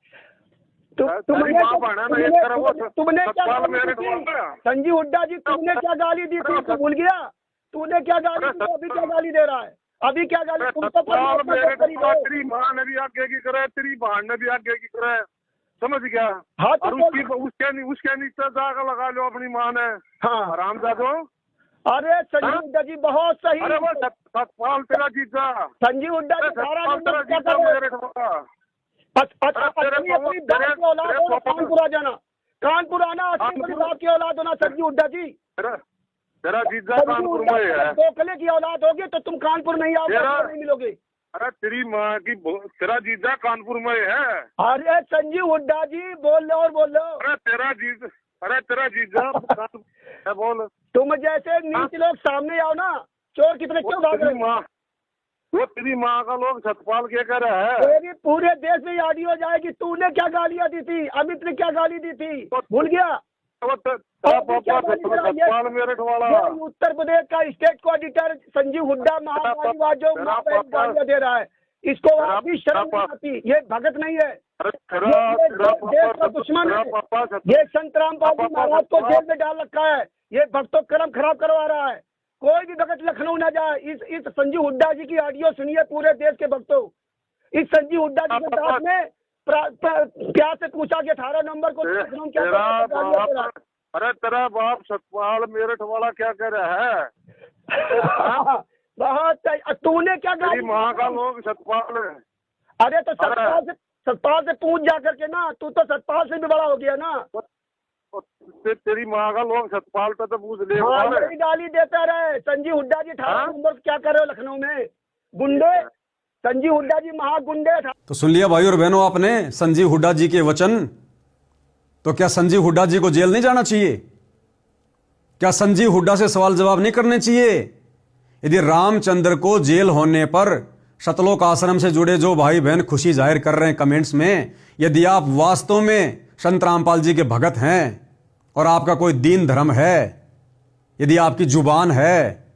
तेरी माँ बहना ना एक करा वो तुमने क्या छतपाल गाली मेरे दी ढोल थी? में। संजीव हुड्डा जी तुमने क्या गाली दी थी, तू भूल गया। तूने क्या गाली दी, अभी क्या गाली दे रहा है, अभी क्या गाली। तुम तो छतपाल परमात्मा मेरे के करीब ढोल, हो। तेरी माँ ने भी आगे की करे, तेरी बहन ने भी आगे की करे। समझ गया? हाँ, तो और उसके नीचे जाकर लगा लो अपनी माँ ने। हाँ आराम जादो। अरे संजीव हाँ? हुड्डा जी बहुत सही। अरे वो सतपाल तेरा जीजा। संजीव हुड्डा जी 18 सतपाल तेरा नवंबर क्या जीजा कर रहे मेरे ढोला। हो? अपनी अपनी बाप की औलाद हो ना, कानपुर आ जाना। कानपुर आना, अपनी बाप की औलाद होना संजीव हुड्डा जी। तेरा जीजा संजीव कानपुर हुड्डा में जी है। ढोकले की औलाद होगी तो तुम कानपुर नहीं आओगे, तेरा- नहीं मिलोगे। अरे तेरी माँ की तेरा जीजा कानपुर में है। अरे संजीव हुड्डा जी बोल लो और बोल लो। अरे तेरा जीजा है, बोल। तुम जैसे नीच लोग सामने आओ ना, चोर कितने क्यों भाग रहे हो? वो तेरी माँ का लोग छतपाल क्या कर रहा है? मेरी पूरे देश में ऑडियो जाएगी, तूने क्या गालियां दी थी, अमित ने क्या गाली दी थी, भूल गया। वो तेरा पापा छतपाल मेरे ढोला। ये उत्तर प्रदेश का स्टेट कोऑर्डिनेटर संजीव हुड्डा महागालीवाद जो तेरा गालियां दे रहा है, इसको तेरा अभी शर्म नहीं पापा- आती। ये भगत नहीं है, तेरा ये देश का दुश्मन है। पापा ये संत रामपाल जी महाराज को जेल में डाल रखा है। ये भक्तों का क्रम खराब करवा रहा है। कोई भी भगत लखनऊ ना जाए। इस संजीव हुड्डा जी की ऑडियो सुनिए पूरे देश के भक्तों। इस संजीव हुड्डा जी के दास ने प्यार से पूछा कि 18 नवंबर को लखनऊ क्या कर रहा है, गालियां दे रहा है। अरे तेरा बाप सतपाल मेरठ वाला क्या कह रहा है? बहुत सही। तूने क्या तेरी गाली माँ का लोग सतपाल है। अरे तो सतपाल से पूछ जा करके ना, तू तो सतपाल से भी बड़ा हो गया ना। तेरी माँ का लोग सतपाल पे तो पूछ ले। हाँ, यही गाली देता रहे। संजीव हुड्डा जी 18 हाँ? नवंबर को क्या कर रहे हो लखनऊ में, गुंडे। संजीव हुड्डा जी महागुंडे। तो सुन लिया भाई और बहनों आपने संजीव हुड्डा जी के वचन। तो क्या संजीव हुड्डा जी को जेल नहीं जाना चाहिए? क्या संजीव हुड्डा से सवाल जवाब नहीं करने चाहिए? यदि रामचंद्र को जेल होने पर शतलोक आश्रम से जुड़े जो भाई बहन खुशी जाहिर कर रहे हैं कमेंट्स में, यदि आप वास्तव में संत रामपाल जी के भगत हैं और आपका कोई दीन धर्म है, यदि आपकी जुबान है,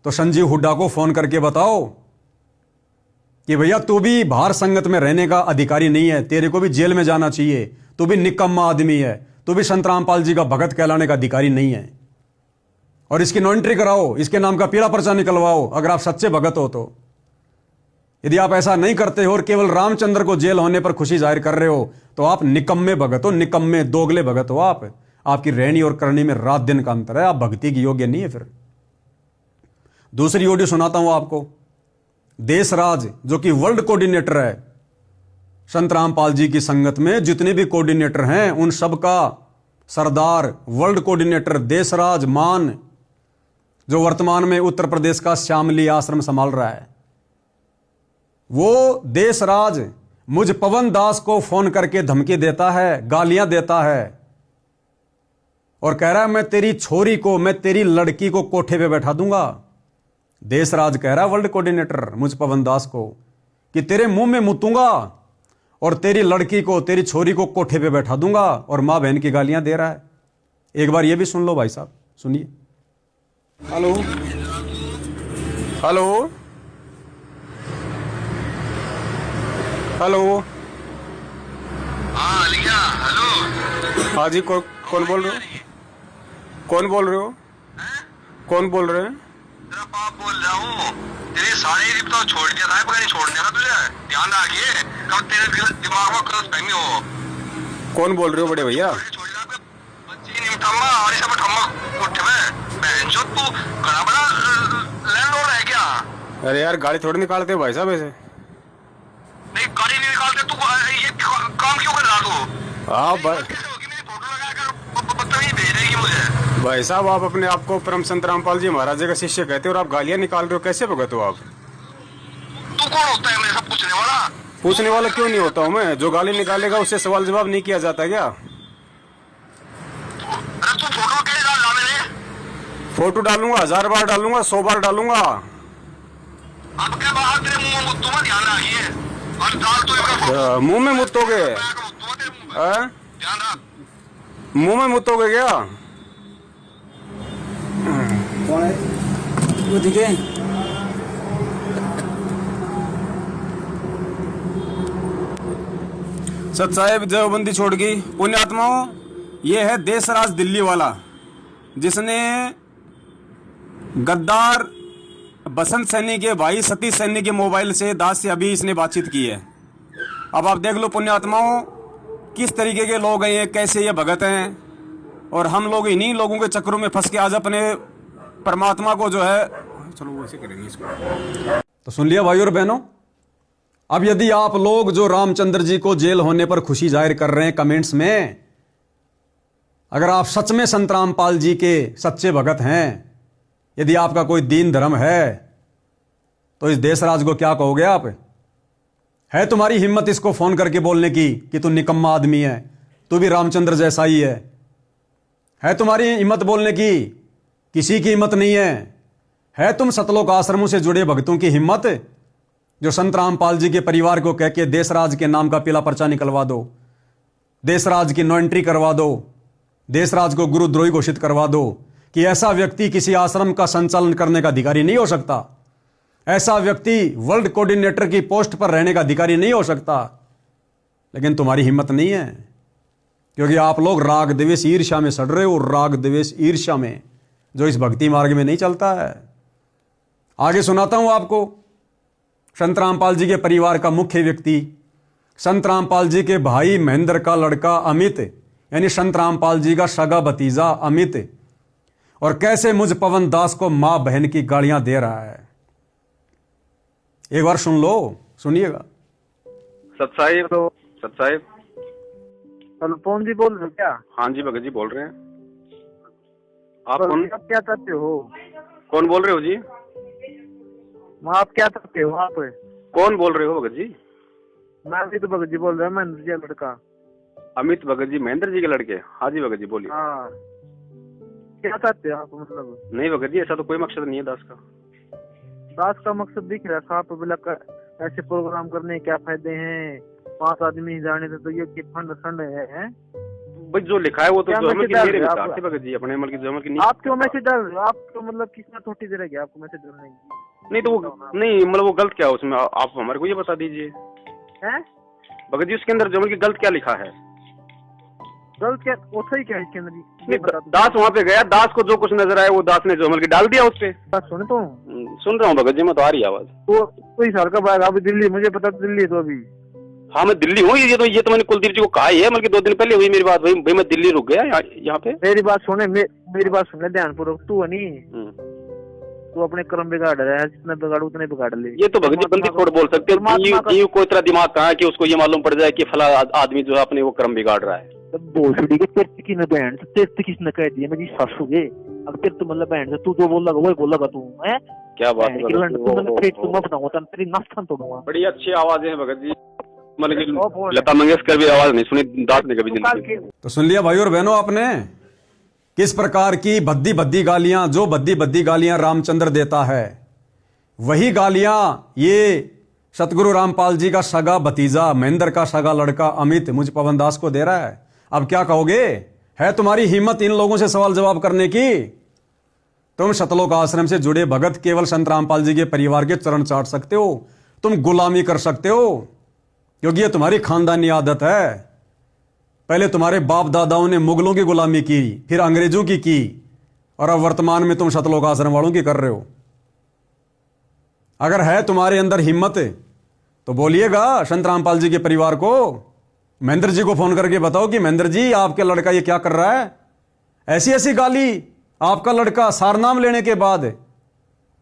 तो संजीव हुड्डा को फोन करके बताओ कि भैया तू भी बाहर संगत में रहने का अधिकारी नहीं है, तेरे को भी जेल में जाना चाहिए, तू भी निकम्मा आदमी है, तू भी संत रामपाल जी का भगत कहलाने का अधिकारी नहीं है। और इसकी नो एंट्री कराओ, इसके नाम का पीला पर्चा निकलवाओ, अगर आप सच्चे भगत हो तो। यदि आप ऐसा नहीं करते हो और केवल रामचंद्र को जेल होने पर खुशी जाहिर कर रहे हो तो आप निकम्मे भगत हो, निकम्मे दोगले भगत हो। आपकी रहनी और करनी में रात दिन का अंतर है, आप भक्ति की योग्य नहीं है। फिर दूसरी ऑडियो सुनाता हूं आपको। देशराज जो कि वर्ल्ड कोऑर्डिनेटर है, संत रामपाल जी की संगत में जितने भी कोऑर्डिनेटर हैं उन सबका सरदार वर्ल्ड कोऑर्डिनेटर देशराज मान, जो वर्तमान में उत्तर प्रदेश का श्यामली आश्रम संभाल रहा है, वो देशराज मुझ पवन दास को फोन करके धमकी देता है, गालियां देता है और कह रहा है मैं तेरी छोरी को, मैं तेरी लड़की को कोठे पे बैठा दूंगा। देशराज कह रहा है वर्ल्ड कोऑर्डिनेटर मुझ पवन दास को कि तेरे मुंह में मुतूंगा और तेरी लड़की को, तेरी छोरी को कोठे पे बैठा दूंगा, और मां बहन की गालियां दे रहा है। एक बार ये भी सुन लो भाई साहब, सुनिए। Hello hello hello. हाँ लिखा हेलो। हाँ जी, कौन बोल रहे हो? कौन बोल रहे हो? कौन बोल रहे हैं? तेरा बाप बोल रहा हूँ। तेरे सारे रिप तो छोड़ दिया था, पता नहीं छोड़ दिया था तुझे, ध्यान रखिए कब तेरे दिमाग में गलत फहमी हो। कौन बोल रहे हो बड़े भैया? बच्ची नहीं उठाऊंगा और सब उठाऊंगा उठ में बहन जो तू बड़ा बड़ा लैंडलॉर्ड है क्या? अरे यार गाड़ी थोड़ी निकालते हो भाई साहब ऐसे। नहीं गाड़ी नहीं निकालते तू, ये काम क्यों कर रहा तू? हाँ भेज देगी मुझे। भाई साहब, आप अपने आप को परम संत रामपाल जी महाराज का शिष्य कहते हो और आप गालियां निकाल रहे हो, कैसे भगत हो आप? तू कौन होता है मेरे सब पूछने वाला? पूछने वाला क्यों नहीं होता हूँ मैं? जो गाली निकालेगा उससे सवाल जवाब नहीं किया जाता क्या? अरे तू फोटो कैसे डाल रहा मेरे? फोटो डालूंगा, 1000 बार डालूंगा, 100 बार डालूंगा। अब के बाद तेरे मुंह में मुत्तू मत, ध्यान रखिए। और डाल तो इसका मुंह में मुतोगे? ध्यान रख। मुंह में मुतोगे क्या? कौन है वो दिखे? सत साहेब देवबंदी छोड़ गई। पुण्यात्माओं, ये है देशराज दिल्ली वाला, जिसने गद्दार बसंत सैनी के भाई सतीश सैनी के मोबाइल से दास से अभी इसने बातचीत की है। अब आप देख लो पुण्यात्माओं, किस तरीके के लोग हैं ये, कैसे ये भगत हैं, और हम लोग इन्हीं लोगों के चक्करों में फंस के आज अपने परमात्मा को जो है, चलो वो ऐसे करेंगे इसको। तो सुन लिया भाई और बहनों। अब यदि आप लोग जो रामचंद्र जी को जेल होने पर खुशी जाहिर कर रहे हैं कमेंट्स में, अगर आप सच में संत रामपाल जी के सच्चे भगत हैं, यदि आपका कोई दीन धर्म है, तो इस देशराज को क्या कहोगे आप? है तुम्हारी हिम्मत इसको फोन करके बोलने की कि तू निकम्मा आदमी है, तू भी रामचंद्र जैसा ही है? है तुम्हारी हिम्मत बोलने की? किसी की हिम्मत नहीं है तुम सतलोक आश्रमों से जुड़े भक्तों की हिम्मत, जो संत रामपाल जी के परिवार को कह के देशराज के नाम का पीला पर्चा निकलवा दो, देशराज की नो एंट्री करवा दो, देशराज को गुरुद्रोही घोषित करवा दो कि ऐसा व्यक्ति किसी आश्रम का संचालन करने का अधिकारी नहीं हो सकता, ऐसा व्यक्ति वर्ल्ड कोऑर्डिनेटर की पोस्ट पर रहने का अधिकारी नहीं हो सकता। लेकिन तुम्हारी हिम्मत नहीं है, क्योंकि आप लोग राग द्वेष ईर्ष्या में सड़ रहे हो, राग द्वेष ईर्ष्या में, जो इस भक्ति मार्ग में नहीं चलता है। आगे सुनाता हूं आपको। संत रामपाल जी के परिवार का मुख्य व्यक्ति, संत रामपाल जी के भाई महेंद्र का लड़का अमित, यानी संत रामपाल जी का सगा भतीजा अमित, और कैसे मुझ पवन दास को मां बहन की गालियां दे रहा है। एक बार सुन लो, सुनिएगा। सत साहिब हेलो, पवन जी बोल रहे हो क्या? हाँ जी भगत जी बोल रहे हैं। आप कौन? कौन? आप क्या चाहते हो? कौन बोल रहे हो जी? आप क्या चाहते हो? आप कौन बोल रहे हो भगत जी? मैं अमित भगत जी बोल रहा हूँ, महेंद्र जी का लड़का। अमित भगत जी महेंद्र जी के लड़के? हाँ जी भगत जी बोलिए। हाँ, क्या चाहते हो आप? मतलब नहीं भगत जी, ऐसा तो कोई मकसद नहीं है दास का। दास का मकसद दिख रहा है साहब, बोला ऐसे प्रोग्राम करने के क्या फायदे हैं? 5 आदमी जाने तो ये फंड फंड है। भाई जो लिखा है वो तो जो की मेरे विचार से भगत जी, अपने अमल की जो अमल की नहीं। आप क्यों मैसेज डाल रहे हो? आपको मतलब किसने थोड़ी देर है आपको मैसेज डालने की? नहीं तो वो नहीं, मतलब वो गलत क्या है उसमें, आप हमारे को ये बता दीजिए हैं भगत जी, उसके अंदर जो अमल की गलत क्या लिखा है? गलत क्या वो सही क्या है इसके अंदर जी? दास वहाँ पे गया, दास को जो कुछ नजर आया वो दास ने जो डाल दिया उस पे। बात सुने तो सुन रहा हूँ भगत जी, मैं तो आ रही आवाज। तो कोई साल का बाद अभी दिल्ली, मुझे पता दिल्ली है तो अभी। हाँ मैं दिल्ली हूँ, ये तो मैंने कुलदीप जी को कहा ही है, बल्कि 2 दिन पहले हुई मेरी बात। भाई मैं दिल्ली रुक गया यहाँ पे। मेरी बात सुने, मेरी बात सुन ले ध्यानपूर्वक। तू है नहीं, तू अपने कर्म बिगाड़ रहा है, जितना बिगाड़ उतने बिगाड़ ले। ये तो भगत जी बंदी छोड़ बोल सकते हैं, कोई तरह दिमाग कहाँ है कि उसको ये मालूम पड़ जाए कि फला आदमी जो है अपने वो कर्म बिगाड़ रहा है। भोसड़ी के तेरे की न बहन तेरे किसने कह दिया मेरी सासू के? अब तेरे तो मतलब बहन से तू जो बोल लगा वही बोल लगा तू है। क्या बात है, तेरी नाश्ता तोड़ूंगा। बड़ी अच्छी आवाजें हैं भगत जी, मतलब लता मंगेशकर भी आवाज नहीं सुनी दास ने कभी जिंदगी। तो सुन लिया भाई और बहनों आपने किस प्रकार की भद्दी भद्दी गालियां, जो भद्दी भद्दी गालियां रामचंद्र देता है वही गालियां ये सतगुरु रामपाल जी का सगा भतीजा, महेंद्र का सगा लड़का अमित मुझ पवन दास को दे रहा है। अब क्या कहोगे? है तुम्हारी हिम्मत इन लोगों से सवाल जवाब करने की? तुम सतलोक आश्रम से जुड़े भगत केवल संत रामपाल जी के परिवार के चरण चाट सकते हो, तुम गुलामी कर सकते हो, क्योंकि ये तुम्हारी खानदानी आदत है। पहले तुम्हारे बाप दादाओं ने मुगलों की गुलामी की, फिर अंग्रेजों की और अब वर्तमान में तुम सतलोक आश्रम वालों की कर रहे हो। अगर है तुम्हारे अंदर हिम्मत तो बोलिएगा संत रामपाल जी के परिवार को, महेंद्र जी को फोन करके बताओ कि महेंद्र जी आपके लड़का ये क्या कर रहा है, ऐसी ऐसी गाली आपका लड़का सारनाम लेने के बाद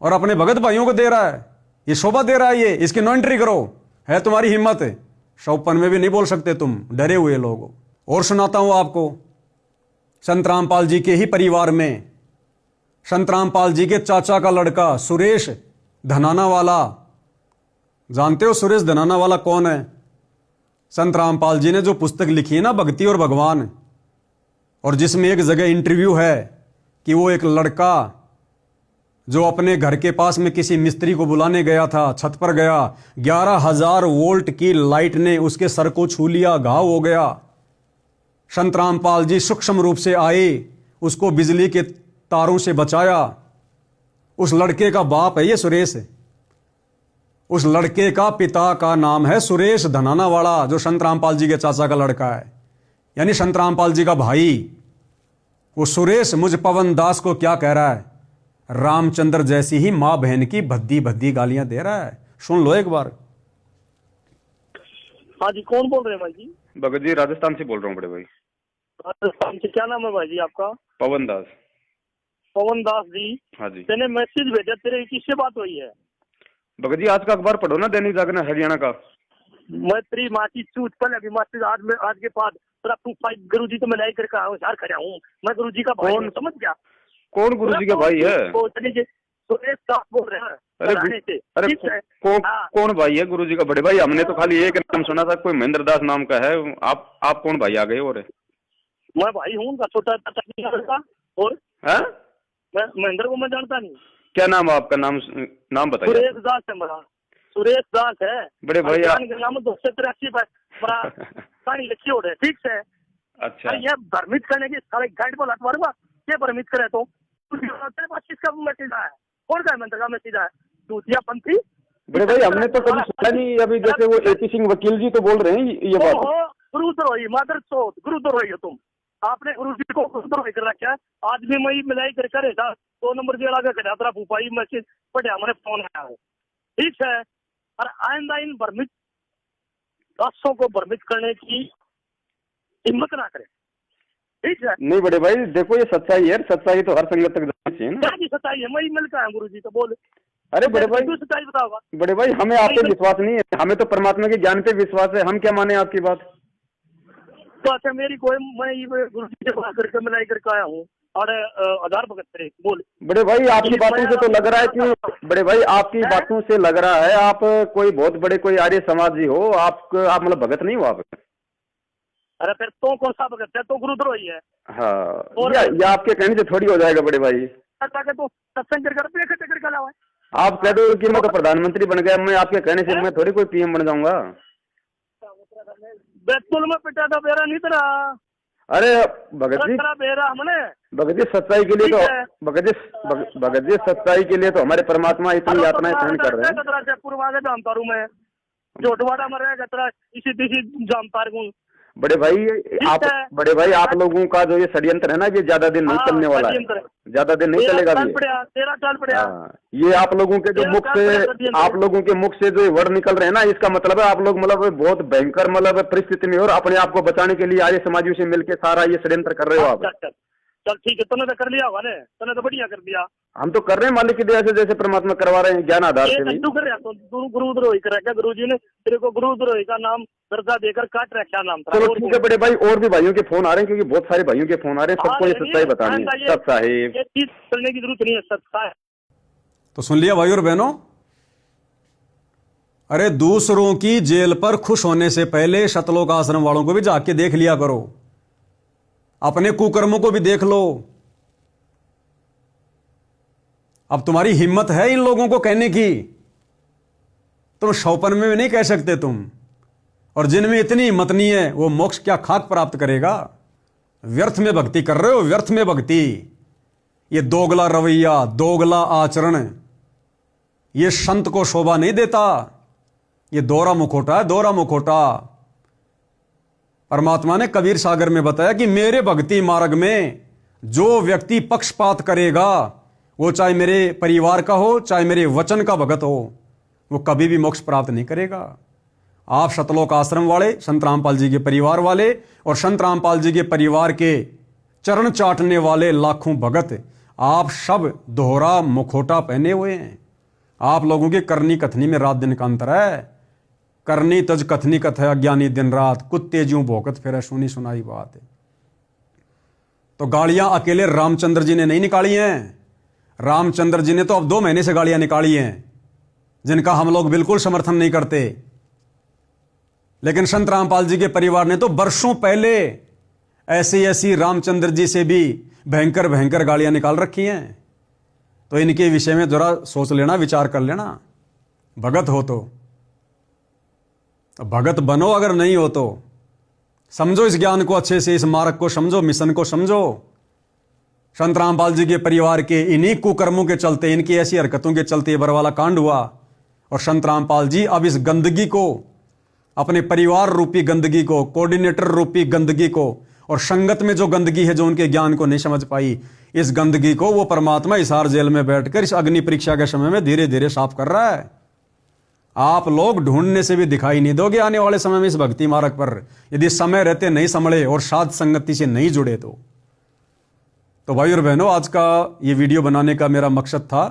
और अपने भगत भाइयों को दे रहा है, ये शोभा दे रहा है, ये इसकी नो एंट्री करो। है तुम्हारी हिम्मत? 100 में भी नहीं बोल सकते तुम, डरे हुए लोग। और सुनाता हूं आपको, संत रामपाल जी के ही परिवार में संत रामपाल जी के चाचा का लड़का सुरेश धनाना वाला, जानते हो सुरेश धनाना वाला कौन है? संत रामपाल जी ने जो पुस्तक लिखी है ना भक्ति और भगवान, और जिसमें एक जगह इंटरव्यू है कि वो एक लड़का जो अपने घर के पास में किसी मिस्त्री को बुलाने गया था, छत पर गया, 11,000 वोल्ट की लाइट ने उसके सर को छू लिया, घाव हो गया। संत रामपाल जी सूक्ष्म रूप से आए, उसको बिजली के तारों से बचाया। उस लड़के का बाप है ये सुरेश, उस लड़के का पिता का नाम है सुरेश धनाना वाला, जो संत रामपाल जी के चाचा का लड़का है, यानी संत रामपाल जी का भाई। वो सुरेश मुझ पवन दास को क्या कह रहा है? रामचंद्र जैसी ही मां बहन की भद्दी भद्दी गालियां दे रहा है। सुन लो एक बार। हाँ जी, कौन बोल रहे हैं भाई जी? भगत जी राजस्थान से बोल रहा हूँ बड़े भाई। राजस्थान से, क्या नाम है भाई जी आपका? पवन दास। पवन दास जी। हाँ जी। मैंने मैसेज भेजा, तेरे किससे बात हुई है? भगत जी आज का अखबार पढ़ो ना, दैनिक जागरण हरियाणा का। मैं तेरी माँ की चूत पहले अभी मैसेज आज के बाद तेरा 25 गुरु जी तो मैं लाई करके आया खड़ा हूँ, मैं गुरु जी का भाई हूँ, समझ गया? कौन गुरु जी का भाई है? सुरेश दास बोल रहे हैं। अरे कौन भाई है गुरु जी का? बड़े भाई हमने तो खाली एक नाम सुना था, कोई महेंद्र दास नाम का है। आप कौन भाई आ गए? और मैं भाई हूँ उनका, छोटा लड़का। और मैं महेंद्र को मैं जानता नहीं। क्या नाम है आपका? नाम बताइए। सुरेश दास है मेरा, सुरेश दास है बड़े भाई। नाम 283 बड़ा कहानी लिखी हो रहे, ठीक है? अच्छा, ये भ्रमित करने की सारे गाइड बोला तुम्हारे पास, ये भ्रमित करे तो किसका मैसेज आया? कौन का मंत्र का मैसेज आया? दूतिया पंथी। बड़े भाई हमने तो कभी सुना नहीं। अभी जैसे वो AP सिंह वकील जी तो बोल रहे हैं ये बात। गुरुद्रोही, मादर चौथ, गुरुद्रोही हो तुम। आपने गुरु जी को गुरुद्रोही कर रखा है। आज भी मैं मिलाई कर करे था 2 नंबर जेड़ा का खड़ा फूफाई मैसेज पढ़ा, मैंने फोन आया है, ठीक है? और आइंदा इन भ्रमित दासों को भ्रमित करने की हिम्मत ना करे, ठीक है? नहीं बड़े भाई देखो, ये सच्चाई है, सच्चाई तो हर संगत तक जानी चाहिए ना। क्या सच्चाई है? मैं मिलता है गुरु जी तो बोले। अरे बड़े भाई सच्चाई बताओगा? बड़े भाई हमें आप पे विश्वास नहीं है, हमें तो परमात्मा के ज्ञान पे विश्वास है। हम क्या माने आपकी बात? तो अच्छा मेरी कोई, मैं गुरु जी से बात करके मिलाई करके आया हूँ और 1000 भगत तेरे बोल। बड़े भाई आपकी बातों से तो लग रहा है कि बड़े भाई आपकी बातों से लग रहा है आप कोई बहुत बड़े कोई आर्य समाजी हो। आप मतलब भगत नहीं हो आप? अरे फिर तो कौन सा भगत है? तो गुरुद्रोही है। हाँ, ये आपके कहने से थोड़ी हो जाएगा बड़े भाई। तो सत्संग करके लाओ। आप कह दो कि मैं तो प्रधानमंत्री बन गया, मैं आपके कहने से मैं थोड़ी कोई PM बन जाऊंगा। बैतूल में पिटा था बेरा नहीं तेरा। अरे भगत जी सच्चाई के लिए तो भगत जी सच्चाई के लिए तो हमारे परमात्मा इतनी यातनाएं सहन कर रहे हैं। पूर्व आगे जानता हूँ मैं, जोटवाड़ा में रहेगा तेरा इसी जानता हूँ। बड़े भाई आप लोगों का जो ये षड्यंत्र है ना, ये ज्यादा दिन नहीं चलने वाला है, ज्यादा दिन नहीं चलेगा ये। ये आप लोगों के जो मुख से जो वर्ड निकल रहे हैं ना, इसका मतलब है आप लोग मतलब बहुत भयंकर मतलब परिस्थिति में और अपने आप को बचाने के लिए आर्य समाजियों से मिलकर सारा ये षड्यंत्र कर रहे हो आप। चल ठीक है, तूने तो कर लिया होगा ने, तूने तो बढ़िया कर दिया। हम तो कर रहे हैं मालिक की दया से, जैसे परमात्मा करवा रहे हैं ज्ञान आधार से। तू कर रहा तो गुरुद्रोही कर रखा, गुरु जी ने तेरे को गुरुद्रोही का नाम दर्जा देकर काट रखा नाम। चलो ठीक है बड़े भाई, और भी भाइयों के फोन आ रहे हैं, क्योंकि बहुत सारे भाइयों के फोन आ रहे हैं, सबको ये सच्चाई बतानी है। सब साहेब चलने की जरूरत नहीं है, सच्चाई। तो सुन लिया भाई और बहनों, अरे दूसरों की जेल पर खुश होने से पहले शतलोक आश्रम वालों को भी जाके देख लिया करो, अपने कुकर्मों को भी देख लो। अब तुम्हारी हिम्मत है इन लोगों को कहने की, तुम 100 में भी नहीं कह सकते तुम। और जिनमें इतनी हिम्मत नहीं है वो मोक्ष क्या खाक प्राप्त करेगा। व्यर्थ में भक्ति कर रहे हो, व्यर्थ में भक्ति। ये दोगला रवैया, दोगला आचरण, ये संत को शोभा नहीं देता। ये दोहरा मुखौटा है, दोहरा मुखौटा। परमात्मा ने कबीर सागर में बताया कि मेरे भक्ति मार्ग में जो व्यक्ति पक्षपात करेगा, वो चाहे मेरे परिवार का हो, चाहे मेरे वचन का भगत हो, वो कभी भी मोक्ष प्राप्त नहीं करेगा। आप शतलोक आश्रम वाले, संत रामपाल जी के परिवार वाले और संत रामपाल जी के परिवार के चरण चाटने वाले लाखों भगत, आप सब दोहरा मुखौटा पहने हुए हैं। आप लोगों की करनी कथनी में रात दिन का अंतर है। करनी तज कथनी कथ है, अज्ञानी दिन रात, कुत्ते ज्यों भौंकत फिर सुनी सुनाई बात है। तो गाड़ियां अकेले रामचंद्र जी ने नहीं निकाली हैं। रामचंद्र जी ने तो अब 2 महीने से गाड़ियां निकाली हैं, जिनका हम लोग बिल्कुल समर्थन नहीं करते। लेकिन संत रामपाल जी के परिवार ने तो वर्षों पहले ऐसी रामचंद्र जी से भी भयंकर भयंकर गाड़ियां निकाल रखी हैं। तो इनके विषय में जरा सोच लेना, विचार कर लेना। भगत हो तो भगत बनो, अगर नहीं हो तो समझो इस ज्ञान को अच्छे से, इस मार्ग को समझो, मिशन को समझो। संत रामपाल जी के परिवार के इन्हीं कुकर्मों के चलते, इनकी ऐसी हरकतों के चलते ये बरवाला कांड हुआ। और संत रामपाल जी अब इस गंदगी को, अपने परिवार रूपी गंदगी को, कोऑर्डिनेटर रूपी गंदगी को, और संगत में जो गंदगी है जो उनके ज्ञान को नहीं समझ पाई, इस गंदगी को वो परमात्मा हिसार जेल में बैठकर इस अग्नि परीक्षा के समय में धीरे धीरे साफ कर रहा है। आप लोग ढूंढने से भी दिखाई नहीं दोगे आने वाले समय में इस भक्ति मार्ग पर, यदि समय रहते नहीं संभले और साध संगति से नहीं जुड़े तो भाई और बहनों, आज का ये वीडियो बनाने का मेरा मकसद था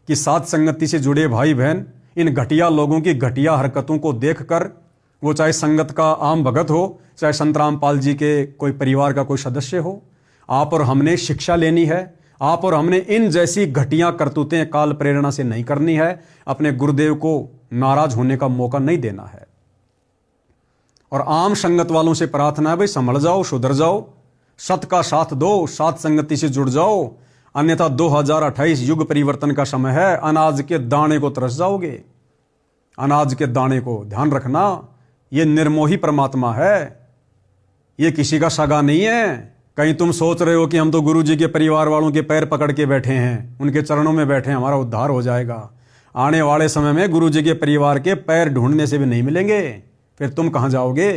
कि साध संगति से जुड़े भाई बहन इन घटिया लोगों की घटिया हरकतों को देखकर, वो चाहे संगत का आम भगत हो, चाहे संत रामपाल जी के कोई परिवार का कोई सदस्य हो, आप और हमने शिक्षा लेनी है। आप और हमने इन जैसी घटिया करतूतें काल प्रेरणा से नहीं करनी है। अपने गुरुदेव को नाराज होने का मौका नहीं देना है। और आम संगत वालों से प्रार्थना है, भाई संभल जाओ, सुधर जाओ, सत का साथ दो, साथ संगति से जुड़ जाओ, अन्यथा 2028 युग परिवर्तन का समय है। अनाज के दाने को तरस जाओगे। अनाज के दाने को ध्यान रखना, ये निर्मोही परमात्मा है, ये किसी का सगा नहीं है। कहीं तुम सोच रहे हो कि हम तो गुरु जी के परिवार वालों के पैर पकड़ के बैठे हैं, उनके चरणों में बैठे हैं, हमारा उद्धार हो जाएगा। आने वाले समय में गुरु जी के परिवार के पैर ढूंढने से भी नहीं मिलेंगे, फिर तुम कहां जाओगे।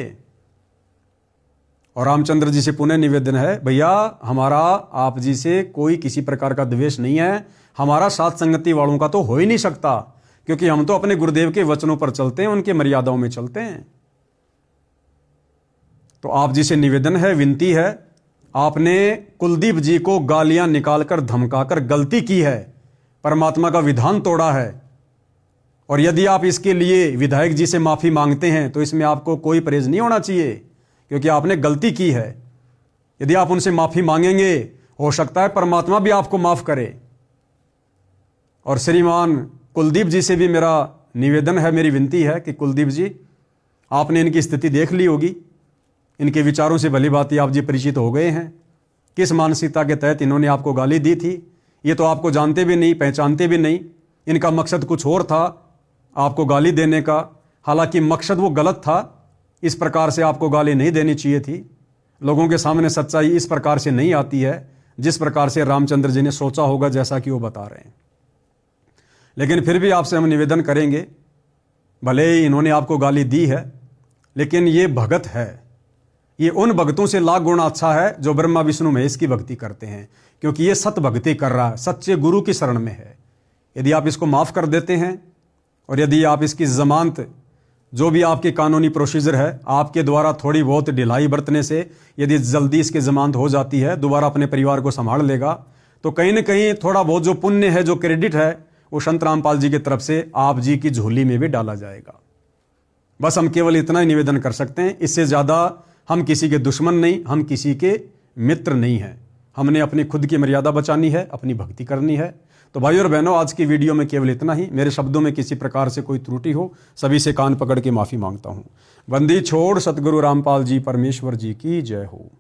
और रामचंद्र जी से पुनः निवेदन है, भैया हमारा आप जी से कोई किसी प्रकार का द्वेष नहीं है, हमारा साथ संगति वालों का तो हो ही नहीं सकता, क्योंकि हम तो अपने गुरुदेव के वचनों पर चलते हैं, उनके मर्यादाओं में चलते हैं। तो आप जी से निवेदन है, विनती है, आपने कुलदीप जी को गालियां निकालकर धमकाकर गलती की है, परमात्मा का विधान तोड़ा है। और यदि आप इसके लिए विधायक जी से माफी मांगते हैं तो इसमें आपको कोई परहेज नहीं होना चाहिए, क्योंकि आपने गलती की है। यदि आप उनसे माफी मांगेंगे, हो सकता है परमात्मा भी आपको माफ करे। और श्रीमान कुलदीप जी से भी मेरा निवेदन है, मेरी विनती है कि कुलदीप जी, आपने इनकी स्थिति देख ली होगी, इनके विचारों से भली भांति आप जी परिचित हो गए हैं। किस मानसिकता के तहत इन्होंने आपको गाली दी थी, ये तो आपको जानते भी नहीं, पहचानते भी नहीं। इनका मकसद कुछ और था आपको गाली देने का, हालांकि मकसद वो गलत था। इस प्रकार से आपको गाली नहीं देनी चाहिए थी। लोगों के सामने सच्चाई इस प्रकार से नहीं आती है जिस प्रकार से रामचंद्र जी ने सोचा होगा, जैसा कि वो बता रहे हैं। लेकिन फिर भी आपसे हम निवेदन करेंगे, भले ही इन्होंने आपको गाली दी है, लेकिन ये भगत है, ये उन भक्तों से लाख गुना अच्छा है जो ब्रह्मा विष्णु महेश की भक्ति करते हैं, क्योंकि ये सत भक्ति कर रहा है, सच्चे गुरु की शरण में है। यदि आप इसको माफ़ कर देते हैं और यदि आप इसकी जमानत, जो भी आपकी कानूनी प्रोसीजर है, आपके द्वारा थोड़ी बहुत ढिलाई बरतने से यदि जल्दी इसकी जमानत हो जाती है, दोबारा अपने परिवार को संभाल लेगा, तो कहीं ना कहीं थोड़ा बहुत जो पुण्य है, जो क्रेडिट है, वो संत रामपाल जी की तरफ से आप जी की झोली में भी डाला जाएगा। बस हम केवल इतना ही निवेदन कर सकते हैं, इससे ज़्यादा हम किसी के दुश्मन नहीं, हम किसी के मित्र नहीं हैं। हमने अपनी खुद की मर्यादा बचानी है, अपनी भक्ति करनी है। तो भाई और बहनों, आज की वीडियो में केवल इतना ही। मेरे शब्दों में किसी प्रकार से कोई त्रुटि हो, सभी से कान पकड़ के माफ़ी मांगता हूँ। बंदी छोड़ सतगुरु रामपाल जी परमेश्वर जी की जय हो।